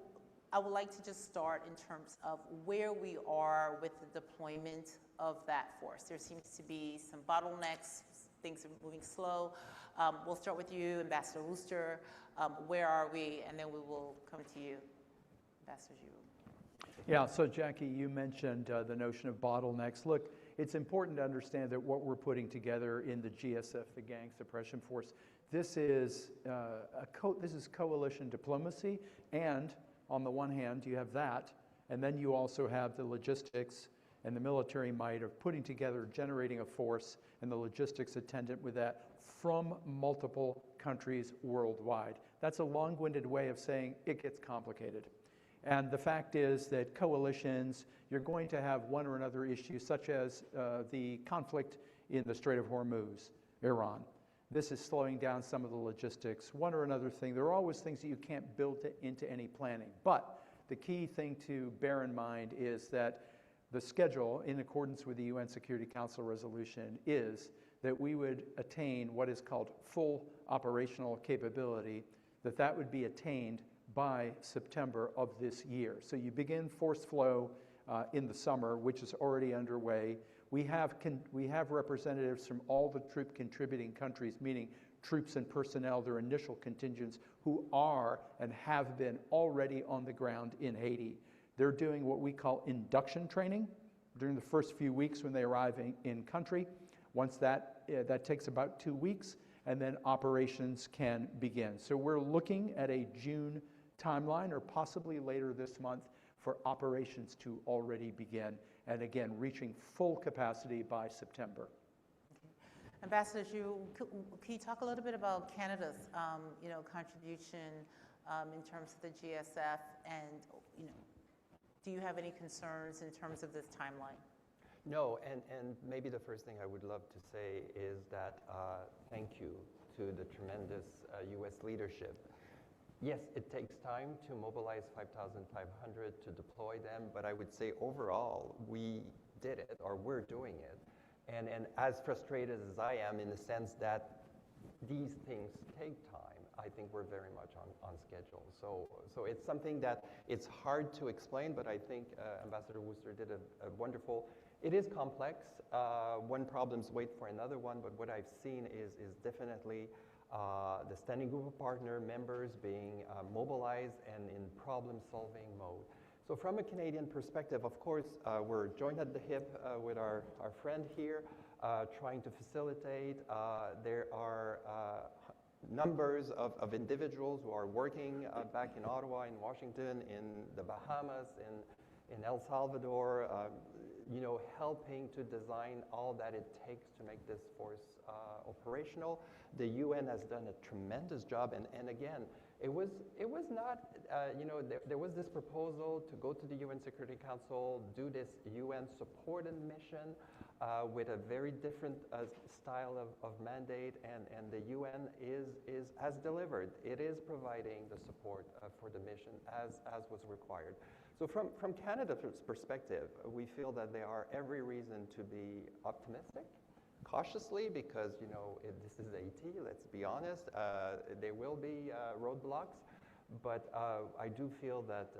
I would like to just start in terms of where we are with the deployment of that force. There seems to be some bottlenecks, things are moving slow. We'll start with you, Ambassador Wooster. Where are we? And then we will come to you, Ambassador Giroux. Yeah, so Jackie, you mentioned the notion of bottlenecks. Look, it's important to understand that what we're putting together in the GSF, the Gang Suppression Force, this is coalition diplomacy, and on the one hand, you have that, and then you also have the logistics and the military might of putting together, generating a force, and the logistics attendant with that from multiple countries worldwide. That's a long-winded way of saying it gets complicated. And the fact is that coalitions, you're going to have one or another issue, such as the conflict in the Strait of Hormuz, Iran. This is slowing down some of the logistics, one or another thing. There are always things that you can't build into any planning. But the key thing to bear in mind is that the schedule, in accordance with the UN Security Council resolution, is that we would attain what is called full operational capability, that would be attained by September of this year. So you begin force flow in the summer, which is already underway. We have representatives from all the troop contributing countries, meaning troops and personnel, their initial contingents, who are and have been already on the ground in Haiti. They're doing what we call induction training during the first few weeks when they arrive in country. Once that takes about 2 weeks, and then operations can begin. So we're looking at a June timeline, or possibly later this month, for operations to already begin, and again, reaching full capacity by September. Okay. Ambassador Giroux, can you talk a little bit about Canada's contribution in terms of the GSF, and do you have any concerns in terms of this timeline? No, and maybe the first thing I would love to say is that thank you to the tremendous U.S. leadership. Yes, it takes time to mobilize 5,500 to deploy them, but I would say overall we did it, or we're doing it. And as frustrated as I am in the sense that these things take time, I think we're very much on schedule. So it's something that it's hard to explain, but I think Ambassador Wooster did a wonderful. It is complex. One problem's wait for another one, but what I've seen is definitely the standing group of partner members being mobilized and in problem-solving mode. So from a Canadian perspective, of course, we're joined at the hip with our friend here, trying to facilitate. There are numbers of individuals who are working back in Ottawa, in Washington, in the Bahamas, in El Salvador, helping to design all that it takes to make this force operational. The UN has done a tremendous job, and again, it was not, there was this proposal to go to the UN Security Council, do this UN supported mission with a very different style of mandate, and the UN has delivered. It is providing the support for the mission as was required. So from Canada's perspective, we feel that there are every reason to be optimistic, cautiously, because this is Haiti, let's be honest. There will be roadblocks, but I do feel that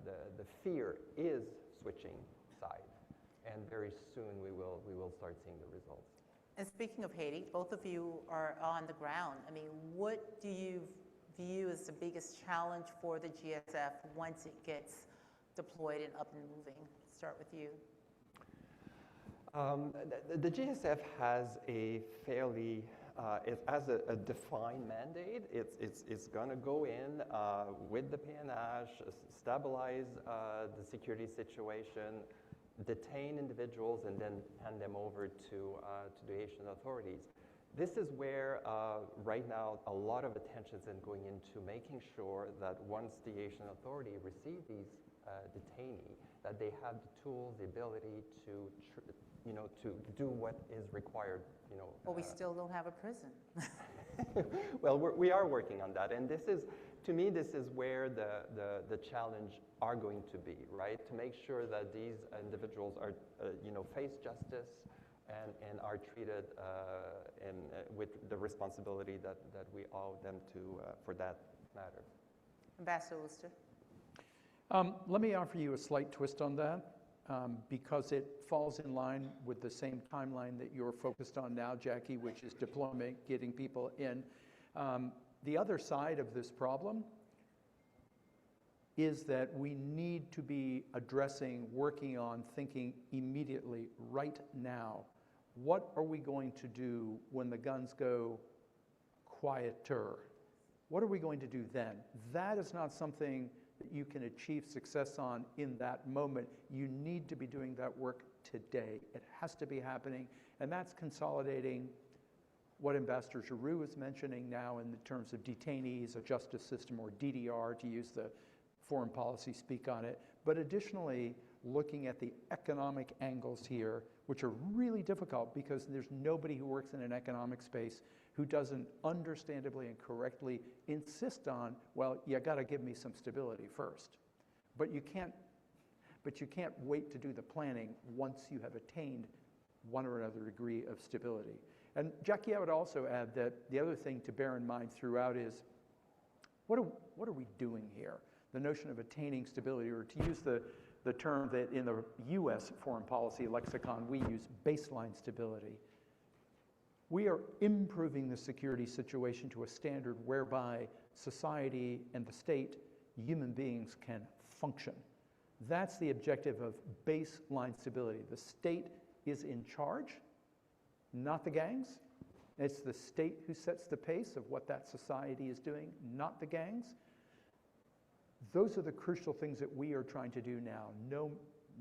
the fear is switching sides, and very soon we will start seeing the results. And speaking of Haiti, both of you are on the ground. I mean, what do you view as the biggest challenge for the GSF once it gets deployed and up and moving? Start with you. The GSF has a fairly, it has a defined mandate. It's going to go in with the PNH, stabilize the security situation, detain individuals, and then hand them over to the Haitian authorities. This is where right now a lot of attention is going into making sure that once the Haitian authority receive these detainees, that they have the tools, the ability to do what is required. Well, we still don't have a prison. Well, we are working on that, and this is, to me, this is where the challenge are going to be, right? To make sure that these individuals are, face justice and are treated with the responsibility that we owe them to for that matter. Ambassador Worcester. Let me offer you a slight twist on that. Because it falls in line with the same timeline that you're focused on now, Jackie, which is deployment, getting people in. The other side of this problem is that we need to be addressing, working on, thinking immediately, right now. What are we going to do when the guns go quieter? What are we going to do then? That is not something that you can achieve success on in that moment. You need to be doing that work today. It has to be happening, and that's consolidating what Ambassador Giroux is mentioning now in the terms of detainees, a justice system, or DDR, to use the foreign policy speak on it, but additionally looking at the economic angles here, which are really difficult because there's nobody who works in an economic space who doesn't understandably and correctly insist on, well, you got to give me some stability first. But you can't wait to do the planning once you have attained one or another degree of stability. And Jackie, I would also add that the other thing to bear in mind throughout is, what are we doing here? The notion of attaining stability, or to use the term that in the US foreign policy lexicon we use, baseline stability. We are improving the security situation to a standard whereby society and the state, human beings, can function. That's the objective of baseline stability. The state is in charge, not the gangs. It's the state who sets the pace of what that society is doing, not the gangs. Those are the crucial things that we are trying to do now. No,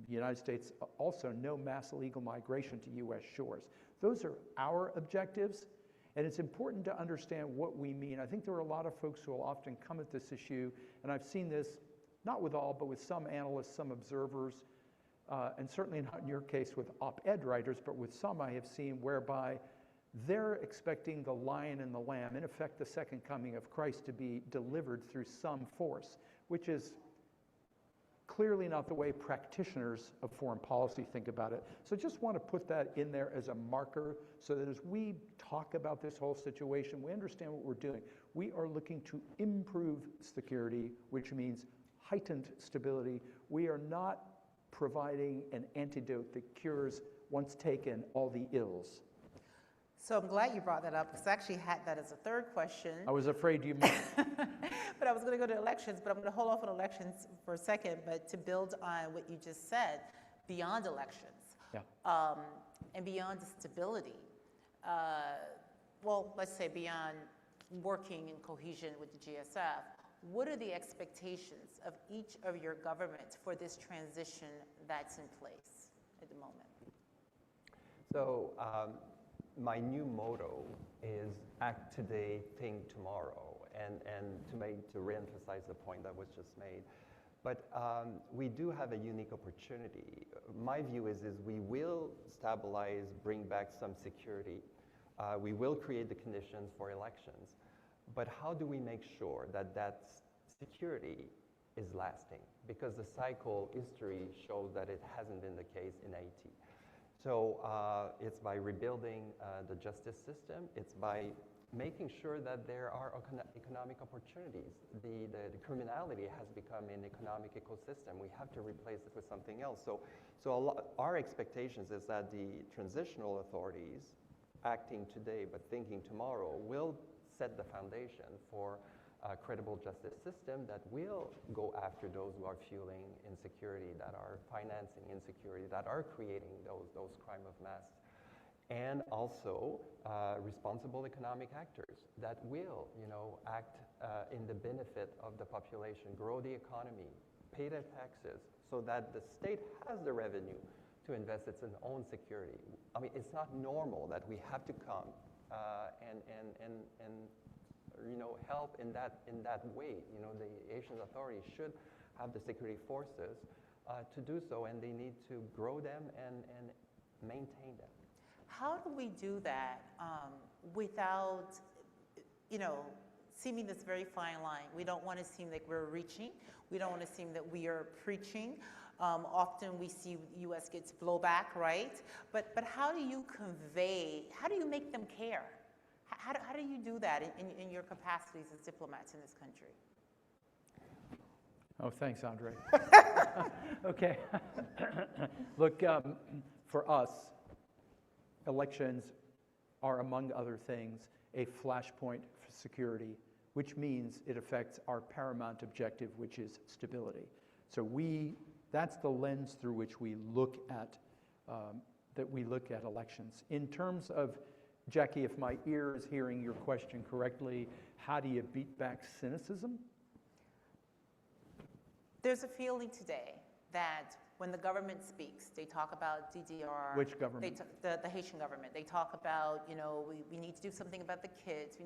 the United States, also no mass illegal migration to US shores. Those are our objectives, and it's important to understand what we mean. I think there are a lot of folks who will often come at this issue, and I've seen this, not with all, but with some analysts, some observers, and certainly not in your case with op-ed writers, but with some I have seen whereby they're expecting the lion and the lamb, in effect the second coming of Christ, to be delivered through some force, which is clearly not the way practitioners of foreign policy think about it. So just want to put that in there as a marker so that as we talk about this whole situation, we understand what we're doing. We are looking to improve security, which means heightened stability. We are not providing an antidote that cures, once taken, all the ills. So I'm glad you brought that up, because I actually had that as a third question. I was afraid you might. But I was going to go to elections, but I'm going to hold off on elections for a second, but to build on what you just said, beyond elections, and beyond stability, well, let's say beyond working in cohesion with the GSF, what are the expectations of each of your governments for this transition that's in place at the moment? So my new motto is act today, think tomorrow, and to reemphasize the point that was just made. But we do have a unique opportunity. My view is we will stabilize, bring back some security. We will create the conditions for elections. But how do we make sure that that security is lasting? Because the cycle history shows that it hasn't been the case in Haiti. So it's by rebuilding the justice system. It's by making sure that there are economic opportunities. The criminality has become an economic ecosystem. We have to replace it with something else. So our expectations is that the transitional authorities, acting today but thinking tomorrow, will set the foundation for a credible justice system that will go after those who are fueling insecurity, that are financing insecurity, that are creating those crime of mass. And also responsible economic actors that will, act in the benefit of the population, grow the economy, pay their taxes, so that the state has the revenue to invest its own security. I mean, it's not normal that we have to come and help in that way. The Asian authorities should have the security forces to do so, and they need to grow them and maintain them. How do we do that without, seeming this very fine line? We don't want to seem like we're reaching. We don't want to seem that we are preaching. Often we see the U.S. gets blowback, right? But how do you convey, how do you make them care? How do you do that in your capacities as diplomats in this country? Oh, thanks, Andre. Okay. Look, for us, elections are, among other things, a flashpoint for security, which means it affects our paramount objective, which is stability. So that's the lens through which we look at elections. In terms of, Jackie, if my ear is hearing your question correctly, how do you beat back cynicism? There's a feeling today that when the government speaks, they talk about DDR. Which government? The Haitian government. They talk about, we need to do something about the kids.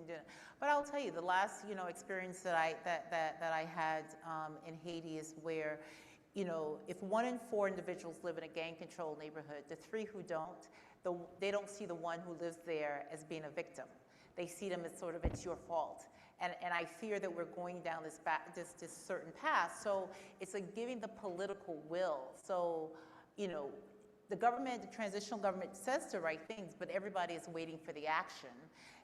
But I'll tell you, the last, experience that I had in Haiti is where, if 1 in 4 individuals live in a gang-controlled neighborhood, the 3 who don't, they don't see the one who lives there as being a victim. They see them as sort of, it's your fault. And I fear that we're going down this certain path. So it's like giving the political will. So, the government, the transitional government says the right things, but everybody is waiting for the action.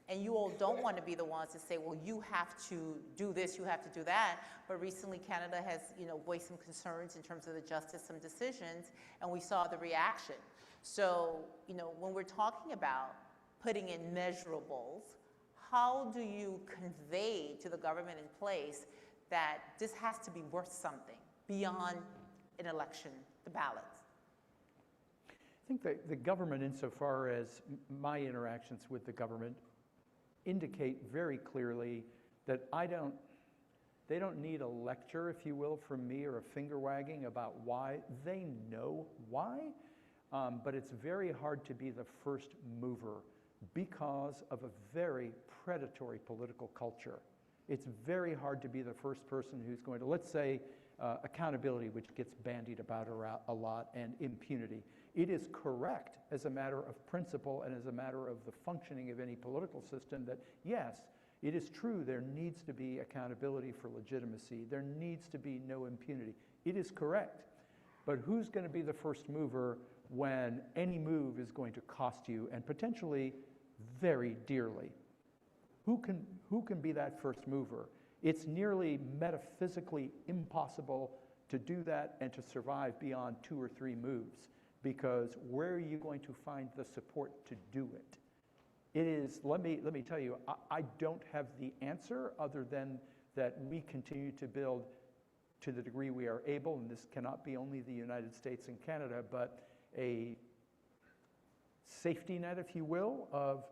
And you all don't want to be the ones to say, well, you have to do this, you have to do that. But recently Canada has, voiced some concerns in terms of the justice, some decisions, and we saw the reaction. So, when we're talking about putting in measurables, how do you convey to the government in place that this has to be worth something beyond an election, the ballots? I think that the government, insofar as my interactions with the government, indicate very clearly that they don't need a lecture, if you will, from me or a finger wagging about why. They know why, but it's very hard to be the first mover because of a very predatory political culture. It's very hard to be the first person who's going to, let's say, accountability, which gets bandied about a lot, and impunity. It is correct as a matter of principle and as a matter of the functioning of any political system that, yes, it is true there needs to be accountability for legitimacy. There needs to be no impunity. It is correct. But who's going to be the first mover when any move is going to cost you, and potentially very dearly? Who can be that first mover? It's nearly metaphysically impossible to do that and to survive beyond 2 or 3 moves, because where are you going to find the support to do it? It is, let me tell you, I don't have the answer other than that we continue to build to the degree we are able, and this cannot be only the United States and Canada, but a safety net, if you will, of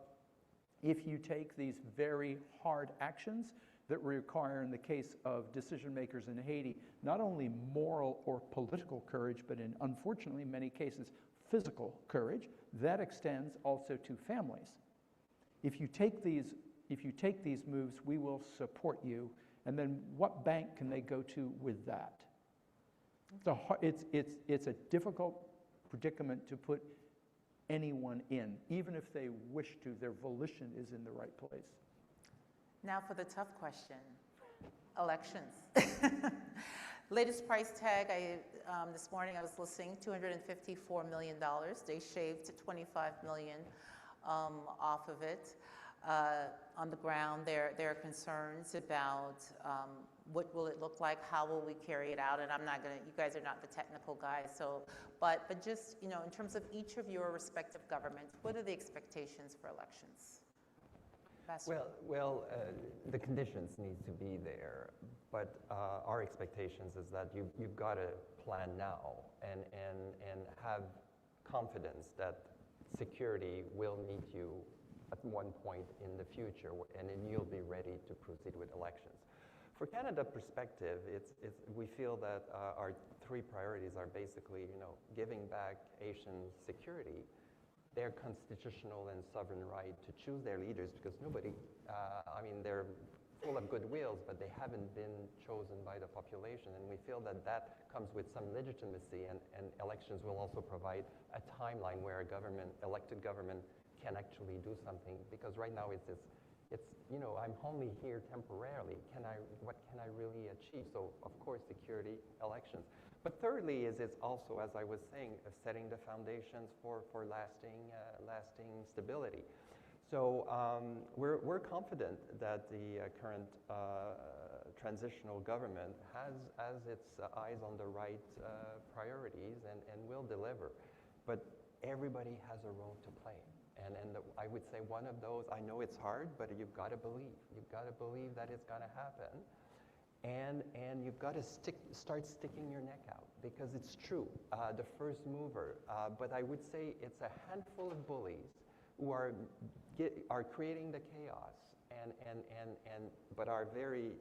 if you take these very hard actions that require, in the case of decision makers in Haiti, not only moral or political courage, but in, unfortunately, many cases, physical courage, that extends also to families. If you take these moves, we will support you. And then what bank can they go to with that? It's a difficult predicament to put anyone in, even if they wish to, their volition is in the right place. Now for the tough question, elections. Latest price tag, this morning I was listening, $254 million. They shaved $25 million off of it. On the ground, there are concerns about what will it look like, how will we carry it out, and I'm not gonna, you guys are not the technical guys, so, but just, in terms of each of your respective governments, what are the expectations for elections? Well, the conditions need to be there, but our expectations is that you've got to plan now and have confidence that security will meet you at one point in the future, and then you'll be ready to proceed with elections. For Canada perspective, we feel that our three priorities are basically, giving back Asian security, their constitutional and sovereign right to choose their leaders, because nobody, they're full of good wills, but they haven't been chosen by the population, and we feel that that comes with some legitimacy, and elections will also provide a timeline where a elected government can actually do something, because right now it's I'm only here temporarily. What can I really achieve? So of course, security, elections. But thirdly it's also, as I was saying, setting the foundations for lasting stability. So we're confident that the current transitional government has its eyes on the right priorities and will deliver. But everybody has a role to play. And I would say one of those, I know it's hard, but you've got to believe. You've got to believe that it's going to happen. And you've got to start sticking your neck out, because it's true, the first mover. But I would say it's a handful of bullies who are creating the chaos, but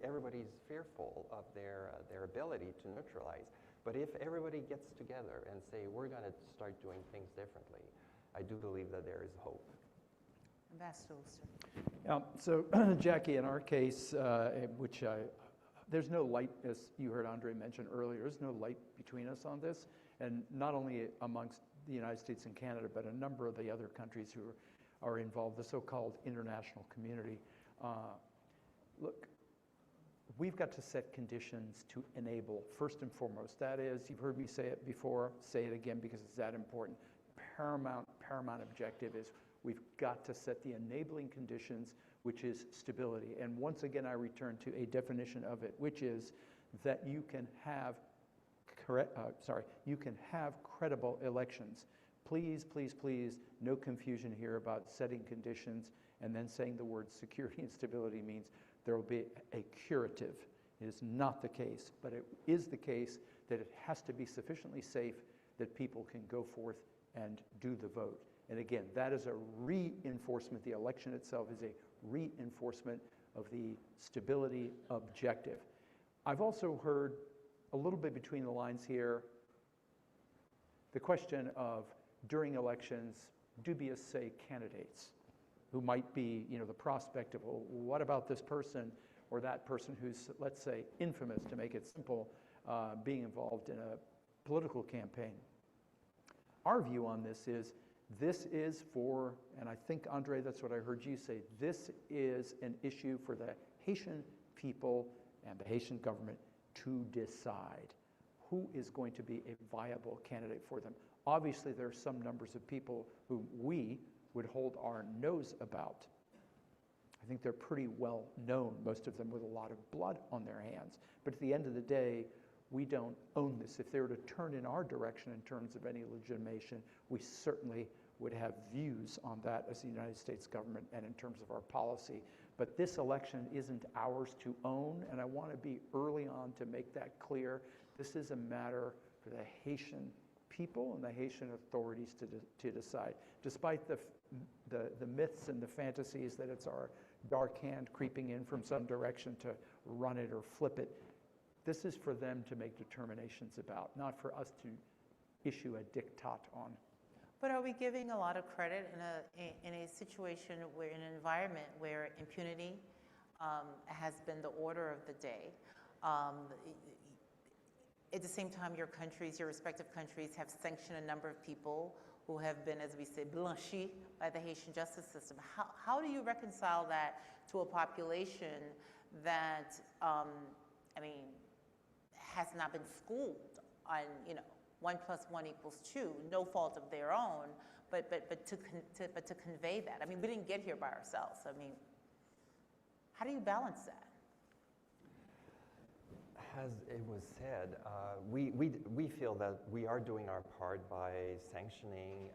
everybody's fearful of their ability to neutralize. But if everybody gets together and say, we're going to start doing things differently, I do believe that there is hope. Ambassador Ulster. Yeah, so Jackie, in our case, there's no light, as you heard Andre mention earlier, there's no light between us on this, and not only amongst the United States and Canada, but a number of the other countries who are involved, the so-called international community. Look, we've got to set conditions to enable, first and foremost. That is, you've heard me say it before, say it again because it's that important. Paramount objective is we've got to set the enabling conditions, which is stability. And once again, I return to a definition of it, which is that you can have credible elections. Please, please, please, no confusion here about setting conditions and then saying the word security and stability means there will be a curative. It is not the case, but it is the case that it has to be sufficiently safe that people can go forth and do the vote. And again, that is a reinforcement. The election itself is a reinforcement of the stability objective. I've also heard a little bit between the lines here the question of, during elections, dubious, say, candidates who might be, the prospect of, well, what about this person or that person who's, let's say, infamous, to make it simple, being involved in a political campaign. Our view on this is for, and I think, Andre, that's what I heard you say, this is an issue for the Haitian people and the Haitian government to decide who is going to be a viable candidate for them. Obviously, there are some numbers of people who we would hold our nose about. I think they're pretty well known, most of them with a lot of blood on their hands. But at the end of the day, we don't own this. If they were to turn in our direction in terms of any legitimation, we certainly would have views on that as the United States government and in terms of our policy. But this election isn't ours to own, and I want to be early on to make that clear. This is a matter for the Haitian people and the Haitian authorities to decide. Despite the myths and the fantasies that it's our dark hand creeping in from some direction to run it or flip it, this is for them to make determinations about, not for us to issue a diktat on. But are we giving a lot of credit in a situation where, in an environment where impunity has been the order of the day? At the same time, your respective countries have sanctioned a number of people who have been, as we say, blanchis by the Haitian justice system. How do you reconcile that to a population that, has not been schooled on, 1 + 1 = 2, no fault of their own, but to convey that? I mean, we didn't get here by ourselves. I mean, how do you balance that? As it was said, we feel that we are doing our part by sanctioning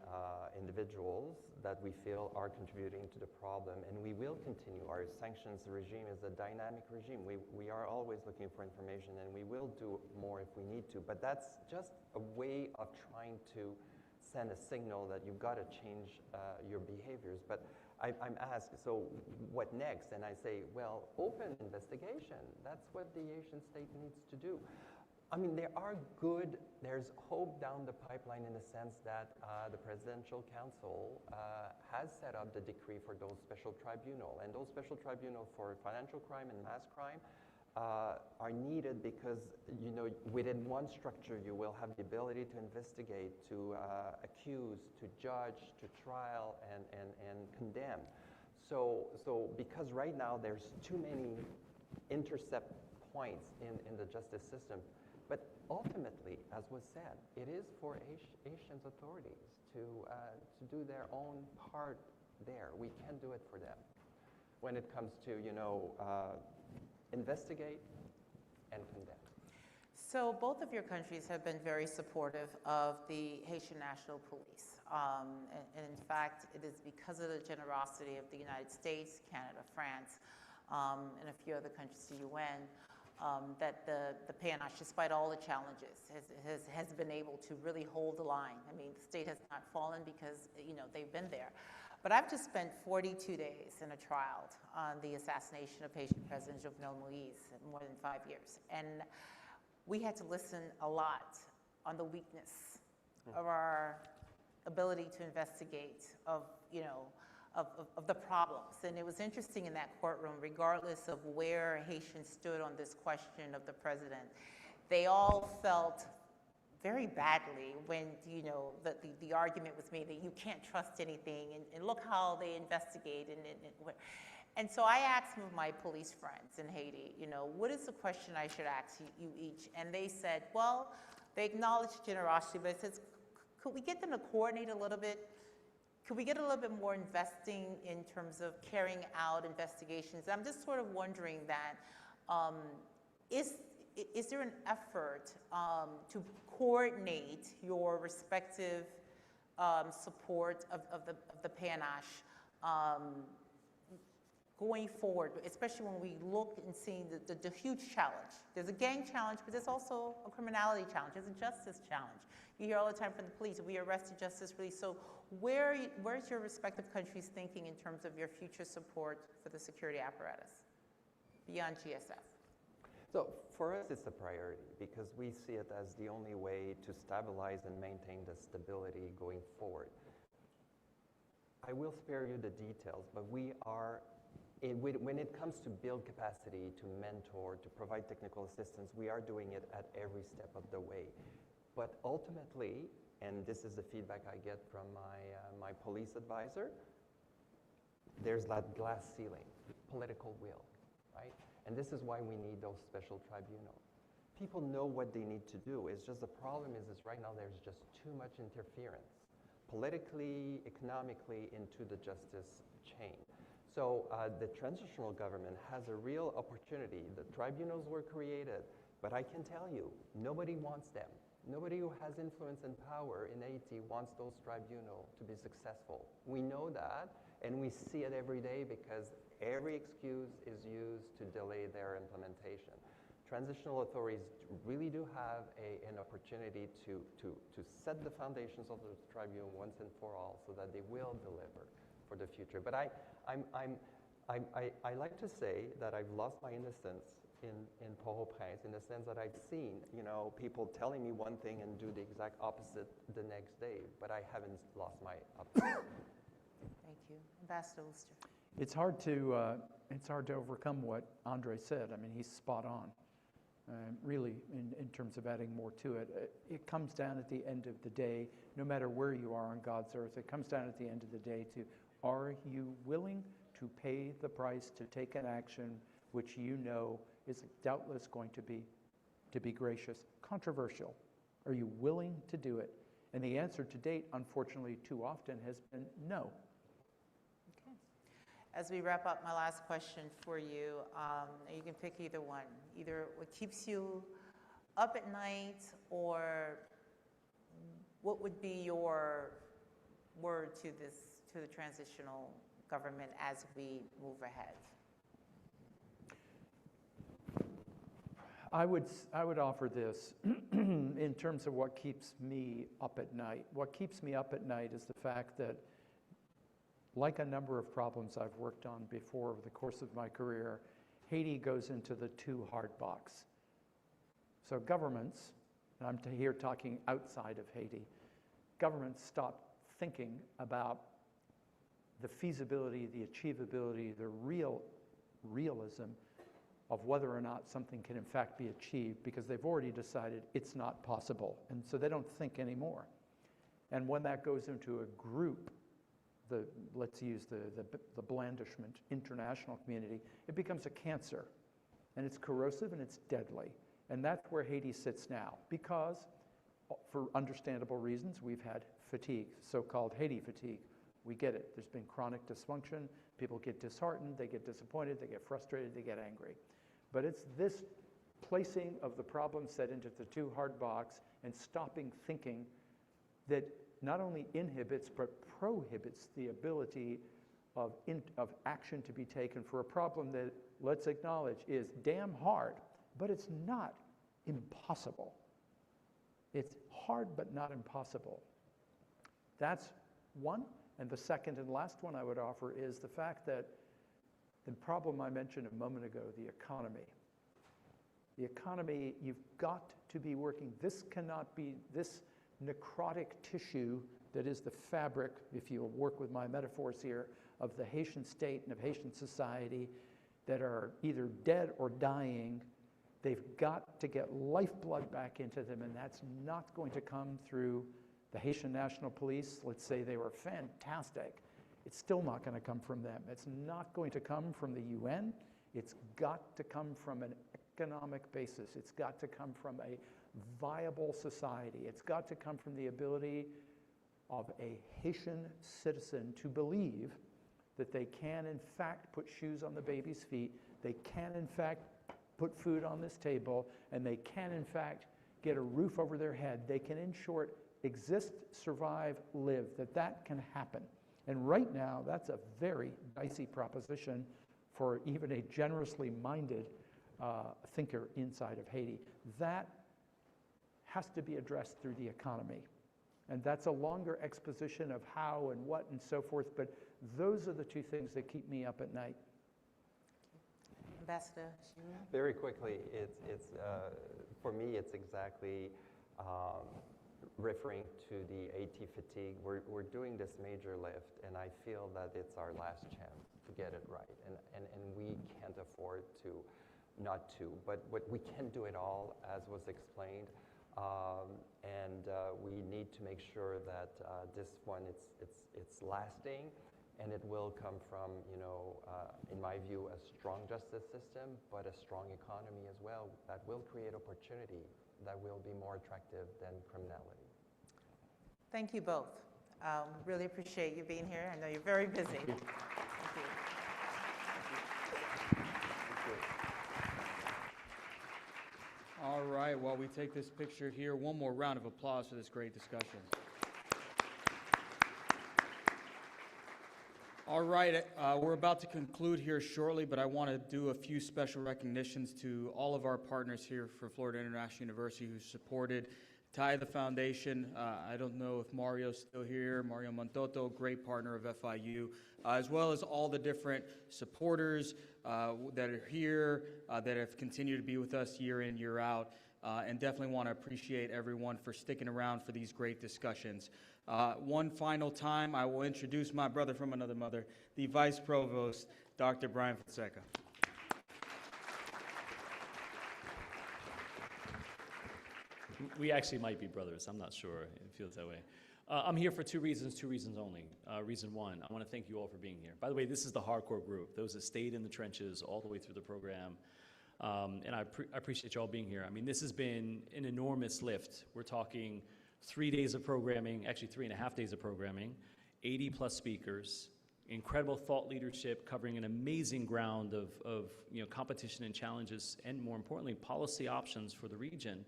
individuals that we feel are contributing to the problem, and we will continue. Our sanctions regime is a dynamic regime. We are always looking for information, and we will do more if we need to, but that's just a way of trying to send a signal that you've got to change your behaviors. But I'm asked, so what next? And I say, well, open investigation. That's what the Asian state needs to do. I mean, there's hope down the pipeline in the sense that the Presidential Council has set up the decree for those special tribunals. And those special tribunals for financial crime and mass crime are needed because, within one structure, you will have the ability to investigate, to accuse, to judge, to trial, and condemn. So because right now there's too many intercept points in the justice system, but ultimately, as was said, it is for Asian authorities to do their own part there. We can do it for them when it comes to, investigate and condemn. So both of your countries have been very supportive of the Haitian National Police. And in fact, it is because of the generosity of the United States, Canada, France, and a few other countries, the UN, that the PNH, despite all the challenges, has been able to really hold the line. I mean, the state has not fallen because, they've been there. But I've just spent 42 days in a trial on the assassination of Haitian President Jovenel Moïse, more than 5 years. And we had to listen a lot on the weakness of our ability to investigate, of the problems. And it was interesting in that courtroom, regardless of where Haitians stood on this question of the president, they all felt very badly when, the argument was made that you can't trust anything, and look how they investigate. And so I asked some of my police friends in Haiti, what is the question I should ask you each? And they said, well, they acknowledged generosity, but it says, could we get them to coordinate a little bit? Could we get a little bit more investing in terms of carrying out investigations? I'm just sort of wondering that, is there an effort to coordinate your respective support of the PNH going forward, especially when we look and see the huge challenge? There's a gang challenge, but there's also a criminality challenge. There's a justice challenge. You hear all the time from the police, we arrested, justice released. So where's your respective countries thinking in terms of your future support for the security apparatus beyond GSF? So for us, it's a priority because we see it as the only way to stabilize and maintain the stability going forward. I will spare you the details, but we are, when it comes to build capacity, to mentor, to provide technical assistance, we are doing it at every step of the way. But ultimately, and this is the feedback I get from my police advisor, there's that glass ceiling, political will, right? And this is why we need those special tribunals. People know what they need to do. It's just the problem is right now there's just too much interference, politically, economically, into the justice chain. So the transitional government has a real opportunity. The tribunals were created, but I can tell you, nobody wants them. Nobody who has influence and power in Haiti wants those tribunals to be successful. We know that, and we see it every day because every excuse is used to delay their implementation. Transitional authorities really do have an opportunity to set the foundations of the tribunal once and for all so that they will deliver for the future. But I like to say that I've lost my innocence in Port-au-Prince, in the sense that I've seen, you know, people telling me one thing and do the exact opposite the next day, but I haven't lost my optimism. Thank you. Ambassador Worcester. It's hard to overcome what Andre said. I mean, he's spot on. Really, in terms of adding more to it, it comes down at the end of the day, no matter where you are on God's earth, it comes down at the end of the day to, are you willing to pay the price to take an action which you know is doubtless going to be gracious, controversial? Are you willing to do it? And the answer to date, unfortunately, too often has been no. Okay. As we wrap up, my last question for you, you can pick either one. Either what keeps you up at night, or what would be your word to the transitional government as we move ahead? I would offer this in terms of what keeps me up at night. What keeps me up at night is the fact that, like a number of problems I've worked on before over the course of my career, Haiti goes into the too hard box. So governments, and I'm here talking outside of Haiti, governments stop thinking about the feasibility, the achievability, the realism of whether or not something can in fact be achieved, because they've already decided it's not possible. And so they don't think anymore. And when that goes into a group, let's use the blandishment, international community, it becomes a cancer. And it's corrosive and it's deadly. And that's where Haiti sits now, because for understandable reasons, we've had fatigue, so-called Haiti fatigue. We get it. There's been chronic dysfunction. People get disheartened, they get disappointed, they get frustrated, they get angry. But it's this placing of the problem set into the too hard box and stopping thinking that not only inhibits but prohibits the ability of action to be taken for a problem that, let's acknowledge, is damn hard, but it's not impossible. It's hard but not impossible. That's one. And the second and last one I would offer is the fact that the problem I mentioned a moment ago, the economy. The economy, you've got to be working. This cannot be this necrotic tissue that is the fabric, if you'll work with my metaphors here, of the Haitian state and of Haitian society that are either dead or dying. They've got to get lifeblood back into them, and that's not going to come through the Haitian National Police. Let's say they were fantastic. It's still not going to come from them. It's not going to come from the UN. It's got to come from an economic basis. It's got to come from a viable society. It's got to come from the ability of a Haitian citizen to believe that they can, in fact, put shoes on the baby's feet, they can, in fact, put food on this table, and they can, in fact, get a roof over their head. They can, in short, exist, survive, live, that can happen. And right now, that's a very dicey proposition for even a generously minded thinker inside of Haiti. That has to be addressed through the economy. And that's a longer exposition of how and what and so forth, but those are the two things that keep me up at night. Ambassador. Very quickly, it's for me, it's exactly referring to the AT fatigue. We're doing this major lift, and I feel that it's our last chance to get it right, and we can't afford to not to, but we can do it all, as was explained, and we need to make sure that this one, it's lasting, and it will come from, in my view, a strong justice system, but a strong economy as well that will create opportunity, that will be more attractive than criminality. Thank you both. Really appreciate you being here. I know you're very busy. Thank you. All right, while we take this picture here, one more round of applause for this great discussion. All right, we're about to conclude here shortly, but I want to do a few special recognitions to all of our partners here for Florida International University who supported Ty, the foundation, I don't know if Mario's still here, Mario Montoto, great partner of FIU, as well as all the different supporters that are here, that have continued to be with us year in, year out, and definitely want to appreciate everyone for sticking around for these great discussions. One final time, I will introduce my brother from another mother, the Vice Provost, Dr. Brian Fonseca. We actually might be brothers. I'm not sure. It feels that way. I'm here for two reasons only. Reason one, I want to thank you all for being here. By the way, this is the hardcore group, those that stayed in the trenches all the way through the program. And I appreciate you all being here. I mean, this has been an enormous lift. We're talking 3 days of programming, actually 3.5 days of programming, 80 plus speakers, incredible thought leadership covering an amazing ground of competition and challenges, and more importantly, policy options for the region.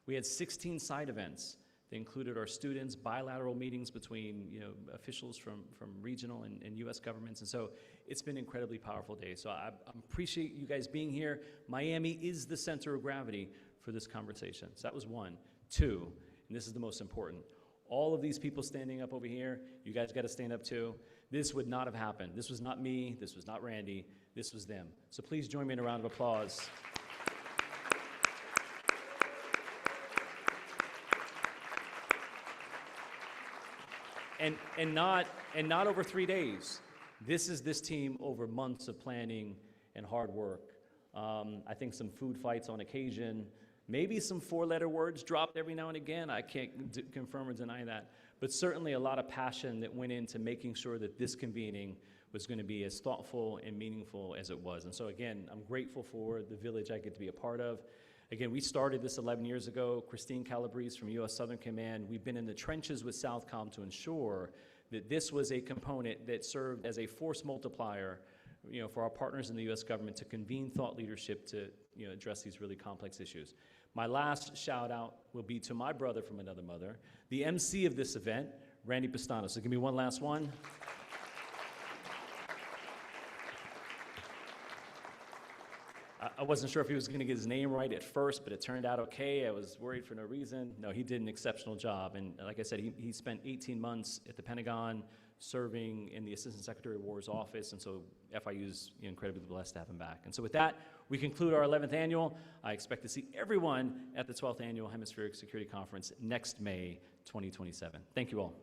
We had 16 side events. They included our students, bilateral meetings between officials from regional and U.S. governments. And so it's been an incredibly powerful day. So I appreciate you guys being here. Miami is the center of gravity for this conversation. So that was one. Two, and this is the most important, all of these people standing up over here, you guys got to stand up too. This would not have happened. This was not me. This was not Randy. This was them. So please join me in a round of applause. And not over 3 days. This is this team over months of planning and hard work. I think some food fights on occasion, maybe some 4-letter words dropped every now and again. I can't confirm or deny that. But certainly a lot of passion that went into making sure that this convening was going to be as thoughtful and meaningful as it was. And so again, I'm grateful for the village I get to be a part of. Again, we started this 11 years ago. Christine Calabrese from U.S. Southern Command. We've been in the trenches with Southcom to ensure that this was a component that served as a force multiplier, for our partners in the U.S. government to convene thought leadership to, address these really complex issues. My last shout out will be to my brother from another mother, the MC of this event, Randy Pistano. So give me one last one. I wasn't sure if he was going to get his name right at first, but it turned out okay. I was worried for no reason. No, he did an exceptional job. And like I said, he spent 18 months at the Pentagon serving in the Assistant Secretary of War's office. And so FIU's incredibly blessed to have him back. And so with that, we conclude our 11th annual. I expect to see everyone at the 12th Annual Hemispheric Security Conference next May 2027. Thank you all.